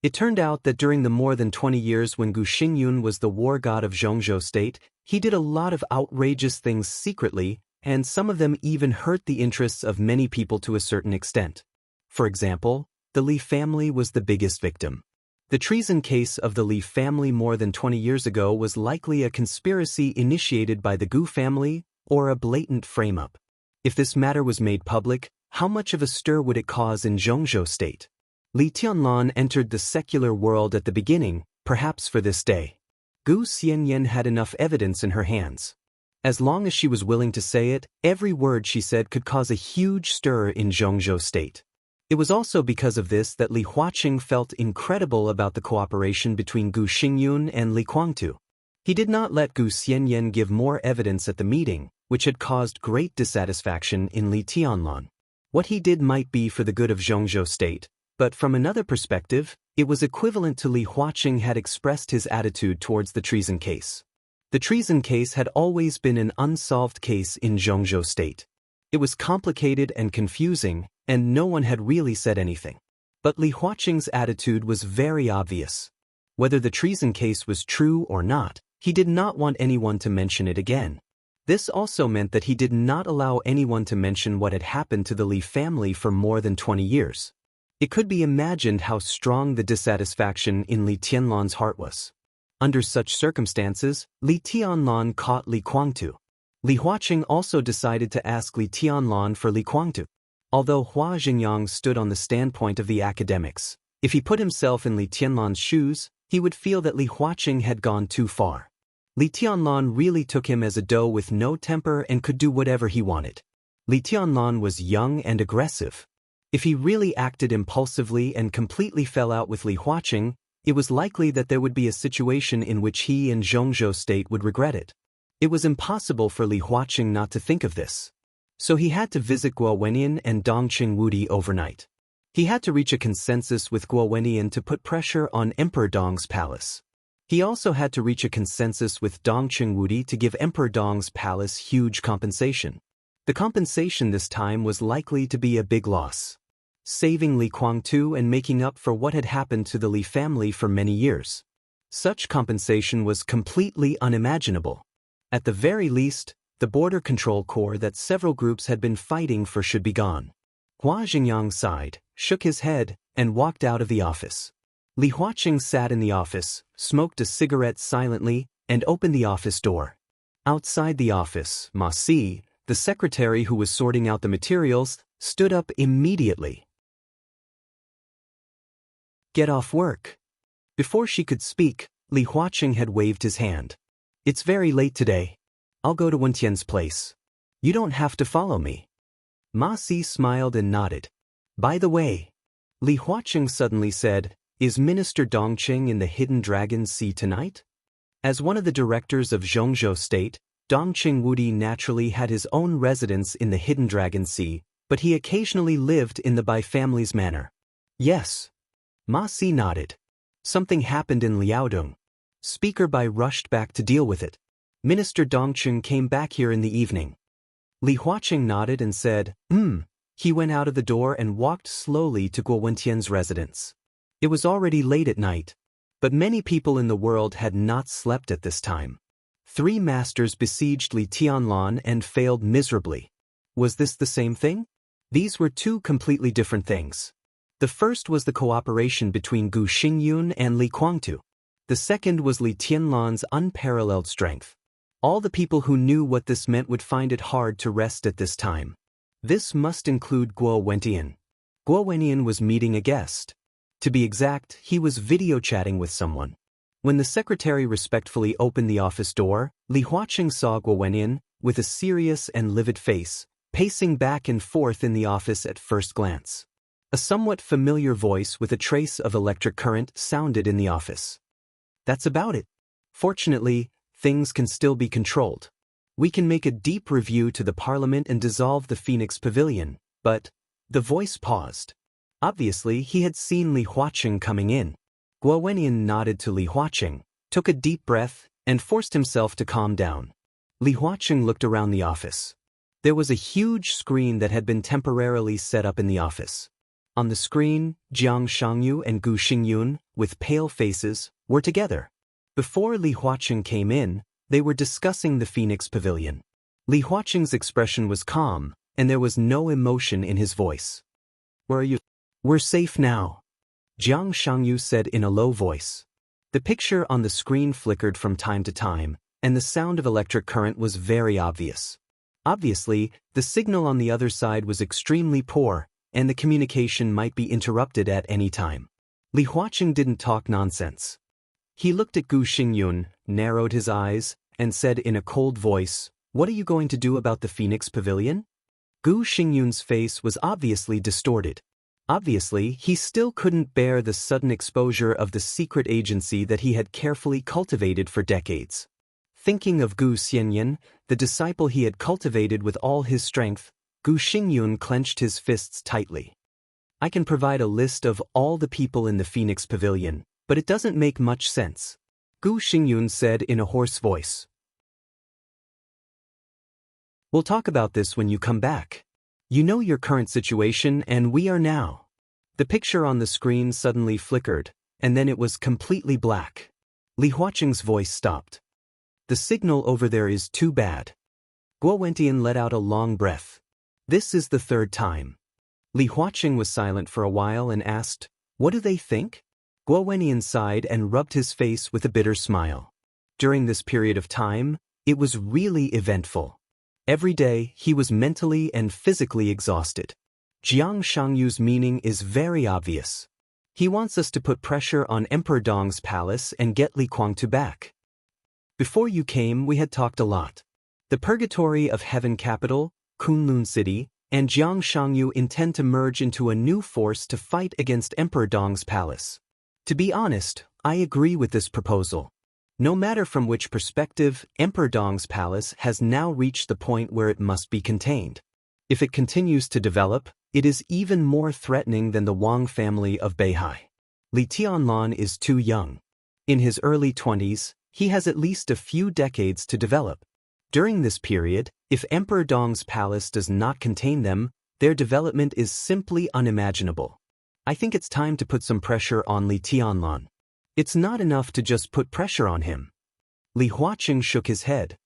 It turned out that during the more than 20 years when Gu Xingyun was the war god of Zhongzhou State, he did a lot of outrageous things secretly, and some of them even hurt the interests of many people to a certain extent. For example, the Li family was the biggest victim. The treason case of the Li family more than 20 years ago was likely a conspiracy initiated by the Gu family or a blatant frame-up. If this matter was made public, how much of a stir would it cause in Zhongzhou State? Li Tianlan entered the secular world at the beginning, perhaps for this day. Gu Xianyan had enough evidence in her hands. As long as she was willing to say it, every word she said could cause a huge stir in Zhongzhou State. It was also because of this that Li Huaqing felt incredible about the cooperation between Gu Xingyun and Li Kuangtu. He did not let Gu Xianyan give more evidence at the meeting, which had caused great dissatisfaction in Li Tianlan. What he did might be for the good of Zhongzhou State, but from another perspective, it was equivalent to Li Huaqing had expressed his attitude towards the treason case. The treason case had always been an unsolved case in Zhongzhou State. It was complicated and confusing, and no one had really said anything. But Li Huaqing's attitude was very obvious. Whether the treason case was true or not, he did not want anyone to mention it again. This also meant that he did not allow anyone to mention what had happened to the Li family for more than 20 years. It could be imagined how strong the dissatisfaction in Li Tianlan's heart was. Under such circumstances, Li Tianlan caught Li Guangtu. Li Huaqing also decided to ask Li Tianlan for Li Guangtu. Although Hua Xingyang stood on the standpoint of the academics, if he put himself in Li Tianlan's shoes, he would feel that Li Huaqing had gone too far. Li Tianlan really took him as a doe with no temper and could do whatever he wanted. Li Tianlan was young and aggressive. If he really acted impulsively and completely fell out with Li Huaqing, it was likely that there would be a situation in which he and Zhongzhou State would regret it. It was impossible for Li Huaqing not to think of this. So he had to visit Guo Wenyan and Dongqing Wudi overnight. He had to reach a consensus with Guo Wenyan to put pressure on Emperor Dong's palace. He also had to reach a consensus with Dongqing Wudi to give Emperor Dong's palace huge compensation. The compensation this time was likely to be a big loss, saving Li Guangtu and making up for what had happened to the Li family for many years. Such compensation was completely unimaginable. At the very least, the border control corps that several groups had been fighting for should be gone. Hua Xingyang sighed, shook his head, and walked out of the office. Li Huaqing sat in the office, smoked a cigarette silently, and opened the office door. Outside the office, Ma Si, the secretary who was sorting out the materials, stood up immediately. Get off work. Before she could speak, Li Huaqing had waved his hand. It's very late today. I'll go to Wentian's place. You don't have to follow me. Ma Si smiled and nodded. By the way, Li Huaqing suddenly said, is Minister Dongqing in the Hidden Dragon Sea tonight? As one of the directors of Zhongzhou State, Dongqing Wudi naturally had his own residence in the Hidden Dragon Sea, but he occasionally lived in the Bai family's manor. Yes. Ma Si nodded. Something happened in Liaodong. Speaker Bai rushed back to deal with it. Minister Dongqing came back here in the evening. Li Huaqing nodded and said, He went out of the door and walked slowly to Guo Wentian's residence. It was already late at night, but many people in the world had not slept at this time. 3 masters besieged Li Tianlan and failed miserably. Was this the same thing? These were 2 completely different things. The first was the cooperation between Gu Xingyun and Li Guangtu. The second was Li Tianlan's unparalleled strength. All the people who knew what this meant would find it hard to rest at this time. This must include Guo Wentian. Guo Wenyan was meeting a guest. To be exact, he was video chatting with someone. When the secretary respectfully opened the office door, Li Huaqing saw Guo Wenyan, with a serious and livid face, pacing back and forth in the office at first glance. A somewhat familiar voice with a trace of electric current sounded in the office. That's about it. Fortunately, things can still be controlled. We can make a deep review to the parliament and dissolve the Phoenix Pavilion, but... The voice paused. Obviously, he had seen Li Huaqing coming in. Guo Wenyan nodded to Li Huaqing, took a deep breath, and forced himself to calm down. Li Huaqing looked around the office. There was a huge screen that had been temporarily set up in the office. On the screen, Jiang Shangyu and Gu Xingyun, with pale faces, were together. Before Li Huaqing came in, they were discussing the Phoenix Pavilion. Li Huaqing's expression was calm, and there was no emotion in his voice. Where are you? We're safe now, Jiang Shangyu said in a low voice. The picture on the screen flickered from time to time, and the sound of electric current was very obvious. Obviously, the signal on the other side was extremely poor, and the communication might be interrupted at any time. Li Huaqing didn't talk nonsense. He looked at Gu Xingyun, narrowed his eyes, and said in a cold voice, "What are you going to do about the Phoenix Pavilion?" Gu Xingyun's face was obviously distorted. Obviously, he still couldn't bear the sudden exposure of the secret agency that he had carefully cultivated for decades. Thinking of Gu Xianyan, the disciple he had cultivated with all his strength, Gu Xingyun clenched his fists tightly. I can provide a list of all the people in the Phoenix Pavilion, but it doesn't make much sense, Gu Xingyun said in a hoarse voice. We'll talk about this when you come back. You know your current situation and we are now. The picture on the screen suddenly flickered, and then it was completely black. Li Huaqing's voice stopped. The signal over there is too bad. Guo Wentian let out a long breath. This is the third time. Li Huaqing was silent for a while and asked, "What do they think?" Guo Wentian sighed and rubbed his face with a bitter smile. During this period of time, it was really eventful. Every day, he was mentally and physically exhausted. Jiang Shangyu's meaning is very obvious. He wants us to put pressure on Emperor Dong's palace and get Li Kuangtu back. Before you came, we had talked a lot. The Purgatory of Heaven Capital, Kunlun City, and Jiang Shangyu intend to merge into a new force to fight against Emperor Dong's palace. To be honest, I agree with this proposal. No matter from which perspective, Emperor Dong's palace has now reached the point where it must be contained. If it continues to develop, it is even more threatening than the Wang family of Beihai. Li Tianlan is too young. In his early 20s, he has at least a few decades to develop. During this period, if Emperor Dong's palace does not contain them, their development is simply unimaginable. I think it's time to put some pressure on Li Tianlan. It's not enough to just put pressure on him. Li Huaqing shook his head.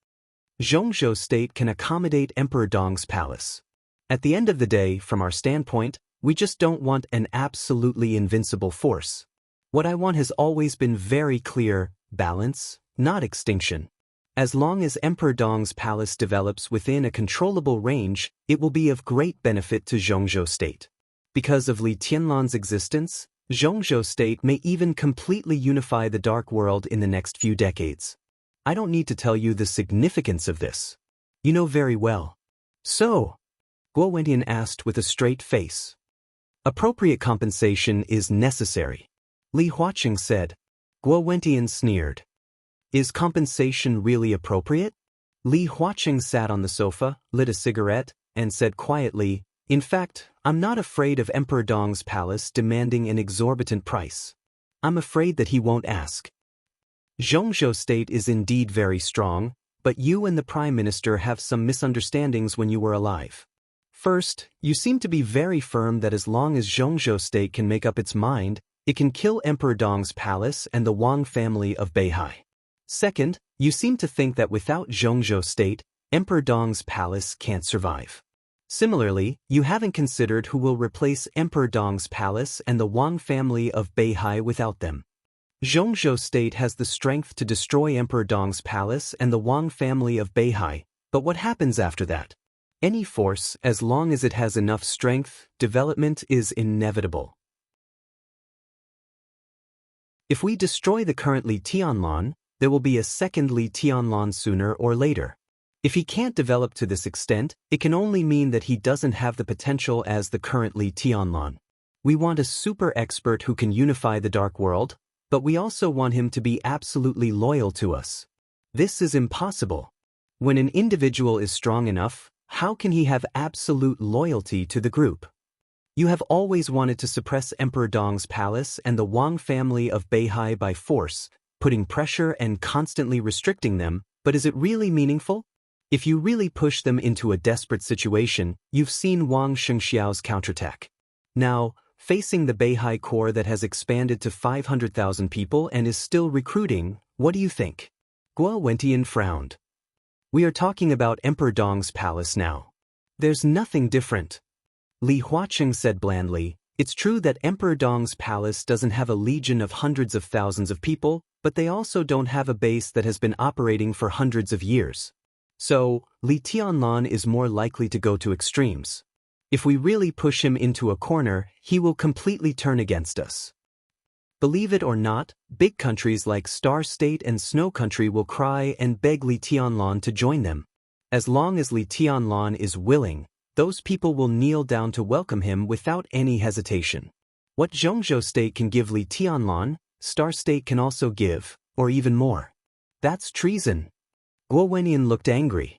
Zhongzhou State can accommodate Emperor Dong's palace. At the end of the day, from our standpoint, we just don't want an absolutely invincible force. What I want has always been very clear: balance, not extinction. As long as Emperor Dong's palace develops within a controllable range, it will be of great benefit to Zhongzhou State. Because of Li Tianlan's existence, Zhongzhou State may even completely unify the Dark World in the next few decades. I don't need to tell you the significance of this. You know very well. So, Guo Wentian asked with a straight face. Appropriate compensation is necessary. Li Huaqing said. Guo Wentian sneered. Is compensation really appropriate? Li Huaqing sat on the sofa, lit a cigarette, and said quietly, "In fact, I'm not afraid of Emperor Dong's palace demanding an exorbitant price. I'm afraid that he won't ask. Zhongzhou State is indeed very strong, but you and the Prime Minister have some misunderstandings when you were alive. First, you seem to be very firm that as long as Zhongzhou State can make up its mind, it can kill Emperor Dong's palace and the Wang family of Beihai. Second, you seem to think that without Zhongzhou State, Emperor Dong's palace can't survive. Similarly, you haven't considered who will replace Emperor Dong's palace and the Wang family of Beihai without them. Zhongzhou State has the strength to destroy Emperor Dong's palace and the Wang family of Beihai, but what happens after that? Any force, as long as it has enough strength, development is inevitable. If we destroy the current Li Tianlan, there will be a second Li Tianlan sooner or later. If he can't develop to this extent, it can only mean that he doesn't have the potential as the current Li Tianlan. We want a super expert who can unify the Dark World, but we also want him to be absolutely loyal to us. This is impossible. When an individual is strong enough, how can he have absolute loyalty to the group? You have always wanted to suppress Emperor Dong's palace and the Wang family of Beihai by force, putting pressure and constantly restricting them, but is it really meaningful? If you really push them into a desperate situation, you've seen Wang Xianxiao's counterattack. Now, facing the Beihai Corps that has expanded to 500,000 people and is still recruiting, what do you think? Guo Wentian frowned. We are talking about Emperor Dong's palace now. There's nothing different. Li Huaqing said blandly, it's true that Emperor Dong's palace doesn't have a legion of hundreds of thousands of people, but they also don't have a base that has been operating for hundreds of years. So, Li Tianlan is more likely to go to extremes. If we really push him into a corner, he will completely turn against us. Believe it or not, big countries like Star State and Snow Country will cry and beg Li Tianlan to join them. As long as Li Tianlan is willing, those people will kneel down to welcome him without any hesitation. What Zhongzhou State can give Li Tianlan, Star State can also give, or even more. That's treason. Guo Wentian looked angry.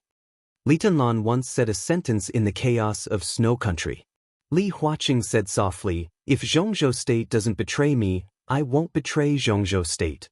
Li Tianlan once said a sentence in the chaos of Snow Country. Li Huaqing said softly, if Zhongzhou State doesn't betray me, I won't betray Zhongzhou State.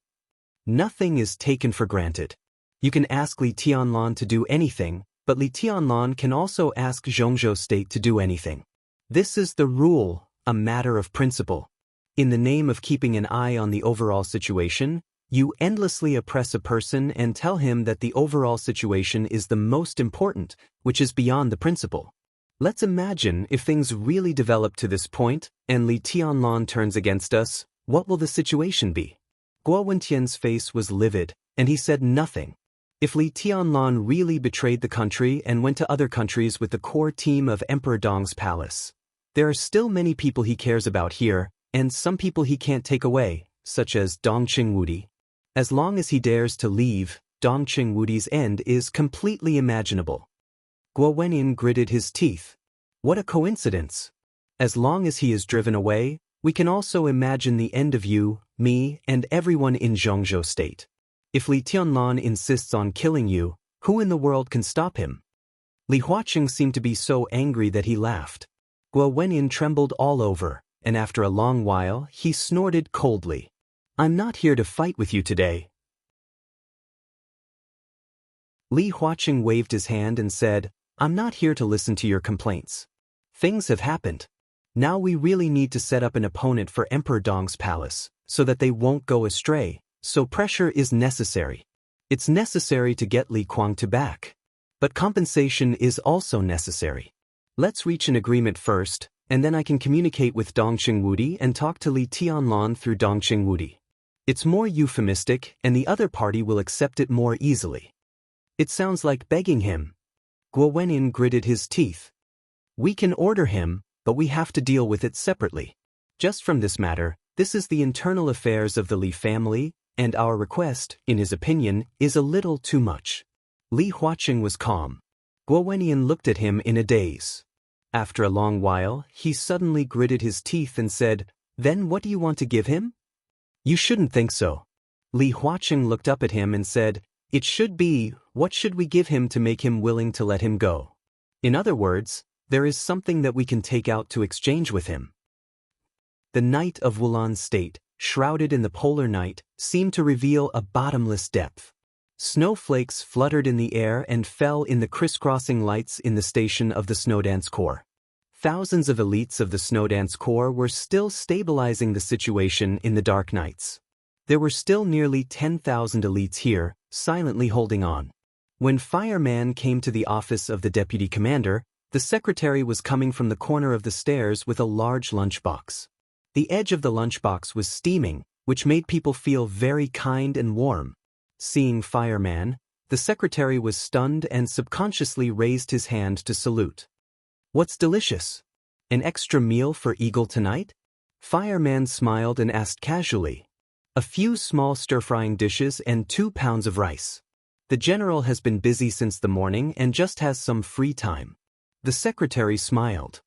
Nothing is taken for granted. You can ask Li Tianlan to do anything, but Li Tianlan can also ask Zhongzhou State to do anything. This is the rule, a matter of principle. In the name of keeping an eye on the overall situation, you endlessly oppress a person and tell him that the overall situation is the most important, which is beyond the principle. Let's imagine if things really develop to this point, and Li Tianlan turns against us, what will the situation be? Guo Wentian's face was livid, and he said nothing. If Li Tianlan really betrayed the country and went to other countries with the core team of Emperor Dong's palace, there are still many people he cares about here, and some people he can't take away, such as Dong Qingwudi. As long as he dares to leave, Dong Qingwudi's end is completely imaginable. Guo Wenyin gritted his teeth. What a coincidence! As long as he is driven away, we can also imagine the end of you, me, and everyone in Zhongzhou State. If Li Tianlan insists on killing you, who in the world can stop him? Li Huaqing seemed to be so angry that he laughed. Guo Wenyin trembled all over, and after a long while, he snorted coldly. I'm not here to fight with you today. Li Huaqing waved his hand and said, I'm not here to listen to your complaints. Things have happened. Now we really need to set up an opponent for Emperor Dong's palace, so that they won't go astray, so pressure is necessary. It's necessary to get Li Kuang to back. But compensation is also necessary. Let's reach an agreement first, and then I can communicate with Dong Qingwudi and talk to Li Tianlan through Dong Qingwudi. It's more euphemistic, and the other party will accept it more easily. It sounds like begging him. Guo Wenyin gritted his teeth. We can order him, but we have to deal with it separately. Just from this matter, this is the internal affairs of the Li family, and our request, in his opinion, is a little too much. Li Huaqing was calm. Guo Wenyin looked at him in a daze. After a long while, he suddenly gritted his teeth and said, Then what do you want to give him? You shouldn't think so. Li Huaqing looked up at him and said, It should be, what should we give him to make him willing to let him go? In other words, there is something that we can take out to exchange with him. The night of Wulan State, shrouded in the polar night, seemed to reveal a bottomless depth. Snowflakes fluttered in the air and fell in the crisscrossing lights in the station of the Snowdance Corps. Thousands of elites of the Snowdance Corps were still stabilizing the situation in the dark nights. There were still nearly 10,000 elites here, silently holding on. When Fireman came to the office of the deputy commander, the secretary was coming from the corner of the stairs with a large lunchbox. The edge of the lunchbox was steaming, which made people feel very kind and warm. Seeing Fireman, the secretary was stunned and subconsciously raised his hand to salute. What's delicious? An extra meal for Eagle tonight? Fireman smiled and asked casually. A few small stir-frying dishes and 2 pounds of rice. The general has been busy since the morning and just has some free time. The secretary smiled.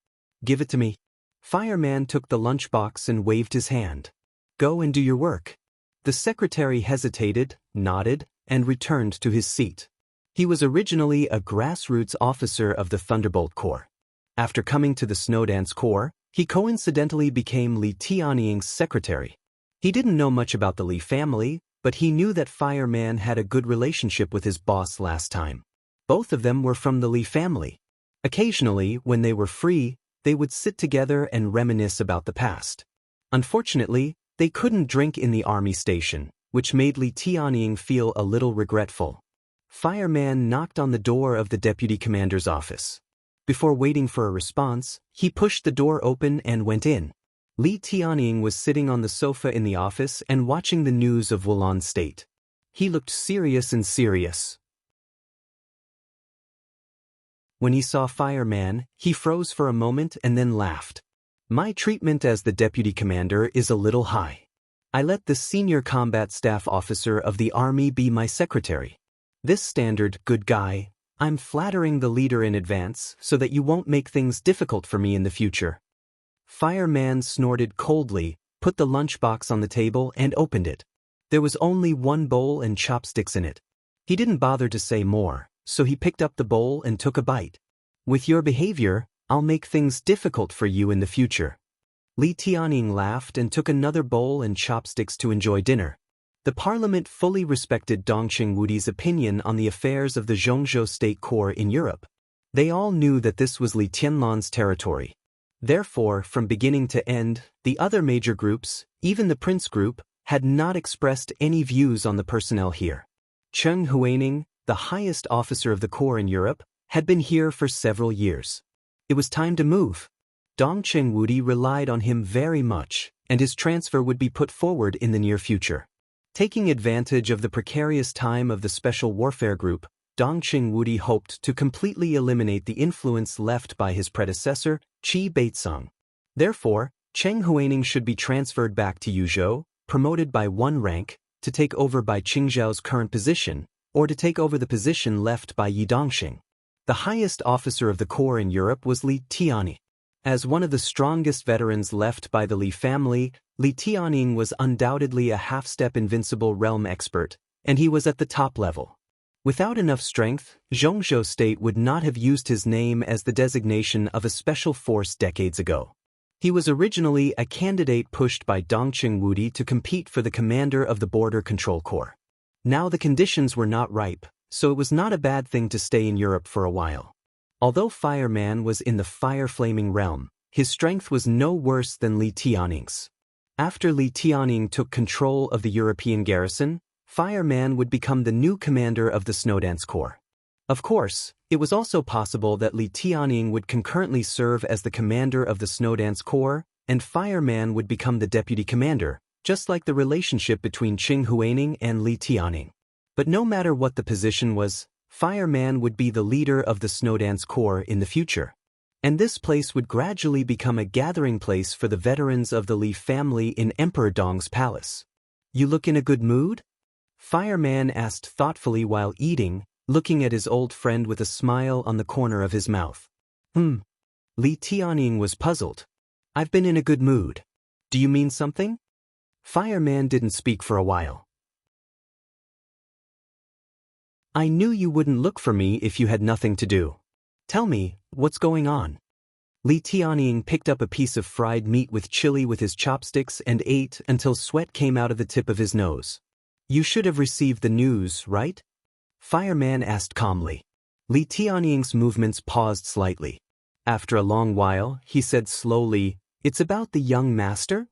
Give it to me. Fireman took the lunchbox and waved his hand. Go and do your work. The secretary hesitated, nodded, and returned to his seat. He was originally a grassroots officer of the Thunderbolt Corps. After coming to the Snowdance Corps, he coincidentally became Li Tianying's secretary. He didn't know much about the Li family, but he knew that Fireman had a good relationship with his boss last time. Both of them were from the Li family. Occasionally, when they were free, they would sit together and reminisce about the past. Unfortunately, they couldn't drink in the army station, which made Li Tianying feel a little regretful. Fireman knocked on the door of the deputy commander's office. Before waiting for a response, he pushed the door open and went in. Li Tianying was sitting on the sofa in the office and watching the news of Wulan State. He looked serious. When he saw Fireman, he froze for a moment and then laughed. My treatment as the deputy commander is a little high. I let the senior combat staff officer of the army be my secretary. This standard, good guy, I'm flattering the leader in advance so that you won't make things difficult for me in the future. Fireman snorted coldly, put the lunchbox on the table and opened it. There was only one bowl and chopsticks in it. He didn't bother to say more, so he picked up the bowl and took a bite. With your behavior, I'll make things difficult for you in the future. Li Tianying laughed and took another bowl and chopsticks to enjoy dinner. The parliament fully respected Dongqing Wudi's opinion on the affairs of the Zhongzhou state core in Europe. They all knew that this was Li Tianlan's territory. Therefore, from beginning to end, the other major groups, even the prince group, had not expressed any views on the personnel here. Cheng Huaining, the highest officer of the core in Europe, had been here for several years. It was time to move. Dongqing Wudi relied on him very much, and his transfer would be put forward in the near future. Taking advantage of the precarious time of the Special Warfare Group, Dongqing Wudi hoped to completely eliminate the influence left by his predecessor, Qi Beizong. Therefore, Cheng Huaining should be transferred back to Yuzhou, promoted by one rank, to take over by Qing Zhao's current position, or to take over the position left by Yi Dongxing. The highest officer of the core in Europe was Li Tianyi. As one of the strongest veterans left by the Li family, Li Tianyi was undoubtedly a half-step invincible realm expert, and he was at the top level. Without enough strength, Zhongzhou state would not have used his name as the designation of a special force decades ago. He was originally a candidate pushed by Dongqing Wudi to compete for the commander of the Border Control Corps. Now the conditions were not ripe, so it was not a bad thing to stay in Europe for a while. Although Fireman was in the fire-flaming realm, his strength was no worse than Li Tianying's. After Li Tianying took control of the European garrison, Fireman would become the new commander of the Snowdance Corps. Of course, it was also possible that Li Tianying would concurrently serve as the commander of the Snowdance Corps, and Fireman would become the deputy commander, just like the relationship between Cheng Huaining and Li Tianying. But no matter what the position was, Fireman would be the leader of the Snowdance Corps in the future. And this place would gradually become a gathering place for the veterans of the Li family in Emperor Dong's palace. "You look in a good mood?" Fireman asked thoughtfully while eating, looking at his old friend with a smile on the corner of his mouth. Li Tianying was puzzled. "I've been in a good mood. Do you mean something?" Fireman didn't speak for a while. "I knew you wouldn't look for me if you had nothing to do. Tell me, what's going on?" Li Tianying picked up a piece of fried meat with chili with his chopsticks and ate until sweat came out of the tip of his nose. "You should have received the news, right?" Fireman asked calmly. Li Tianying's movements paused slightly. After a long while, he said slowly, "It's about the young master?"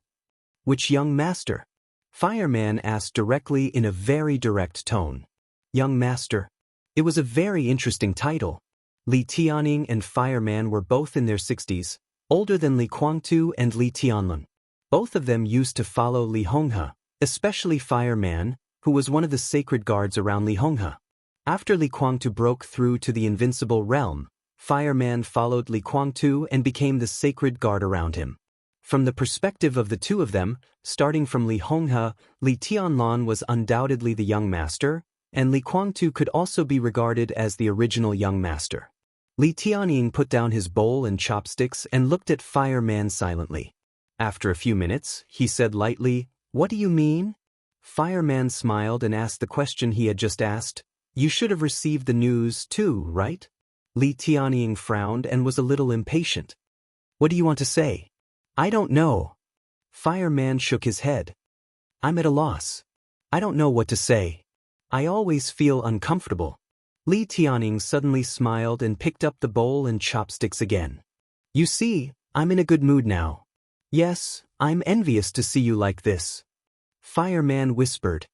"Which young master?" Fireman asked directly in a very direct tone. "Young master." It was a very interesting title. Li Tianying and Fireman were both in their 60s, older than Li Guangtu and Li Tianlun. Both of them used to follow Li Honghe, especially Fireman, who was one of the sacred guards around Li Honghe. After Li Guangtu broke through to the invincible realm, Fireman followed Li Guangtu and became the sacred guard around him. From the perspective of the two of them, starting from Li Honghe, Li Tianlan was undoubtedly the young master, and Li Guangtu could also be regarded as the original young master. Li Tianying put down his bowl and chopsticks and looked at Fireman silently. After a few minutes, he said lightly, "What do you mean?" Fireman smiled and asked the question he had just asked. "You should have received the news too, right?" Li Tianying frowned and was a little impatient. "What do you want to say?" "I don't know." Fireman shook his head. "I'm at a loss. I don't know what to say. I always feel uncomfortable." Li Tianying suddenly smiled and picked up the bowl and chopsticks again. "You see, I'm in a good mood now. Yes, I'm envious to see you like this." Fireman whispered.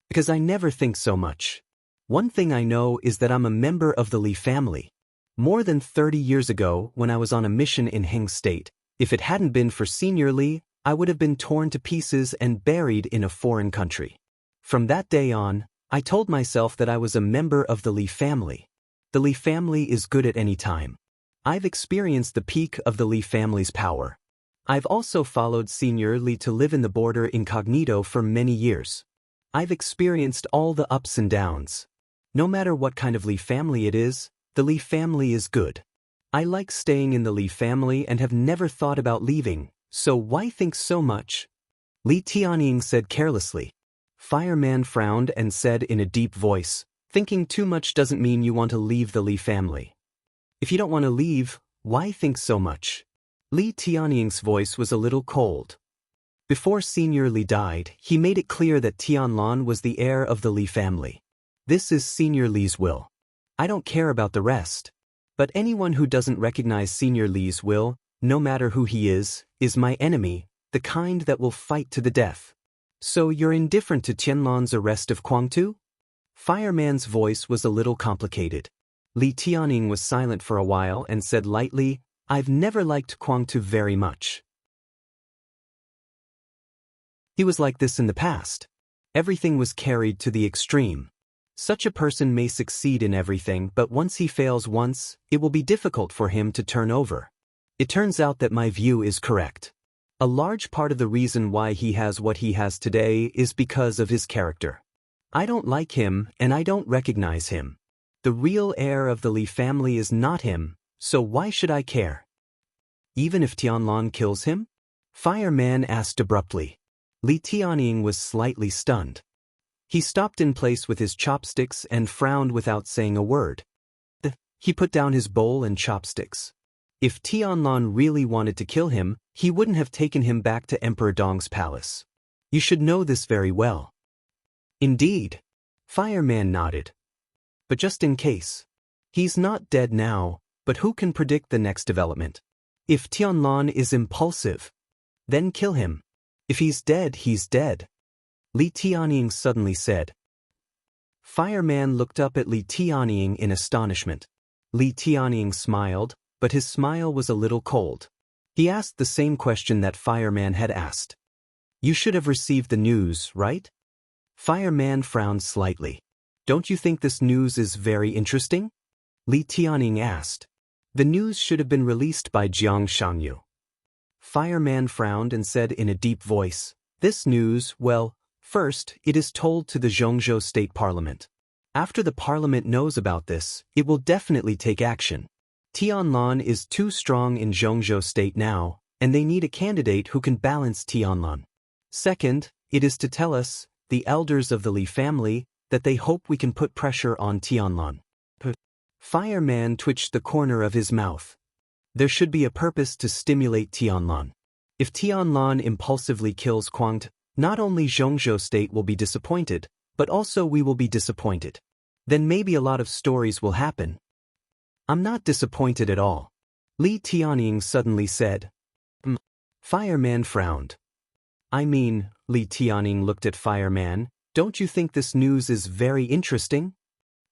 "Because I never think so much. One thing I know is that I'm a member of the Li family. More than 30 years ago, when I was on a mission in Heng State, if it hadn't been for Senior Li, I would have been torn to pieces and buried in a foreign country. From that day on, I told myself that I was a member of the Li family. The Li family is good at any time. I've experienced the peak of the Li family's power. I've also followed Senior Li to live in the border incognito for many years. I've experienced all the ups and downs. No matter what kind of Li family it is, the Li family is good. I like staying in the Li family and have never thought about leaving, so why think so much?" Li Tianying said carelessly. Fireman frowned and said in a deep voice, "Thinking too much doesn't mean you want to leave the Li family. If you don't want to leave, why think so much?" Li Tianying's voice was a little cold. Before Senior Li died, he made it clear that Tianlan was the heir of the Li family. This is Senior Li's will. I don't care about the rest. But anyone who doesn't recognize Senior Li's will, no matter who he is my enemy, the kind that will fight to the death. So you're indifferent to Tianlan's arrest of Kuangtu? Fireman's voice was a little complicated. Li Tianning was silent for a while and said lightly, I've never liked Kuangtu very much. He was like this in the past. Everything was carried to the extreme. Such a person may succeed in everything, but once he fails once, it will be difficult for him to turn over. It turns out that my view is correct. A large part of the reason why he has what he has today is because of his character. I don't like him and I don't recognize him. The real heir of the Li family is not him, so why should I care? Even if Tianlan kills him? Fireman asked abruptly. Li Tianning was slightly stunned. He stopped in place with his chopsticks and frowned without saying a word. He put down his bowl and chopsticks. If Tianlan really wanted to kill him, he wouldn't have taken him back to Emperor Dong's palace. You should know this very well. Indeed. Fireman nodded. But just in case. He's not dead now, but who can predict the next development? If Tianlan is impulsive, then kill him. If he's dead, he's dead. Li Tianning suddenly said. Fireman looked up at Li Tianning in astonishment. Li Tianning smiled, but his smile was a little cold. He asked the same question that Fireman had asked. You should have received the news, right? Fireman frowned slightly. Don't you think this news is very interesting? Li Tianning asked. The news should have been released by Jiang Shangyu. Fireman frowned and said in a deep voice, This news, well, first, it is told to the Zhongzhou State Parliament. After the Parliament knows about this, it will definitely take action. Tianlan is too strong in Zhongzhou State now, and they need a candidate who can balance Tianlan. Second, it is to tell us, the elders of the Li family, that they hope we can put pressure on Tianlan. Fireman twitched the corner of his mouth. There should be a purpose to stimulate Tianlan. If Tianlan impulsively kills Kuangtu, not only Zhongzhou State will be disappointed, but also we will be disappointed. Then maybe a lot of stories will happen. I'm not disappointed at all. Li Tianning suddenly said. Fireman frowned. I mean, Li Tianning looked at Fireman, don't you think this news is very interesting?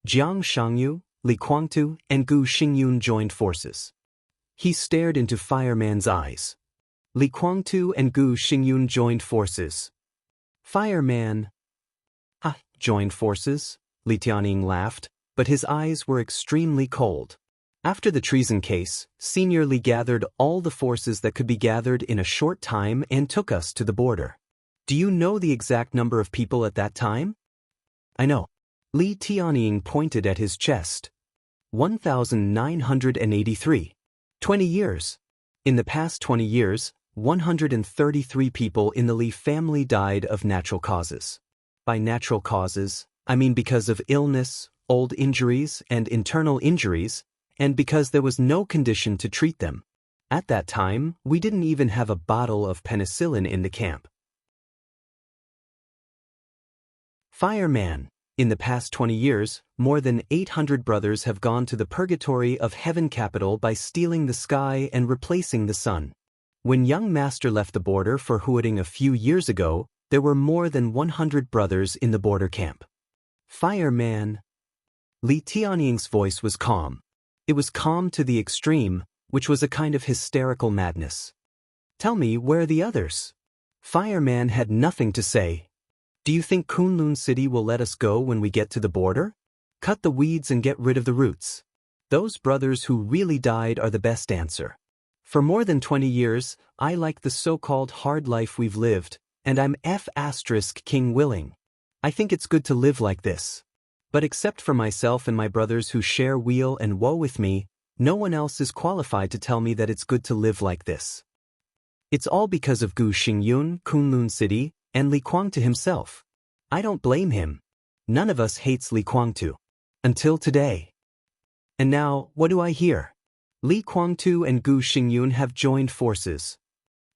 Jiang Shangyu, Li Kuangtu, and Gu Xingyun joined forces. He stared into Fireman's eyes. Li Kuangtu and Gu Xingyun joined forces. Fireman. Joined forces? Li Tianning laughed, but his eyes were extremely cold. After the treason case, Senior Li gathered all the forces that could be gathered in a short time and took us to the border. Do you know the exact number of people at that time? I know. Li Tianning pointed at his chest. 1,983. 20 years. In the past 20 years, 133 people in the Li family died of natural causes. By natural causes, I mean because of illness, old injuries, and internal injuries, and because there was no condition to treat them. At that time, we didn't even have a bottle of penicillin in the camp. Fireman. In the past 20 years, more than 800 brothers have gone to the purgatory of heaven capital by stealing the sky and replacing the sun. When young master left the border for Huading a few years ago, there were more than 100 brothers in the border camp. Fireman. Li Tianning's voice was calm. It was calm to the extreme, which was a kind of hysterical madness. Tell me, where are the others? Fireman had nothing to say. Do you think Kunlun City will let us go when we get to the border? Cut the weeds and get rid of the roots. Those brothers who really died are the best answer. For more than 20 years, I like the so-called hard life we've lived, and I'm King willing. I think it's good to live like this. But except for myself and my brothers who share weal and woe with me, no one else is qualified to tell me that it's good to live like this. It's all because of Gu Xingyun, Kunlun City, and Li Kuangtu himself. I don't blame him. None of us hates Li Kuangtu. Until today. And now, what do I hear? Li Kuangtu and Gu Xingyun have joined forces.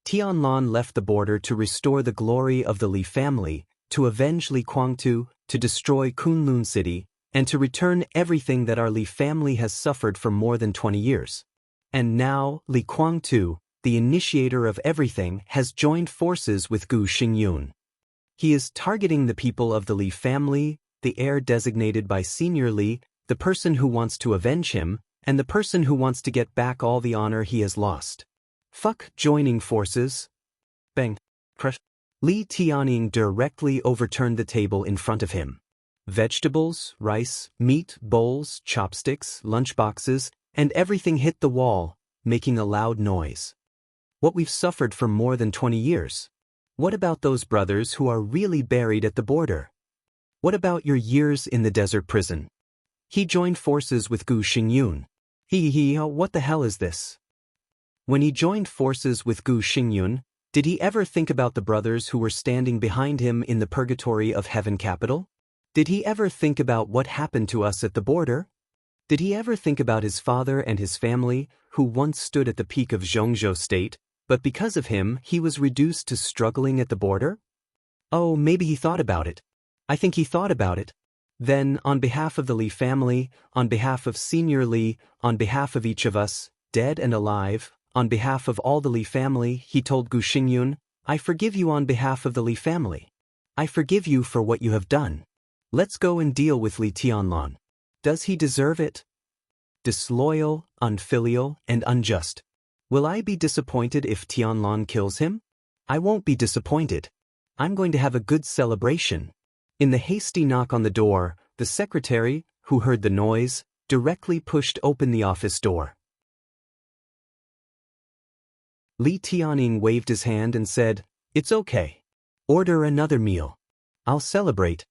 Tianlan left the border to restore the glory of the Li family, to avenge Li Guangtu, to destroy Kunlun City, and to return everything that our Li family has suffered for more than 20 years. And now, Li Guangtu, the initiator of everything, has joined forces with Gu Xingyun. He is targeting the people of the Li family, the heir designated by Senior Li, the person who wants to avenge him, and the person who wants to get back all the honor he has lost. Fuck joining forces. Bang. Crush. Li Tianying directly overturned the table in front of him. Vegetables, rice, meat, bowls, chopsticks, lunchboxes, and everything hit the wall, making a loud noise. What we've suffered for more than 20 years. What about those brothers who are really buried at the border? What about your years in the desert prison? He joined forces with Gu Xingyun. What the hell is this? When he joined forces with Gu Xingyun, did he ever think about the brothers who were standing behind him in the purgatory of heaven capital? Did he ever think about what happened to us at the border? Did he ever think about his father and his family, who once stood at the peak of Zhongzhou state, but because of him he was reduced to struggling at the border? Oh, maybe he thought about it. I think he thought about it. Then, on behalf of the Li family, on behalf of Senior Li, on behalf of each of us, dead and alive, on behalf of all the Li family, he told Gu Xingyun, I forgive you on behalf of the Li family. I forgive you for what you have done. Let's go and deal with Li Tianlan. Does he deserve it? Disloyal, unfilial, and unjust. Will I be disappointed if Tianlan kills him? I won't be disappointed. I'm going to have a good celebration. In the hasty knock on the door, the secretary, who heard the noise, directly pushed open the office door. Li Tianying waved his hand and said, It's okay. Order another meal. I'll celebrate.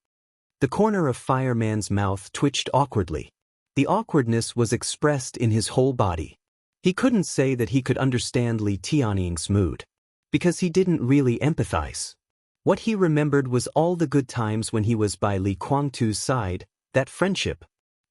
The corner of Fireman's mouth twitched awkwardly. The awkwardness was expressed in his whole body. He couldn't say that he could understand Li Tianying's mood, because he didn't really empathize. What he remembered was all the good times when he was by Li Guangtu's side, that friendship.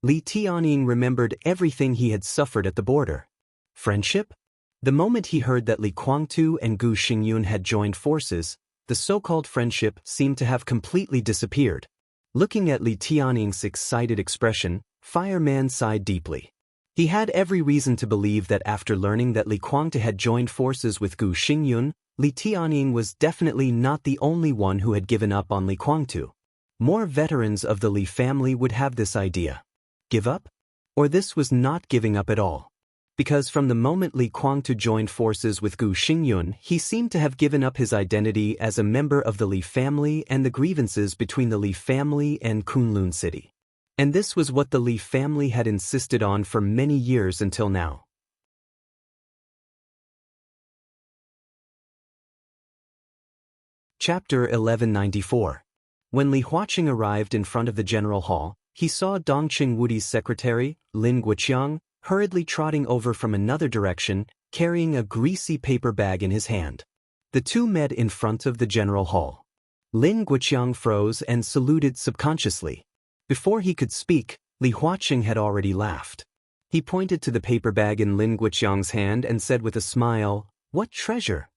Li Tianying remembered everything he had suffered at the border. Friendship? The moment he heard that Li Guangtu and Gu Xingyun had joined forces, the so-called friendship seemed to have completely disappeared. Looking at Li Tianying's excited expression, Fireman sighed deeply. He had every reason to believe that after learning that Li Guangtu had joined forces with Gu Xingyun, Li Tianying was definitely not the only one who had given up on Li Guangtu. More veterans of the Li family would have this idea. Give up? Or this was not giving up at all. Because from the moment Li Guangtu joined forces with Gu Xingyun, he seemed to have given up his identity as a member of the Li family and the grievances between the Li family and Kunlun City. And this was what the Li family had insisted on for many years until now. Chapter 1194. When Li Huaqing arrived in front of the general hall, he saw Dongqing Wudi's secretary, Lin Guoqiang, hurriedly trotting over from another direction, carrying a greasy paper bag in his hand. The two met in front of the general hall. Lin Guoqiang froze and saluted subconsciously. Before he could speak, Li Huaqing had already laughed. He pointed to the paper bag in Lin Guoqiang's hand and said with a smile, What treasure?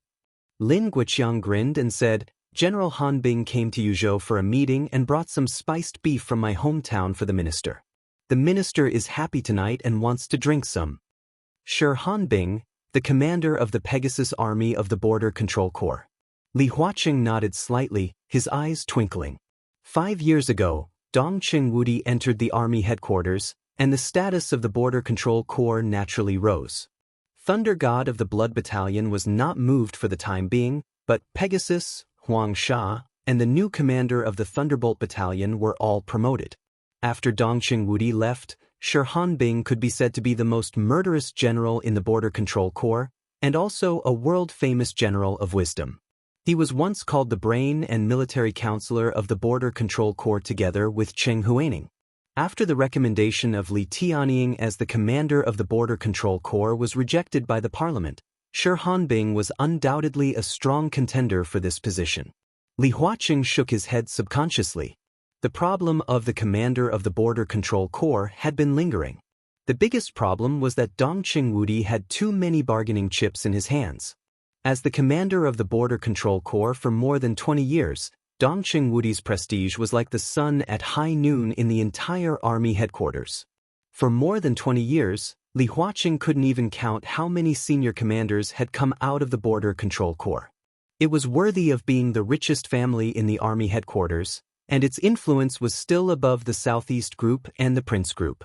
Lin Guoqiang grinned and said, General Han Bing came to Yuzhou for a meeting and brought some spiced beef from my hometown for the minister. The minister is happy tonight and wants to drink some. Sure, Han Bing, the commander of the Pegasus Army of the Border Control Corps. Li Huaqing nodded slightly, his eyes twinkling. 5 years ago, Dongqing Wudi entered the army headquarters, and the status of the Border Control Corps naturally rose. Thunder God of the Blood Battalion was not moved for the time being, but Pegasus, Huang Sha, and the new commander of the Thunderbolt Battalion were all promoted. After Dongqing Wudi left, Shi Hanbing could be said to be the most murderous general in the Border Control Corps, and also a world-famous general of wisdom. He was once called the brain and military counselor of the Border Control Corps together with Cheng Huaining. After the recommendation of Li Tianying as the commander of the Border Control Corps was rejected by the parliament, Shi Hanbing was undoubtedly a strong contender for this position. Li Huaqing shook his head subconsciously. The problem of the commander of the Border Control Corps had been lingering. The biggest problem was that Dongqing Wudi had too many bargaining chips in his hands. As the commander of the Border Control Corps for more than 20 years, Dongqing Wudi's prestige was like the sun at high noon in the entire army headquarters. For more than 20 years, Li Huaqing couldn't even count how many senior commanders had come out of the Border Control Corps. It was worthy of being the richest family in the army headquarters, and its influence was still above the Southeast Group and the Prince Group.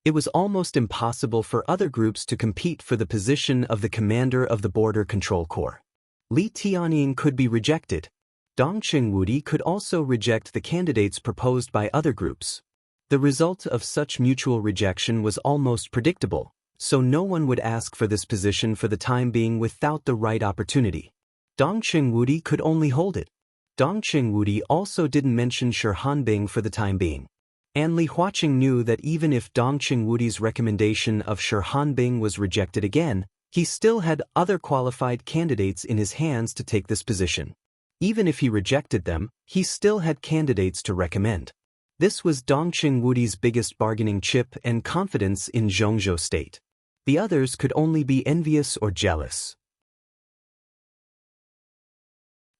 It was almost impossible for other groups to compete for the position of the commander of the Border Control Corps. Li Tianying could be rejected. Dongqing Wudi could also reject the candidates proposed by other groups. The result of such mutual rejection was almost predictable, so no one would ask for this position for the time being without the right opportunity. Dongqing Wudi could only hold it. Dongqing Wudi also didn't mention Shi Hanbing for the time being. And Li Huaqing knew that even if Dongqing Wudi's recommendation of Shi Hanbing was rejected again, he still had other qualified candidates in his hands to take this position. Even if he rejected them, he still had candidates to recommend. This was Dongqing Wudi's biggest bargaining chip and confidence in Zhongzhou State. The others could only be envious or jealous.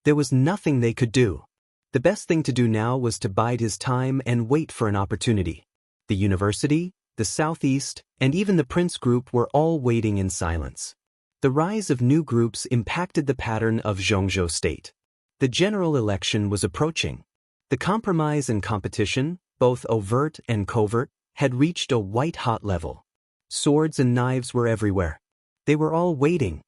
There was nothing they could do. The best thing to do now was to bide his time and wait for an opportunity. The university, the Southeast, and even the Prince Group were all waiting in silence. The rise of new groups impacted the pattern of Zhongzhou State. The general election was approaching. The compromise and competition, both overt and covert, had reached a white-hot level. Swords and knives were everywhere. They were all waiting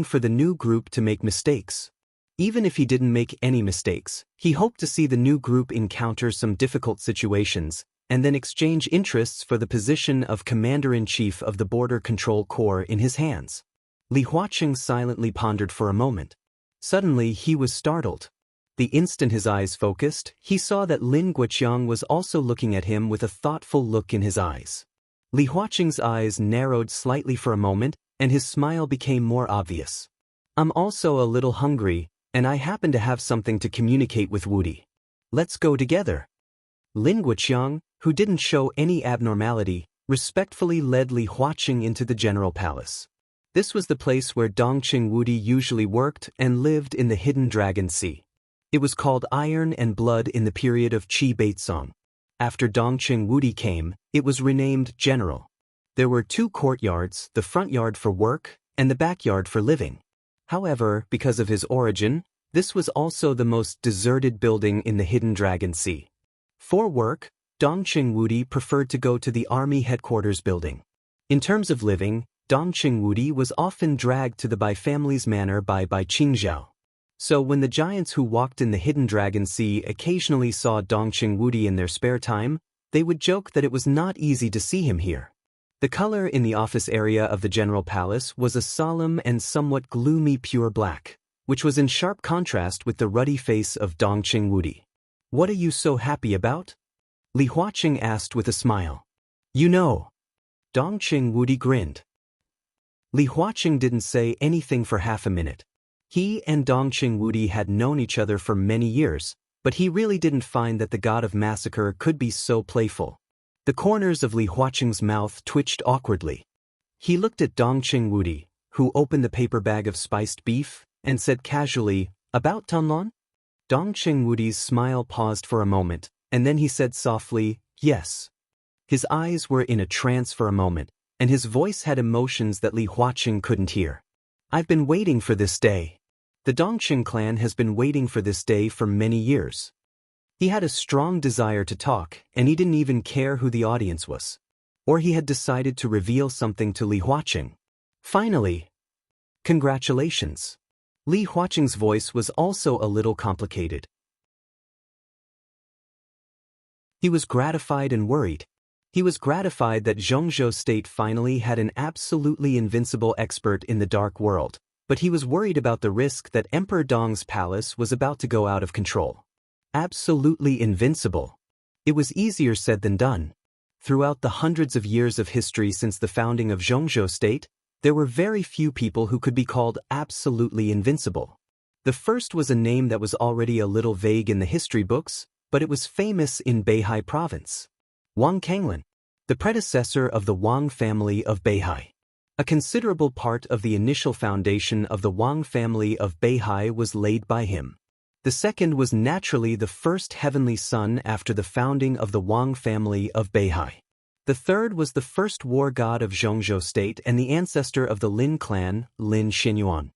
for the new group to make mistakes. Even if he didn't make any mistakes, he hoped to see the new group encounter some difficult situations, and then exchange interests for the position of Commander-in-Chief of the Border Control Corps in his hands. Li Huaqing silently pondered for a moment. Suddenly he was startled. The instant his eyes focused, he saw that Lin Guoqiang was also looking at him with a thoughtful look in his eyes. Li Huaqing's eyes narrowed slightly for a moment, and his smile became more obvious. "I'm also a little hungry, and I happen to have something to communicate with Wudi. Let's go together." Lin Guoqiang, who didn't show any abnormality, respectfully led Li Huaqing into the general palace. This was the place where Dongqing Wudi usually worked and lived in the hidden Dragon Sea. It was called Iron and Blood in the period of Qi Beizong. After Dongqing Wudi came, it was renamed General. There were two courtyards, the front yard for work and the backyard for living. However, because of his origin, this was also the most deserted building in the hidden Dragon Sea. For work, Dongqing Wudi preferred to go to the army headquarters building. In terms of living, Dongqing Wudi was often dragged to the Bai family's manor by Qingzhao. So when the giants who walked in the hidden Dragon Sea occasionally saw Dongqing Wudi in their spare time, they would joke that it was not easy to see him here. The color in the office area of the General Palace was a solemn and somewhat gloomy pure black, which was in sharp contrast with the ruddy face of Dongqing Wudi. "What are you so happy about?" Li Huaqing asked with a smile. "You know." Dongqing Wudi grinned. Li Huaqing didn't say anything for half a minute. He and Dongqing Wudi had known each other for many years, but he really didn't find that the god of massacre could be so playful. The corners of Li Huaqing's mouth twitched awkwardly. He looked at Dongqing Wudi, who opened the paper bag of spiced beef, and said casually, "About Tanlon?" Dongqing Wudi's smile paused for a moment, and then he said softly, "Yes." His eyes were in a trance for a moment, and his voice had emotions that Li Huaqing couldn't hear. "I've been waiting for this day." The Dongqing clan has been waiting for this day for many years. He had a strong desire to talk, and he didn't even care who the audience was. Or he had decided to reveal something to Li Huaqing. "Finally. Congratulations." Li Huaqing's voice was also a little complicated. He was gratified and worried. He was gratified that Zhongzhou State finally had an absolutely invincible expert in the dark world, but he was worried about the risk that Emperor Dong's palace was about to go out of control. Absolutely invincible. It was easier said than done. Throughout the hundreds of years of history since the founding of Zhongzhou State, there were very few people who could be called absolutely invincible. The first was a name that was already a little vague in the history books, but it was famous in Beihai province. Wang Lin, the predecessor of the Wang family of Beihai. A considerable part of the initial foundation of the Wang family of Beihai was laid by him. The second was naturally the first heavenly son after the founding of the Wang family of Beihai. The third was the first war god of Zhongzhou state and the ancestor of the Lin clan, Lin Xinyuan.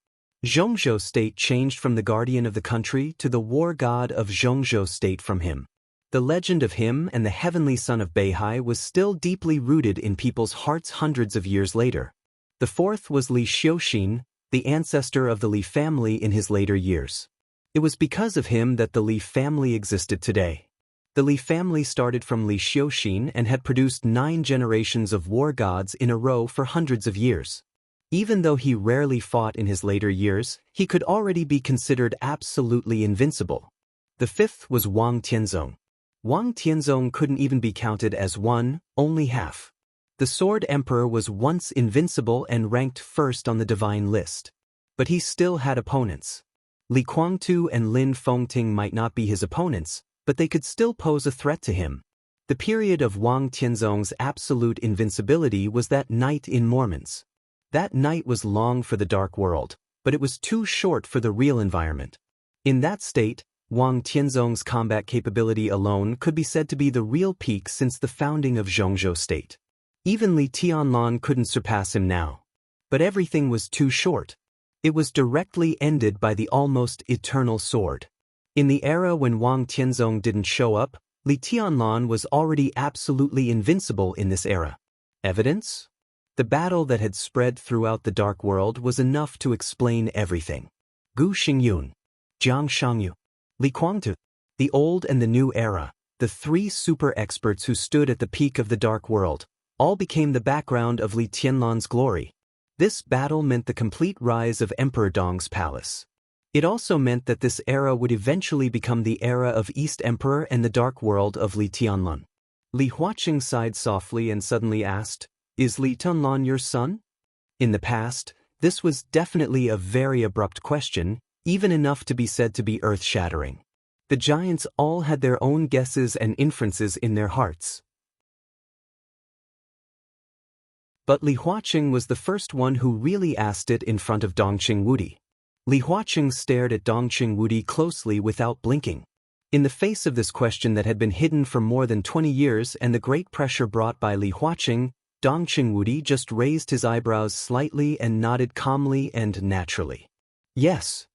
Zhongzhou state changed from the guardian of the country to the war god of Zhongzhou state from him. The legend of him and the heavenly son of Beihai was still deeply rooted in people's hearts hundreds of years later. The fourth was Li Xiuxin, the ancestor of the Li family in his later years. It was because of him that the Li family existed today. The Li family started from Li Xiuxin and had produced 9 generations of war gods in a row for hundreds of years. Even though he rarely fought in his later years, he could already be considered absolutely invincible. The fifth was Wang Tianzong. Wang Tianzong couldn't even be counted as one, only half. The Sword Emperor was once invincible and ranked first on the divine list. But he still had opponents. Li Guangtu and Lin Fengting might not be his opponents, but they could still pose a threat to him. The period of Wang Tianzong's absolute invincibility was that night in Mormons. That night was long for the dark world, but it was too short for the real environment. In that state, Wang Tianzong's combat capability alone could be said to be the real peak since the founding of Zhongzhou state. Even Li Tianlan couldn't surpass him now. But everything was too short. It was directly ended by the almost eternal sword. In the era when Wang Tianzong didn't show up, Li Tianlan was already absolutely invincible in this era. Evidence? The battle that had spread throughout the dark world was enough to explain everything. Gu Xingyun, Jiang Shangyu, Li Guangtu, the old and the new era, the 3 super experts who stood at the peak of the dark world, all became the background of Li Tianlan's glory. This battle meant the complete rise of Emperor Dong's palace. It also meant that this era would eventually become the era of East Emperor and the dark world of Li Tianlan. Li Huaqing sighed softly and suddenly asked, "Is Li Tianlan your son?" In the past, this was definitely a very abrupt question, even enough to be said to be earth-shattering. The giants all had their own guesses and inferences in their hearts. But Li Huaqing was the first one who really asked it in front of Dongqing Wudi. Li Huaqing stared at Dongqing Wudi closely without blinking. In the face of this question that had been hidden for more than 20 years and the great pressure brought by Li Huaqing, Dongqing Wudi just raised his eyebrows slightly and nodded calmly and naturally. Yes.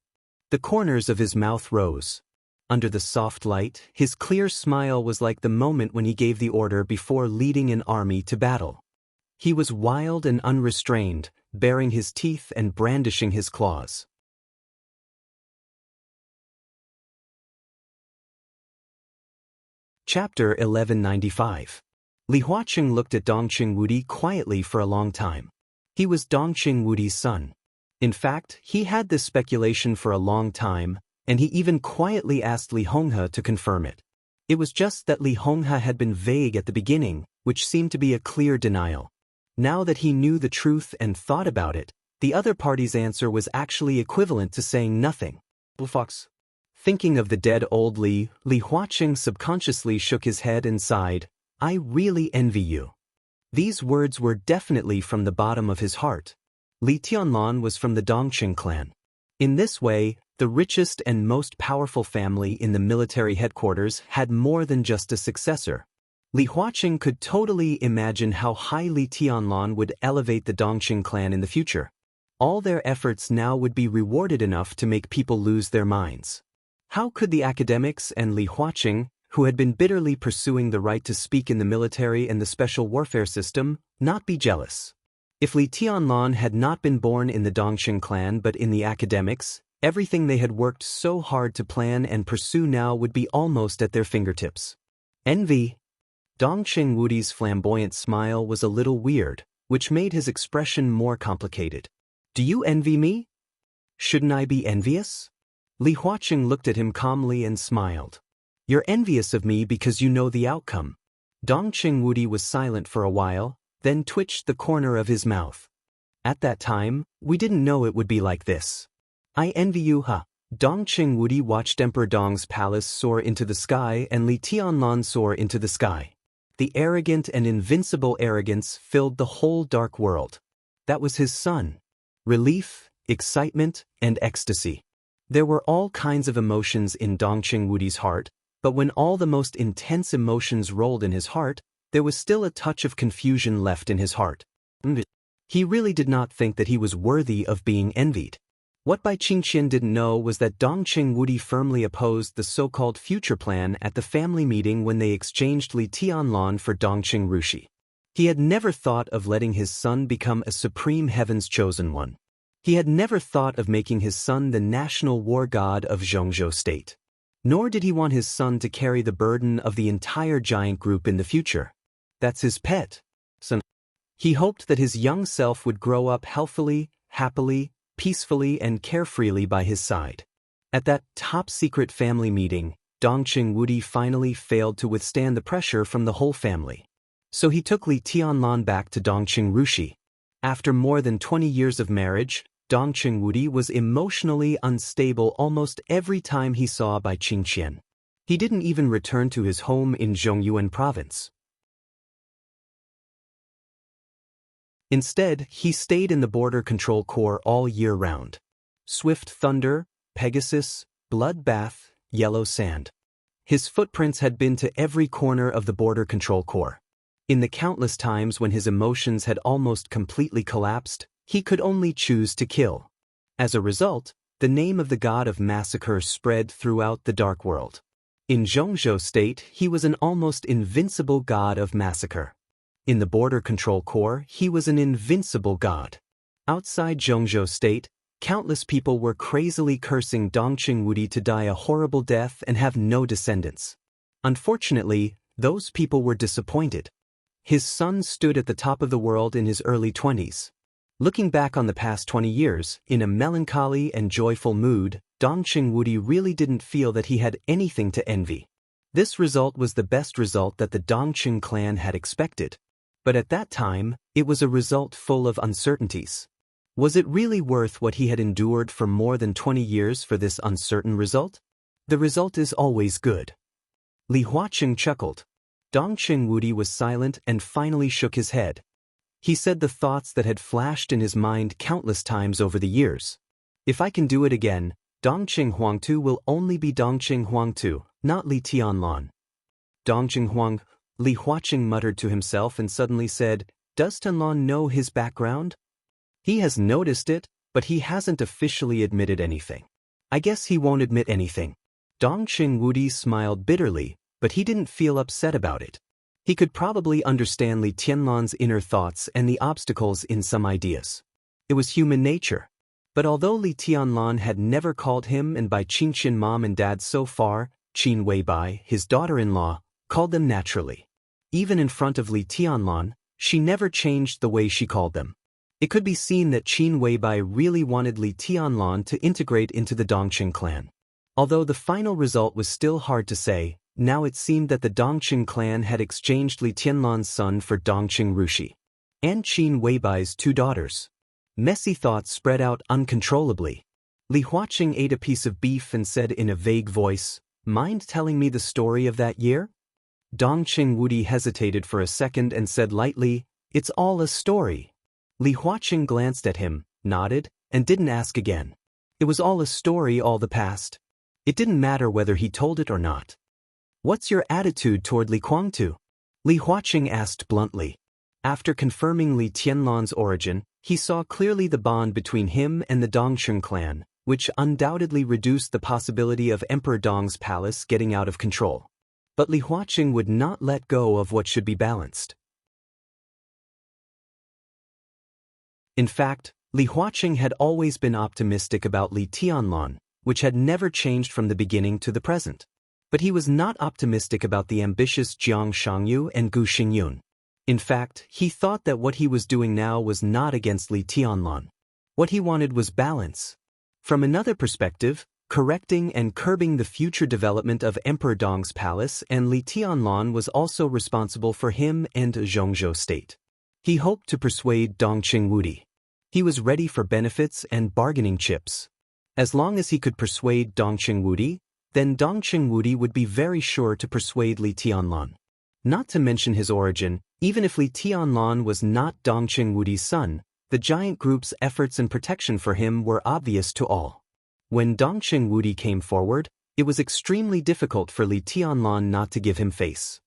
The corners of his mouth rose. Under the soft light, his clear smile was like the moment when he gave the order before leading an army to battle. He was wild and unrestrained, baring his teeth and brandishing his claws. Chapter 1195. Li Huaqing looked at Dongqing Wudi quietly for a long time. He was Dongqing Wudi's son. In fact, he had this speculation for a long time, and he even quietly asked Li Honghe to confirm it. It was just that Li Honghe had been vague at the beginning, which seemed to be a clear denial. Now that he knew the truth and thought about it, the other party's answer was actually equivalent to saying nothing. Fox. Thinking of the dead old Li Huaqing subconsciously shook his head and sighed, "I really envy you." These words were definitely from the bottom of his heart. Li Tianlan was from the Dongqing clan. In this way, the richest and most powerful family in the military headquarters had more than just a successor. Li Huaqing could totally imagine how high Li Tianlan would elevate the Dongqing clan in the future. All their efforts now would be rewarded enough to make people lose their minds. How could the academics and Li Huaqing, who had been bitterly pursuing the right to speak in the military and the special warfare system, not be jealous? If Li Tianlan had not been born in the Dongqing clan but in the academics, everything they had worked so hard to plan and pursue now would be almost at their fingertips. Envy. Dongqing Wudi's flamboyant smile was a little weird, which made his expression more complicated. "Do you envy me? Shouldn't I be envious?" Li Huaqing looked at him calmly and smiled. "You're envious of me because you know the outcome." Dongqing Wudi was silent for a while, then twitched the corner of his mouth. "At that time, we didn't know it would be like this. I envy you, huh?" Dongqing Wudi watched Emperor Dong's palace soar into the sky and Li Tianlan soar into the sky. The arrogant and invincible arrogance filled the whole dark world. That was his son. Relief, excitement, and ecstasy. There were all kinds of emotions in Dongqing Wudi's heart, but when all the most intense emotions rolled in his heart, there was still a touch of confusion left in his heart. He really did not think that he was worthy of being envied. What Bai Qingqian didn't know was that Dongqing Wudi firmly opposed the so-called future plan at the family meeting when they exchanged Li Tianlan for Dongqing Rushi. He had never thought of letting his son become a supreme heaven's chosen one. He had never thought of making his son the national war god of Zhongzhou state. Nor did he want his son to carry the burden of the entire giant group in the future. That's his pet son. He hoped that his young self would grow up healthily, happily, peacefully and carefreely by his side. At that top-secret family meeting, Dongqing Wudi finally failed to withstand the pressure from the whole family. So he took Li Tianlan back to Dongqing Rushi. After more than 20 years of marriage, Dongqing Wudi was emotionally unstable almost every time he saw Bai Qingqian. He didn't even return to his home in Zhongyuan province. Instead, he stayed in the Border Control Corps all year round. Swift Thunder, Pegasus, Bloodbath, Yellow Sand. His footprints had been to every corner of the Border Control Corps. In the countless times when his emotions had almost completely collapsed, he could only choose to kill. As a result, the name of the god of massacre spread throughout the dark world. In Zhongzhou state, he was an almost invincible god of massacre. In the Border Control Corps, he was an invincible god. Outside Zhongzhou state, countless people were crazily cursing Dongqing Wudi to die a horrible death and have no descendants. Unfortunately, those people were disappointed. His son stood at the top of the world in his early 20s. Looking back on the past 20 years, in a melancholy and joyful mood, Dongqing Wudi really didn't feel that he had anything to envy. This result was the best result that the Dongqing clan had expected. But at that time, it was a result full of uncertainties. Was it really worth what he had endured for more than 20 years for this uncertain result? The result is always good. Li Huaqing chuckled. Dongqing Wudi was silent and finally shook his head. He said the thoughts that had flashed in his mind countless times over the years. If I can do it again, Dongqing Huangtu will only be Dongqing Huangtu, not Li Tianlan. Dongqing Huang, Li Huaqing muttered to himself and suddenly said, "Does Tianlan know his background?" "He has noticed it, but he hasn't officially admitted anything. I guess he won't admit anything." Dongqing Wudi smiled bitterly, but he didn't feel upset about it. He could probably understand Li Tianlan's inner thoughts and the obstacles in some ideas. It was human nature. But although Li Tianlan had never called him and Bai Qingqian mom and dad so far, Qin Weibai, his daughter-in-law, called them naturally. Even in front of Li Tianlan, she never changed the way she called them. It could be seen that Qin Weibai really wanted Li Tianlan to integrate into the Dongqing clan. Although the final result was still hard to say, now it seemed that the Dongqing clan had exchanged Li Tianlan's son for Dongqing Rushi and Qin Weibai's 2 daughters. Messy thoughts spread out uncontrollably. Li Huaqing ate a piece of beef and said in a vague voice, "Mind telling me the story of that year?" Dongqing Wudi hesitated for a second and said lightly, "It's all a story." Li Huaqing glanced at him, nodded, and didn't ask again. It was all a story, all the past. It didn't matter whether he told it or not. "What's your attitude toward Li Huangtu?" Li Huaqing asked bluntly. After confirming Li Tianlan's origin, he saw clearly the bond between him and the Dongqing clan, which undoubtedly reduced the possibility of Emperor Dong's palace getting out of control. But Li Huaqing would not let go of what should be balanced. In fact, Li Huaqing had always been optimistic about Li Tianlan, which had never changed from the beginning to the present. But he was not optimistic about the ambitious Jiang Shangyu and Gu Xingyun. In fact, he thought that what he was doing now was not against Li Tianlan. What he wanted was balance. From another perspective, correcting and curbing the future development of Emperor Dong's palace, and Li Tianlan was also responsible for him and Zhongzhou state. He hoped to persuade Dongqing Wudi. He was ready for benefits and bargaining chips. As long as he could persuade Dongqing Wudi, then Dongqing Wudi would be very sure to persuade Li Tianlan. Not to mention his origin, even if Li Tianlan was not Dongqing Wudi's son, The giant group's efforts and protection for him were obvious to all. When Dongqing Wudi came forward, it was extremely difficult for Li Tianlan not to give him face.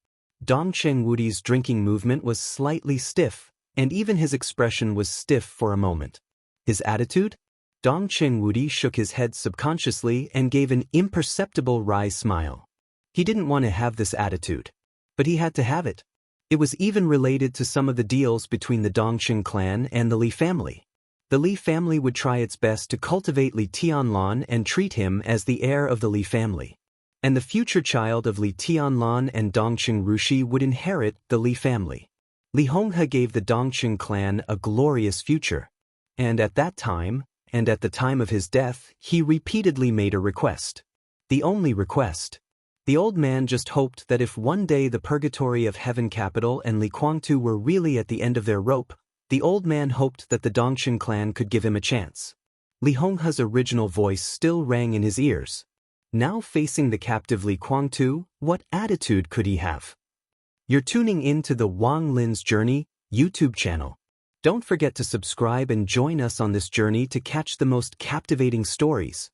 Dongqing Wudi's drinking movement was slightly stiff, and even his expression was stiff for a moment. His attitude? Dongqing Wudi shook his head subconsciously and gave an imperceptible wry smile. He didn't want to have this attitude, but he had to have it. It was even related to some of the deals between the Dongqing clan and the Li family. The Li family would try its best to cultivate Li Tianlan and treat him as the heir of the Li family. And the future child of Li Tianlan and Dongqing Rushi would inherit the Li family. Li Honghe gave the Dongqing clan a glorious future. And at that time, and at the time of his death, he repeatedly made a request. The only request. The old man just hoped that if one day the purgatory of Heaven Capital and Li Kuangtu were really at the end of their rope, the old man hoped that the Dongqing clan could give him a chance. Li Honghe's original voice still rang in his ears. Now facing the captive Li Kuangtu, what attitude could he have? You're tuning in to the Wang Lin's Journey YouTube channel. Don't forget to subscribe and join us on this journey to catch the most captivating stories.